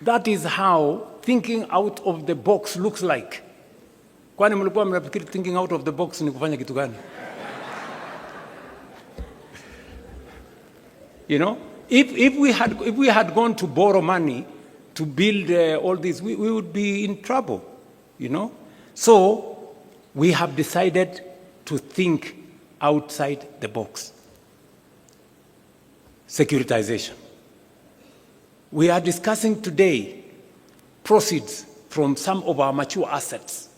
that is how thinking out of the box looks like. Kwani mlikuwa mnafikiri thinking out of the box ni kufanya kitu gani? If we had gone to borrow money to build all this, we would be in trouble, So we have decided to think outside the box. Securitization. We are discussing today proceeds from some of our mature assets.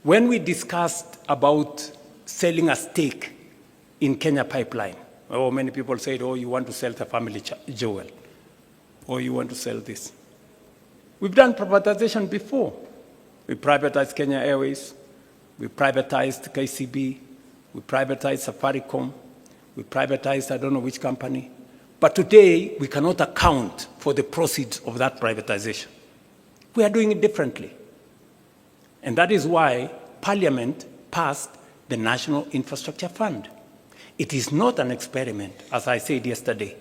When we discussed about selling a stake in Kenya Pipeline, many people said, you want to sell the family jewel, or you want to sell this. We've done privatization before. We privatized Kenya Airways, we privatized KCB, we privatized Safaricom, we privatized I don't know which company. But today, we cannot account for the proceeds of that privatization. We are doing it differently. And that is why Parliament passed the National Infrastructure Fund. It is not an experiment, as I said yesterday.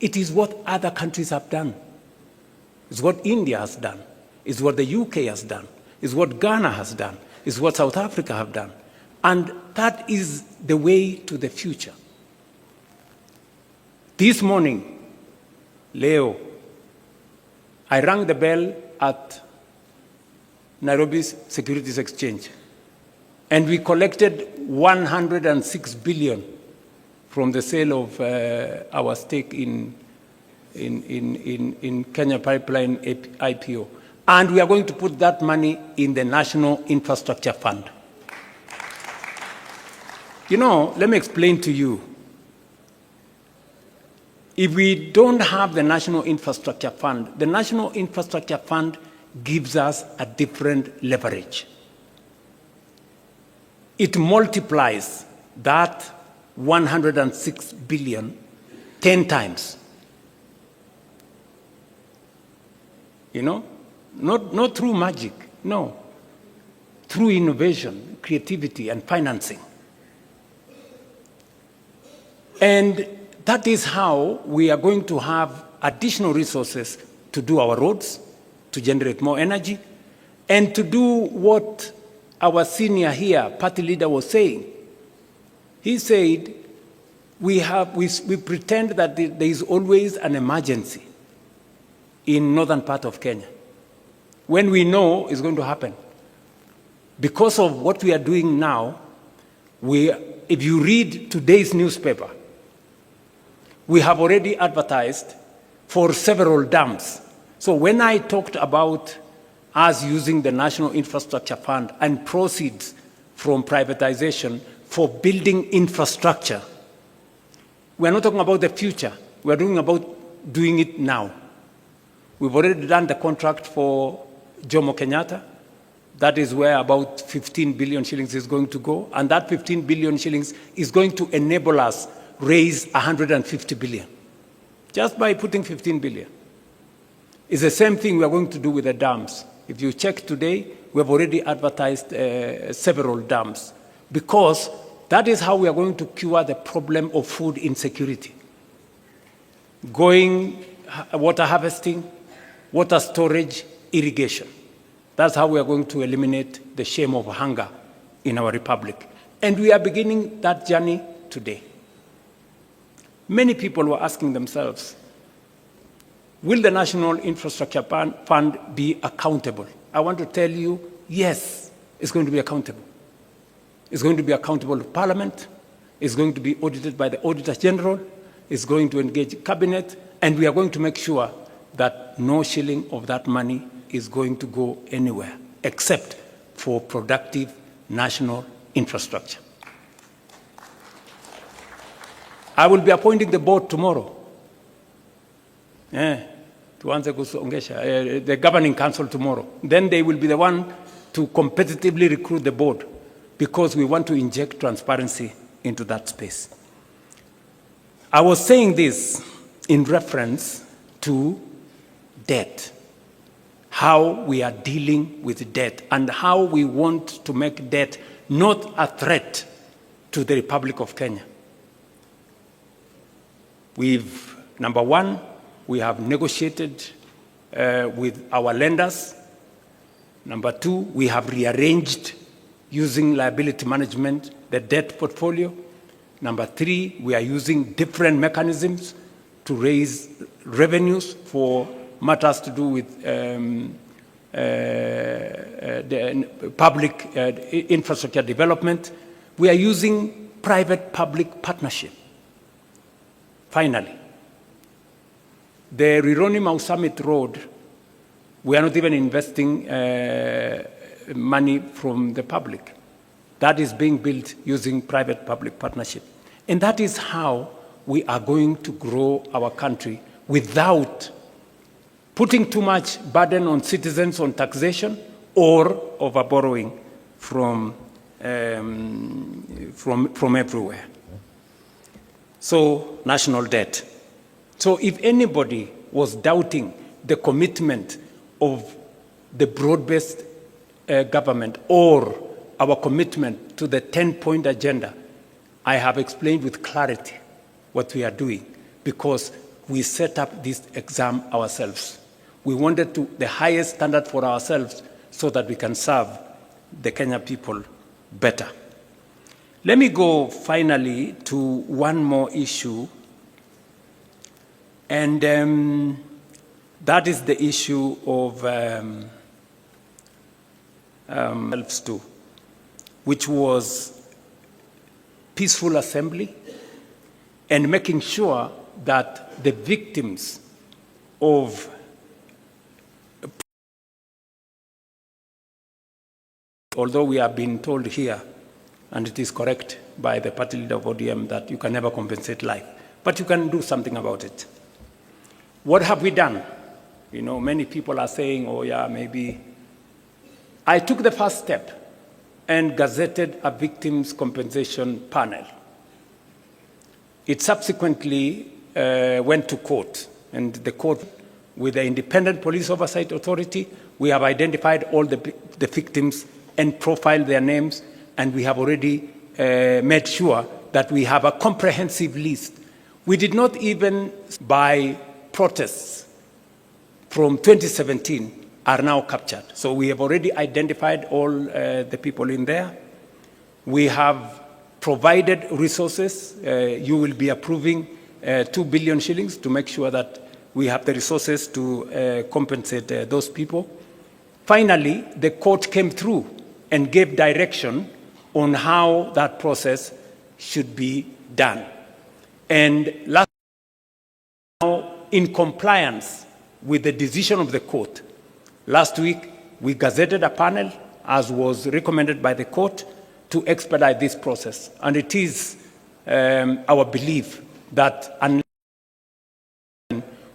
It is what other countries have done. It's what India has done. It's what the UK has done. It's what Ghana has done. It's what South Africa have done. And that is the way to the future. This morning, Leo, I rang the bell at Nairobi's Securities Exchange. And we collected 106 billion from the sale of our stake in Kenya Pipeline IPO. And we are going to put that money in the National Infrastructure Fund. You know, let me explain to you. If we don't have the National Infrastructure Fund, the National Infrastructure Fund gives us a different leverage. It multiplies that 106 billion 10 times. You know, not through magic, no. Through innovation, creativity, and financing. And that is how we are going to have additional resources to do our roads, to generate more energy, and to do what our senior here, party leader, was saying. He said, we pretend that there is always an emergency in northern part of Kenya, when we know it's going to happen. Because of what we are doing now, if you read today's newspaper, we have already advertised for several dams. So when I talked about us using the National Infrastructure Fund and proceeds from privatization for building infrastructure, we're not talking about the future. We're talking about doing it now. We've already done the contract for Jomo Kenyatta. That is where about 15 billion shillings is going to go. And that 15 billion shillings is going to enable us raise 150 billion. Just by putting 15 billion. It's the same thing we are going to do with the dams. If you check today, we have already advertised several dams, because that is how we are going to cure the problem of food insecurity. Water harvesting, water storage, irrigation. That's how we are going to eliminate the shame of hunger in our republic. And we are beginning that journey today. Many people were asking themselves, will the National Infrastructure Fund be accountable? I want to tell you, yes, it's going to be accountable. It's going to be accountable to Parliament. It's going to be audited by the Auditor General. It's going to engage Cabinet. And we are going to make sure that no shilling of that money is going to go anywhere except for productive national infrastructure. I will be appointing the board tomorrow. The governing council tomorrow. Then they will be the one to competitively recruit the board, because we want to inject transparency into that space. I was saying this in reference to debt, how we are dealing with debt, and how we want to make debt not a threat to the Republic of Kenya. Number one, we have negotiated with our lenders. Number two, we have rearranged, using liability management, the debt portfolio. Number three, we are using different mechanisms to raise revenues for matters to do with the public infrastructure development. We are using private-public partnership. Finally, the Rironi-Mau Summit Road, we are not even investing money from the public. That is being built using private-public partnership. And that is how we are going to grow our country without putting too much burden on citizens on taxation or over borrowing from everywhere. So, national debt. So if anybody was doubting the commitment of the broad-based government or our commitment to the 10-point agenda, I have explained with clarity what we are doing, because we set up this exam ourselves. We wanted the highest standard for ourselves so that we can serve the Kenya people better. Let me go finally to one more issue, and that is the issue of which was peaceful assembly and making sure that the victims of although we have been told here, and it is correct by the party leader of ODM, that you can never compensate life, but you can do something about it. What have we done? You know, many people are saying, oh yeah, maybe. I took the first step and gazetted a victims' compensation panel. It subsequently went to court, and the court, with the Independent Police Oversight Authority, we have identified all the victims and profiled their names, and we have already made sure that we have a comprehensive list. We did not even buy protests from 2017 are now captured. So we have already identified all the people in there. We have provided resources. You will be approving 2 billion shillings to make sure that we have the resources to compensate those people. Finally, the court came through and gave direction on how that process should be done. And last, now, in compliance with the decision of the court, last week we gazetted a panel, as was recommended by the court, to expedite this process. And it is our belief that unless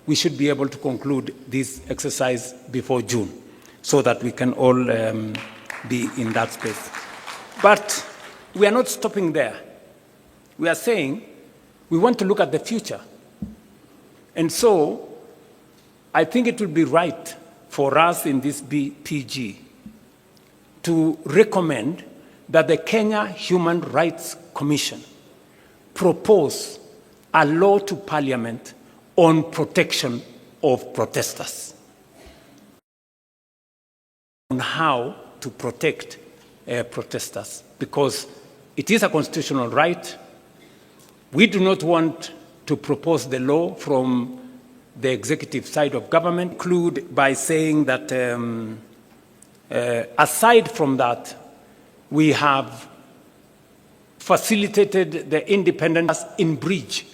we should be able to conclude this exercise before June, so that we can all be in that space. But we are not stopping there. We are saying we want to look at the future. And so I think it would be right for us in this PG to recommend that the Kenya Human Rights Commission propose a law to Parliament on protection of protesters, on how to protect protesters, because it is a constitutional right. We do not want to propose the law from the executive side of government. Conclude by saying that aside from that, we have facilitated the independence in breach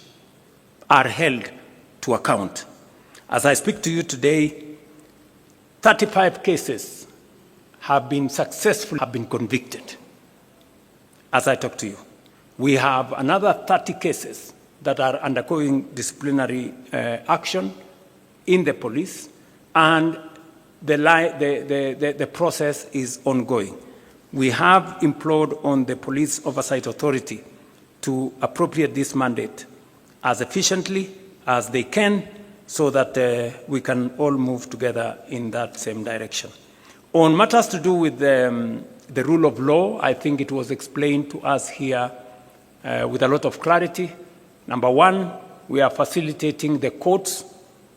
are held to account. As I speak to you today, 35 cases have been successful, have been convicted. As I talk to you, we have another 30 cases that are undergoing disciplinary action in the police, and the process is ongoing. We have implored on the Police Oversight Authority to appropriate this mandate as efficiently as they can, so that we can all move together in that same direction. On matters to do with the rule of law, I think it was explained to us here with a lot of clarity. Number one, we are facilitating the courts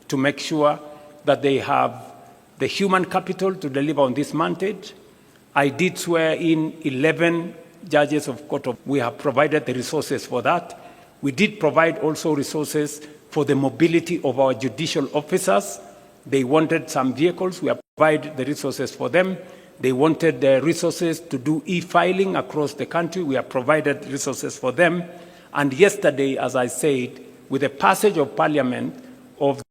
to make sure that they have the human capital to deliver on this mandate. I did swear in 11 judges of court. We have provided the resources for that. We did provide also resources for the mobility of our judicial officers. They wanted some vehicles. We have provided the resources for them. They wanted the resources to do e-filing across the country. We have provided resources for them. And yesterday, as I said, with the passage of Parliament of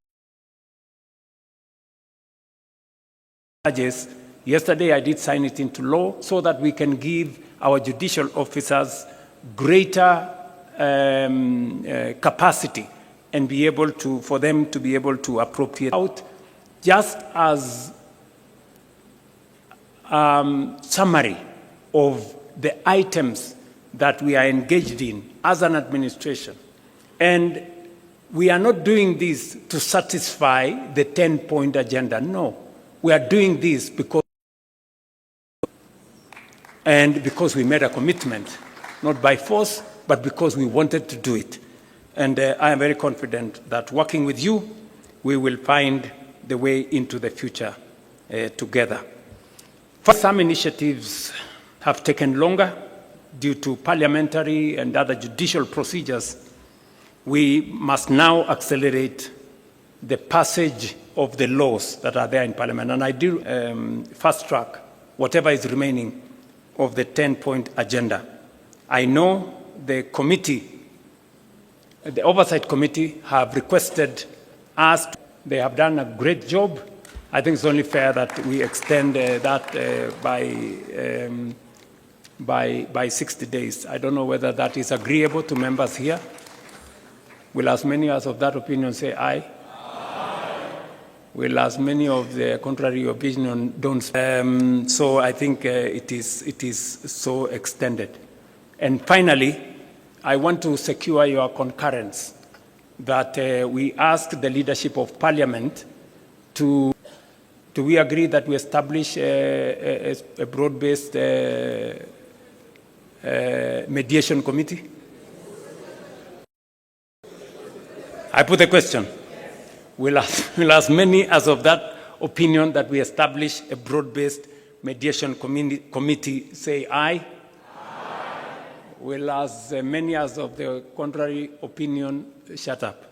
judges, yesterday I did sign it into law so that we can give our judicial officers greater capacity and be able to, for them to be able to appropriate out, just as summary of the items that we are engaged in as an administration. And we are not doing this to satisfy the 10-point agenda. No, we are doing this because we made a commitment, not by force, but because we wanted to do it. And I am very confident that working with you, we will find the way into the future together. Some initiatives have taken longer due to parliamentary and other judicial procedures. We must now accelerate the passage of the laws that are there in Parliament. And I do fast track whatever is remaining of the 10-point agenda. I know the committee, the Oversight Committee, have requested us. They have done a great job. I think it's only fair that we extend that by 60 days. I don't know whether that is agreeable to members here. Will as many as of that opinion say aye? Aye. Will as many of the contrary opinion don't say? So I think it is so extended. And finally, I want to secure your concurrence that we ask the leadership of Parliament to, do we agree that we establish a broad-based mediation committee? I put a question. Will as many as of that opinion that we establish a broad-based mediation committee say aye? Aye. Will as many as of the contrary opinion shut up?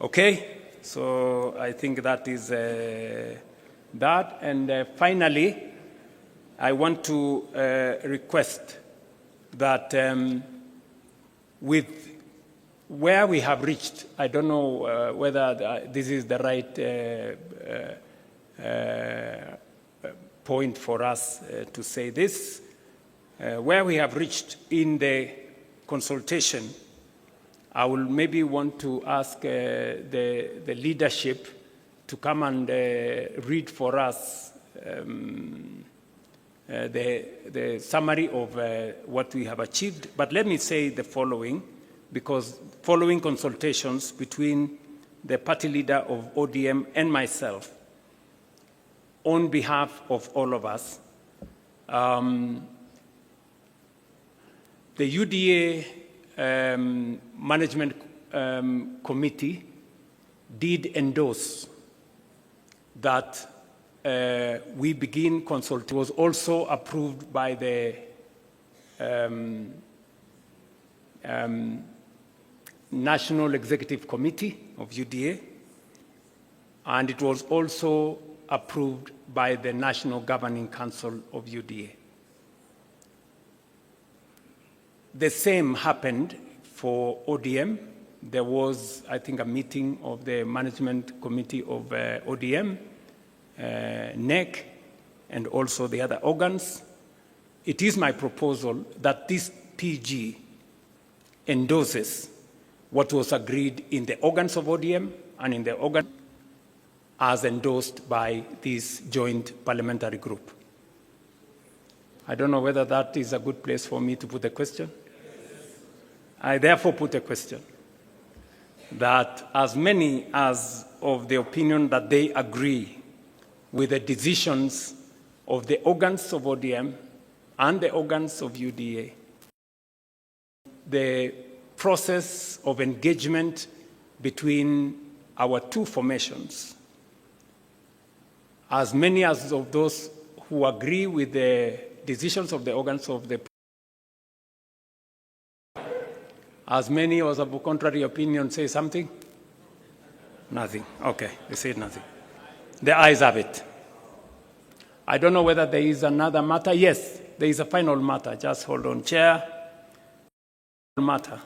Okay, so I think that is that. And finally, I want to request that with where we have reached, I don't know whether this is the right point for us to say this, where we have reached in the consultation. I will maybe want to ask the leadership to come and read for us the summary of what we have achieved. But let me say the following, because following consultations between the party leader of ODM and myself, on behalf of all of us, the UDA Management Committee did endorse that we begin consultation. It was also approved by the National Executive Committee of UDA, and it was also approved by the National Governing Council of UDA. The same happened for ODM. There was, I think, a meeting of the Management Committee of ODM, NEC, and also the other organs. It is my proposal that this PG endorses what was agreed in the organs of ODM and in the organ as endorsed by this joint parliamentary group. I don't know whether that is a good place for me to put a question. I therefore put a question that as many as of the opinion that they agree with the decisions of the organs of ODM and the organs of UDA, the process of engagement between our two formations, as many as of those who agree with the decisions of the organs of the, as many as of a contrary opinion say something? Nothing. Okay, they said nothing. The ayes have it. I don't know whether there is another matter. Yes, there is a final matter. Just hold on, Chair. Matter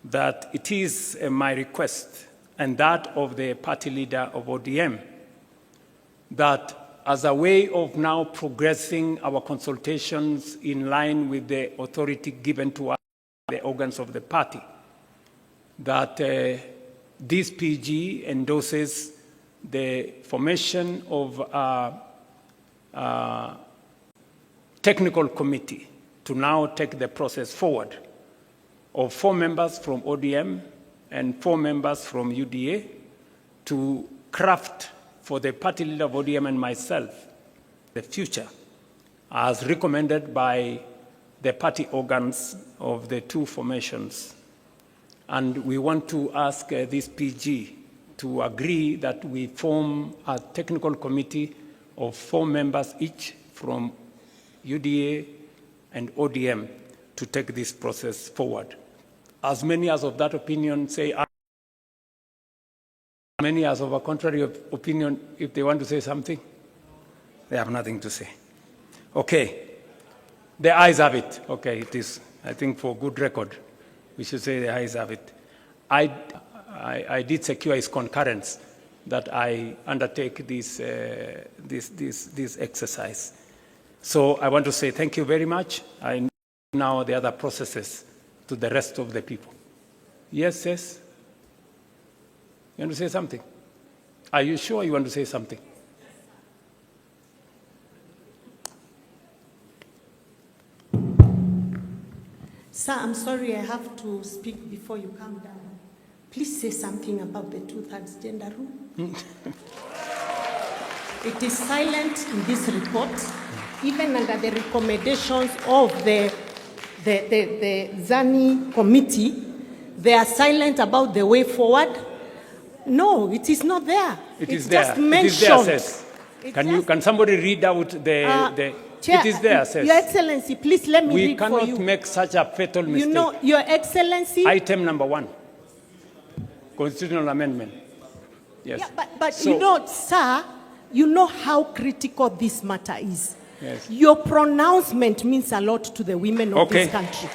that it is my request and that of the party leader of ODM that as a way of now progressing our consultations in line with the authority given to us by the organs of the party, that this PG endorses the formation of a technical committee to now take the process forward of 4 members from ODM and 4 members from UDA to craft for the party leader of ODM and myself the future as recommended by the party organs of the two formations. And we want to ask this PG to agree that we form a technical committee of 4 members each from UDA and ODM to take this process forward. As many as of that opinion say aye. Many as of a contrary opinion, if they want to say something. They have nothing to say. Okay. The ayes have it. Okay, it is. I think for good record, we should say the ayes have it. I did secure his concurrence that I undertake this exercise. So I want to say thank you very much. I now the other processes to the rest of the people. Yes, yes? You want to say something? Are you sure you want to say something?
Sir, I'm sorry I have to speak before you come down. Please say something about the 2/3 gender rule. It is silent in this report, even under the recommendations of the ZANI committee. They are silent about the way forward. No, it is not there.
It's
there. Just
It
mentioned.
is there, says. Can somebody read out the
Chair,
it is there, says.
Your Excellency, please let me read for you.
We cannot make such a fatal mistake.
You know, Your Excellency.
Item number 1, constitutional amendment. Yes.
Yeah, but
So,
you know, sir, you know how critical this matter is.
Yes.
Your pronouncement means a lot to the women of
Okay.
this country.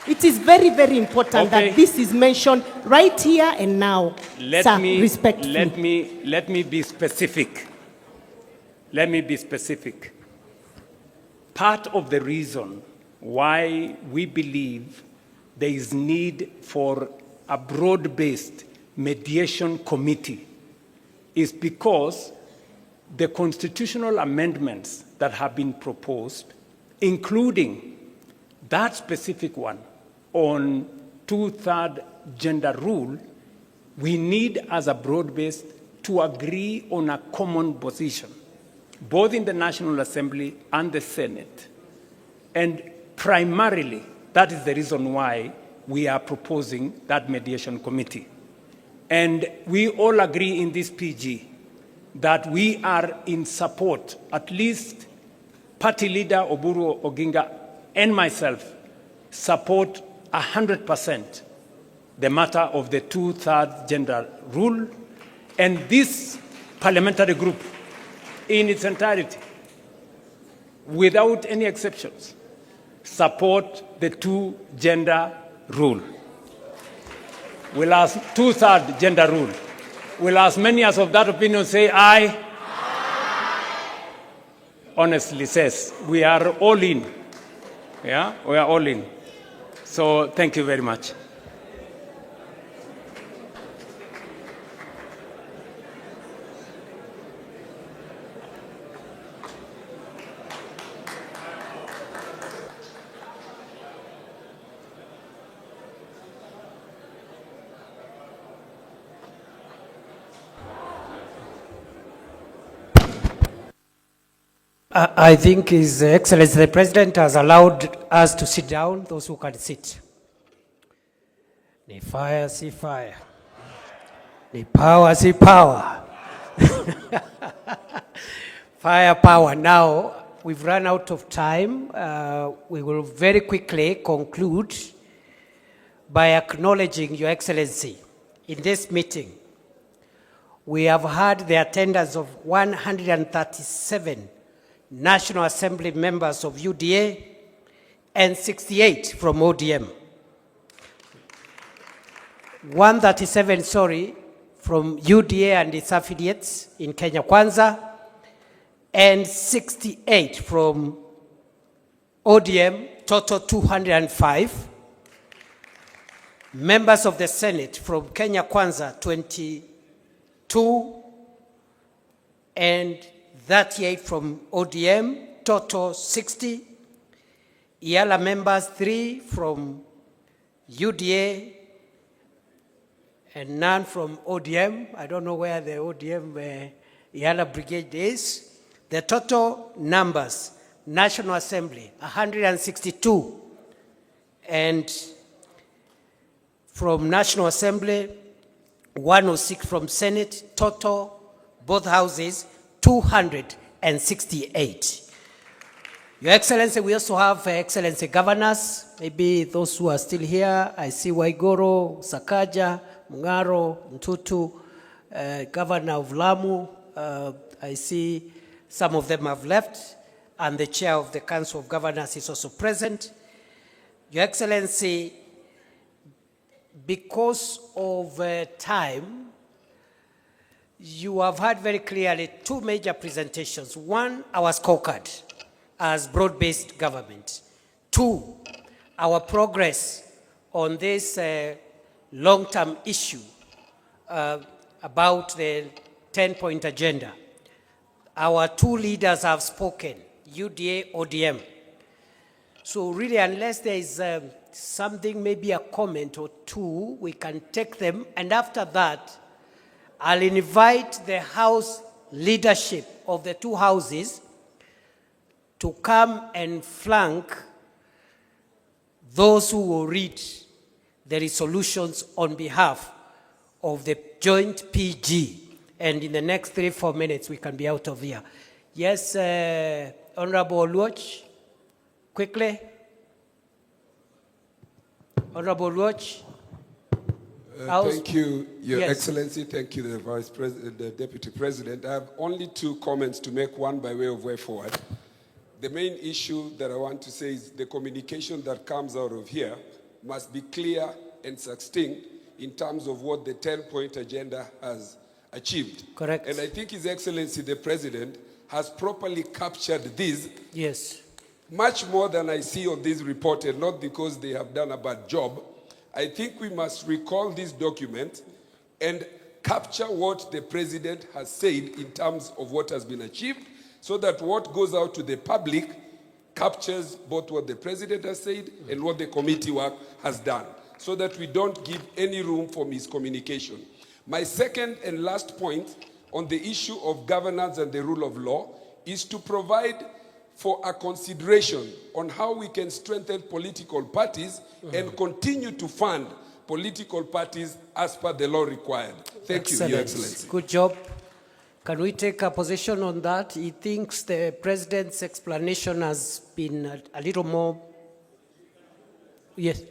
It is very, very important
Okay.
that this is mentioned right here and now, sir, respectfully.
Let me be specific. Let me be specific. Part of the reason why we believe there is need for a broad-based mediation committee is because the constitutional amendments that have been proposed, including that specific one on 2/3 gender rule, we need as a broad-based to agree on a common position, both in the National Assembly and the Senate. And primarily, that is the reason why we are proposing that mediation committee. And we all agree in this PG that we are in support, at least Party Leader Oburu Oginga and myself support 100% the matter of the 2/3 gender rule. And this parliamentary group in its entirety, without any exceptions, support the 2-gender rule. We'll ask 2/3 gender rule. Will as many as of that opinion say aye? Aye. Honestly says, we are all in. Yeah, we are all in. So thank you very much.
I think His Excellency the President has allowed us to sit down, those who can sit. Ni fire, see fire. Ni power, see power. Fire, power. Now, we've run out of time. We will very quickly conclude by acknowledging Your Excellency. In this meeting, we have had the attendance of 137 National Assembly members of UDA and 68 from ODM. 137, from UDA and its affiliates in Kenya Kwanza, and 68 from ODM, total 205. Members of the Senate from Kenya Kwanza, 22, and 38 from ODM, total 60. Iala members, 3 from UDA and none from ODM. I don't know where the ODM Iala brigade is. The total numbers, National Assembly, 162. And from National Assembly, 106 from Senate, total, both houses, 268. Your Excellency, we also have Excellency governors, maybe those who are still here. I see Waigoro, Sakaja, Mungaro, Mtutu, Governor of Lamu. I see Some of them have left, and the chair of the Council of Governors is also present. Your Excellency, because of time, you have had very clearly two major presentations. One, our scorecard as broad-based government. Two, our progress on this long-term issue about the 10-point agenda. Our two leaders have spoken, UDA-ODM. So really, unless there is something, maybe a comment or two, we can take them. And after that, I'll invite the House leadership of the two houses to come and flank those who will read the resolutions on behalf of the joint PG. And in the next 3-4 minutes, we can be out of here. Yes, Honorable Luoch, quickly. Honorable Luoch.
Thank you, Your
Yes.
Excellency. Thank you, the Vice President, the Deputy President. I have only two comments to make, one by way of way forward. The main issue that I want to say is the communication that comes out of here must be clear and succinct in terms of what the 10-point agenda has achieved.
Correct.
And I think His Excellency, the President, has properly captured this.
Yes.
Much more than I see on this report, and not because they have done a bad job. I think we must recall this document and capture what the President has said in terms of what has been achieved, so that what goes out to the public captures both what the President has said and what the committee work has done, so that we don't give any room for miscommunication. My second and last point on the issue of governance and the rule of law is to provide for a consideration on how we can strengthen political parties and continue to fund political parties as per the law required. Thank you, Your Excellency.
Good job. Can we take a position on that? He thinks the President's explanation has been a little more... Yes.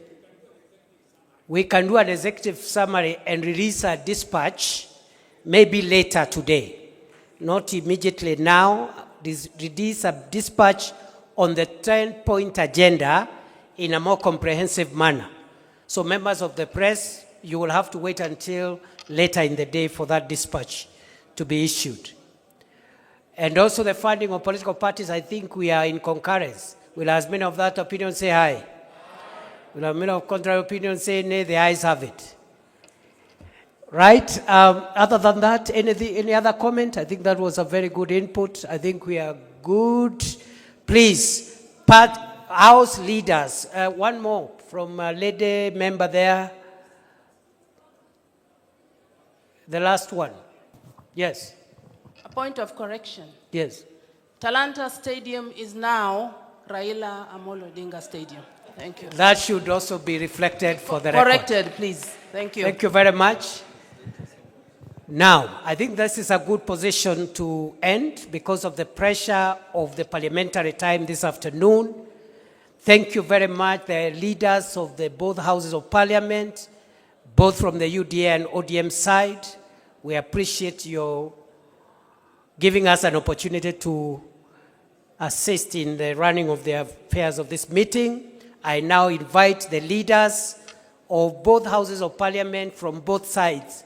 We can do an executive summary and release a dispatch maybe later today. Not immediately now. Release a dispatch on the 10-point agenda in a more comprehensive manner. So members of the press, you will have to wait until later in the day for that dispatch to be issued. And also the funding of political parties, I think we are in concurrence. Will as many of that opinion say aye? Aye. Will as many of contrary opinion say nay? The ayes have it. Right? Other than that, any other comment? I think that was a very good input. I think we are good. Please, House leaders. One more from a lady member there. The last one. Yes.
A point of correction.
Yes.
Talanta Stadium is now Raila Amolo Odinga Stadium. Thank you.
That should also be reflected for the record.
Corrected, please. Thank you.
Thank you very much. Now, I think this is a good position to end because of the pressure of the parliamentary time this afternoon. Thank you very much, the leaders of both houses of parliament, both from the UDA and ODM side. We appreciate your giving us an opportunity to assist in the running of the affairs of this meeting. I now invite the leaders of both houses of parliament from both sides,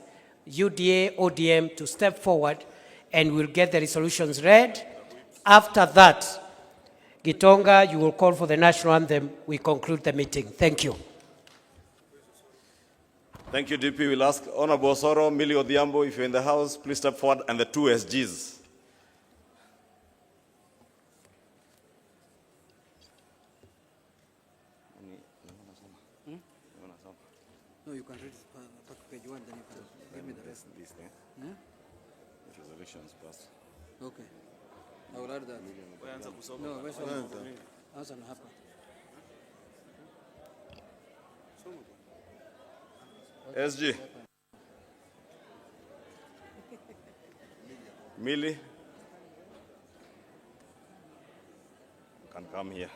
UDA, ODM, to step forward and we'll get the resolutions read. After that, Gitonga, you will call for the national anthem. We conclude the meeting. Thank you.
Thank you, DP. We'll ask Honorable Soro, Millie Odhiambo, if you're in the House, please step forward, and the two SGs.
No, you can read page 1, then you can give me the rest.
This thing. Resolutions passed.
Okay. I will add that. No, where's answer na hapa.
SG. Millie. Can come here.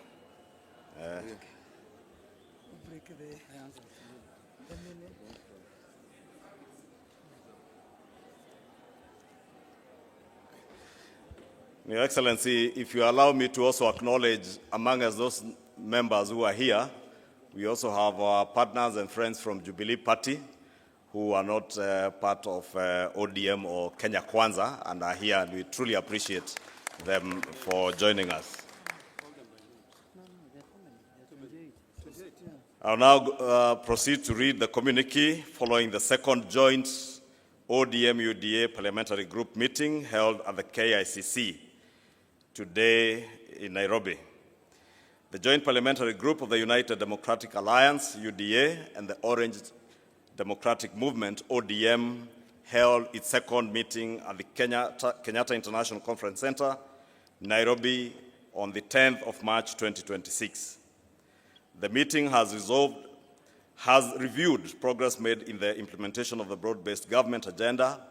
Your Excellency, if you allow me to also acknowledge among us those members who are here, we also have our partners and friends from Jubilee Party who are not part of ODM or Kenya Kwanza and are here, and we truly appreciate them for joining us. I'll now proceed to read the communique following the second joint ODM-UDA Parliamentary Group meeting held at the KICC today in Nairobi. The Joint Parliamentary Group of the United Democratic Alliance, UDA, and the Orange Democratic Movement, ODM, held its second meeting at the Kenyatta International Conference Center, Nairobi, on the 10th of March 2026. The meeting has reviewed progress made in the implementation of the broad-based government agenda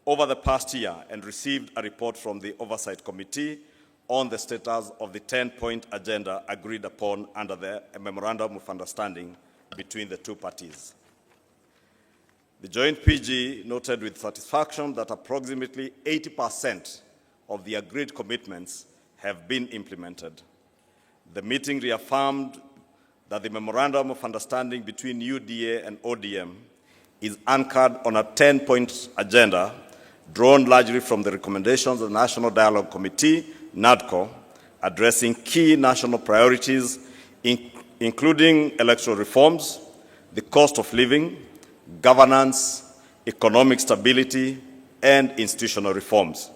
over the past year and received a report from the Oversight Committee on the status of the 10-point agenda agreed upon under the Memorandum of Understanding between the two parties. The joint PG noted with satisfaction that approximately 80% of the agreed commitments have been implemented. The meeting reaffirmed that the Memorandum of Understanding between UDA and ODM is anchored on a 10-point agenda drawn largely from the recommendations of the National Dialogue Committee, NADCO, addressing key national priorities, including electoral reforms, the cost of living, governance, economic stability, and institutional reforms.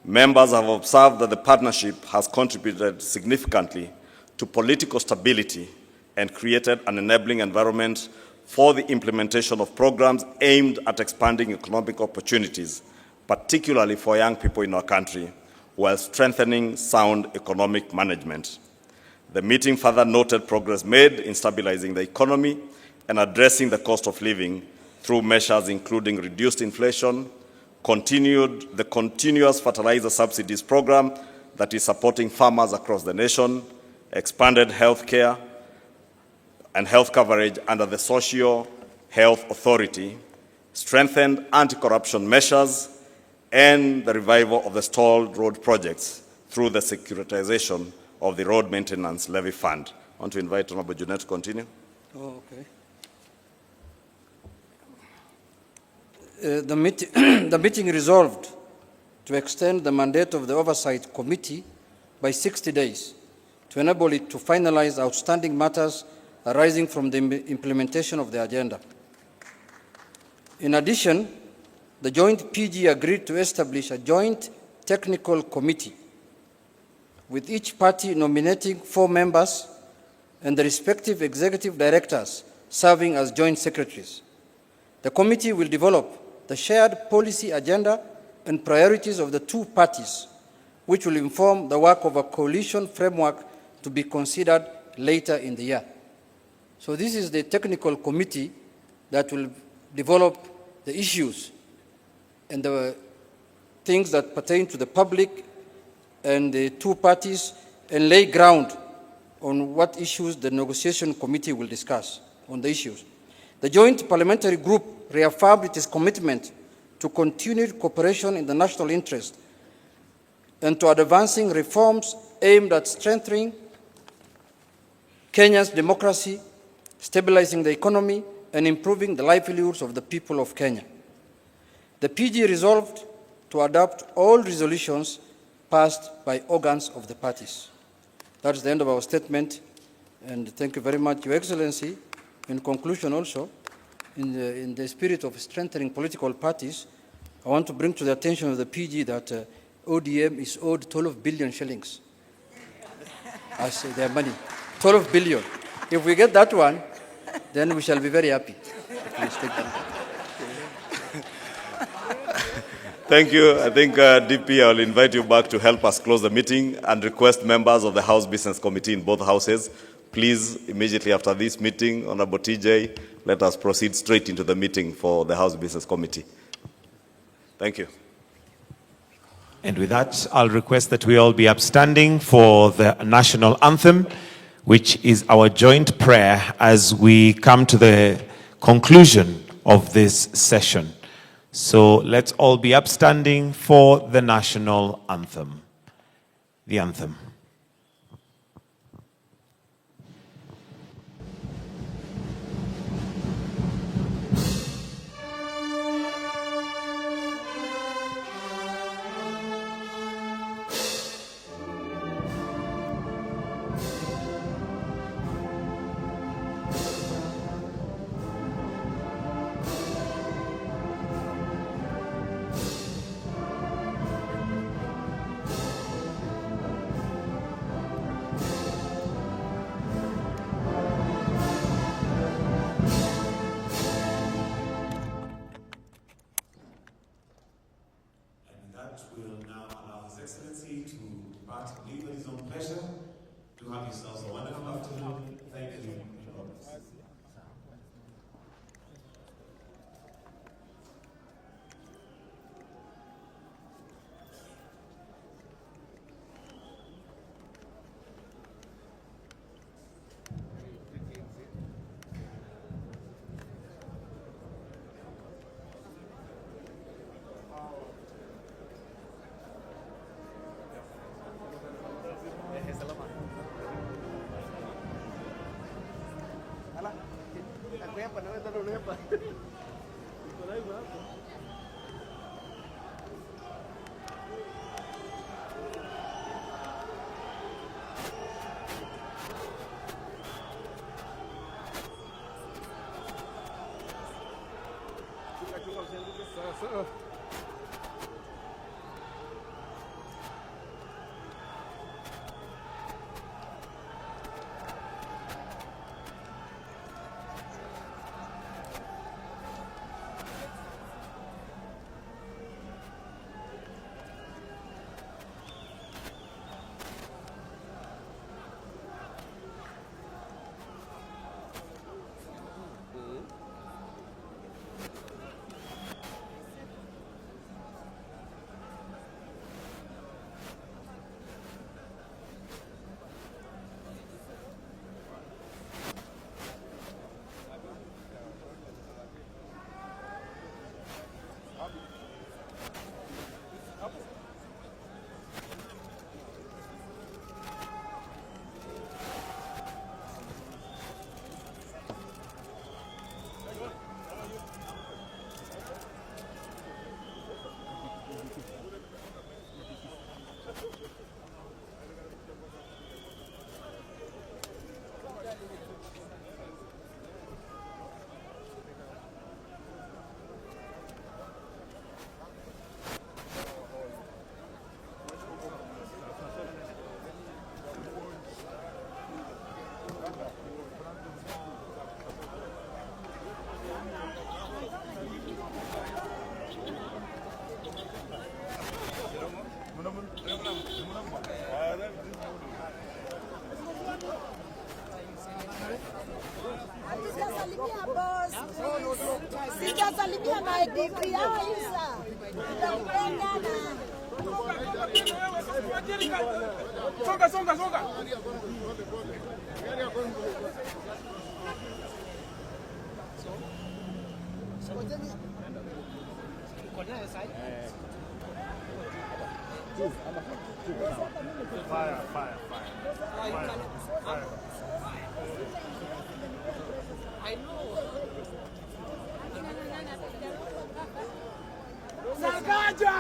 Members have observed that the partnership has contributed significantly to political stability and created an enabling environment for the implementation of programs aimed at expanding economic opportunities, particularly for young people in our country, while strengthening sound economic management. The meeting further noted progress made in stabilizing the economy and addressing the cost of living through measures including reduced inflation, the continuous fertilizer subsidies program that is supporting farmers across the nation, expanded health care and health coverage under the Social Health Authority, strengthened anti-corruption measures, and the revival of the stalled road projects through the securitization of the Road Maintenance Levy Fund. I want to invite Honorable Junet to continue.
Oh, okay. The meeting resolved to extend the mandate of the Oversight Committee by 60 days to enable it to finalize outstanding matters arising from the implementation of the agenda. In addition, the joint PG agreed to establish a joint technical committee with each party nominating 4 members and the respective executive directors serving as joint secretaries. The committee will develop the shared policy agenda and priorities of the two parties, which will inform the work of a coalition framework to be considered later in the year. So this is the technical committee that will develop the issues and the things that pertain to the public and the two parties and lay ground on what issues the negotiation committee will discuss on the issues. The Joint Parliamentary Group reaffirmed its commitment to continued cooperation in the national interest and to advancing reforms aimed at strengthening Kenya's democracy, stabilizing the economy, and improving the livelihoods of the people of Kenya. The PG resolved to adopt all resolutions passed by organs of the parties. That's the end of our statement, and thank you very much, Your Excellency. In conclusion also, in the spirit of strengthening political parties, I want to bring to the attention of the PG that ODM is owed 12 billion shillings as their money. 12 billion. If we get that one, then we shall be very happy.
Thank you. I think, DP, I'll invite you back to help us close the meeting and request members of the House Business Committee in both houses, please, immediately after this meeting, Honorable TJ, let us proceed straight into the meeting for the House Business Committee. Thank you.
And with that, I'll request that we all be upstanding for the national anthem, which is our joint prayer as we come to the conclusion of this session. So let's all be upstanding for the national anthem. the anthem.
Will now allow His Excellency to depart and leave at his own pleasure. Do have yourselves a wonderful afternoon. Thank you.
Sijasalimia maedivi yao Isa.
Songa, songa, songa. Fire, fire, fire. Fire. I know. Sagaja!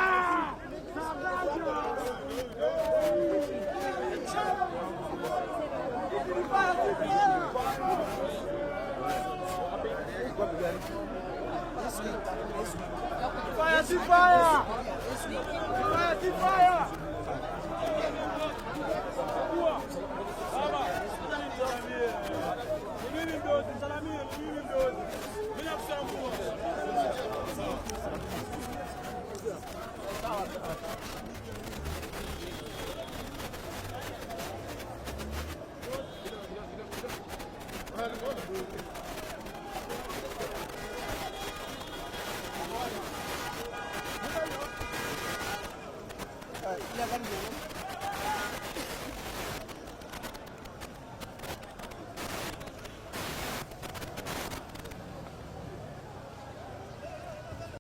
Fire, see fire! Fire, see fire! Sawa.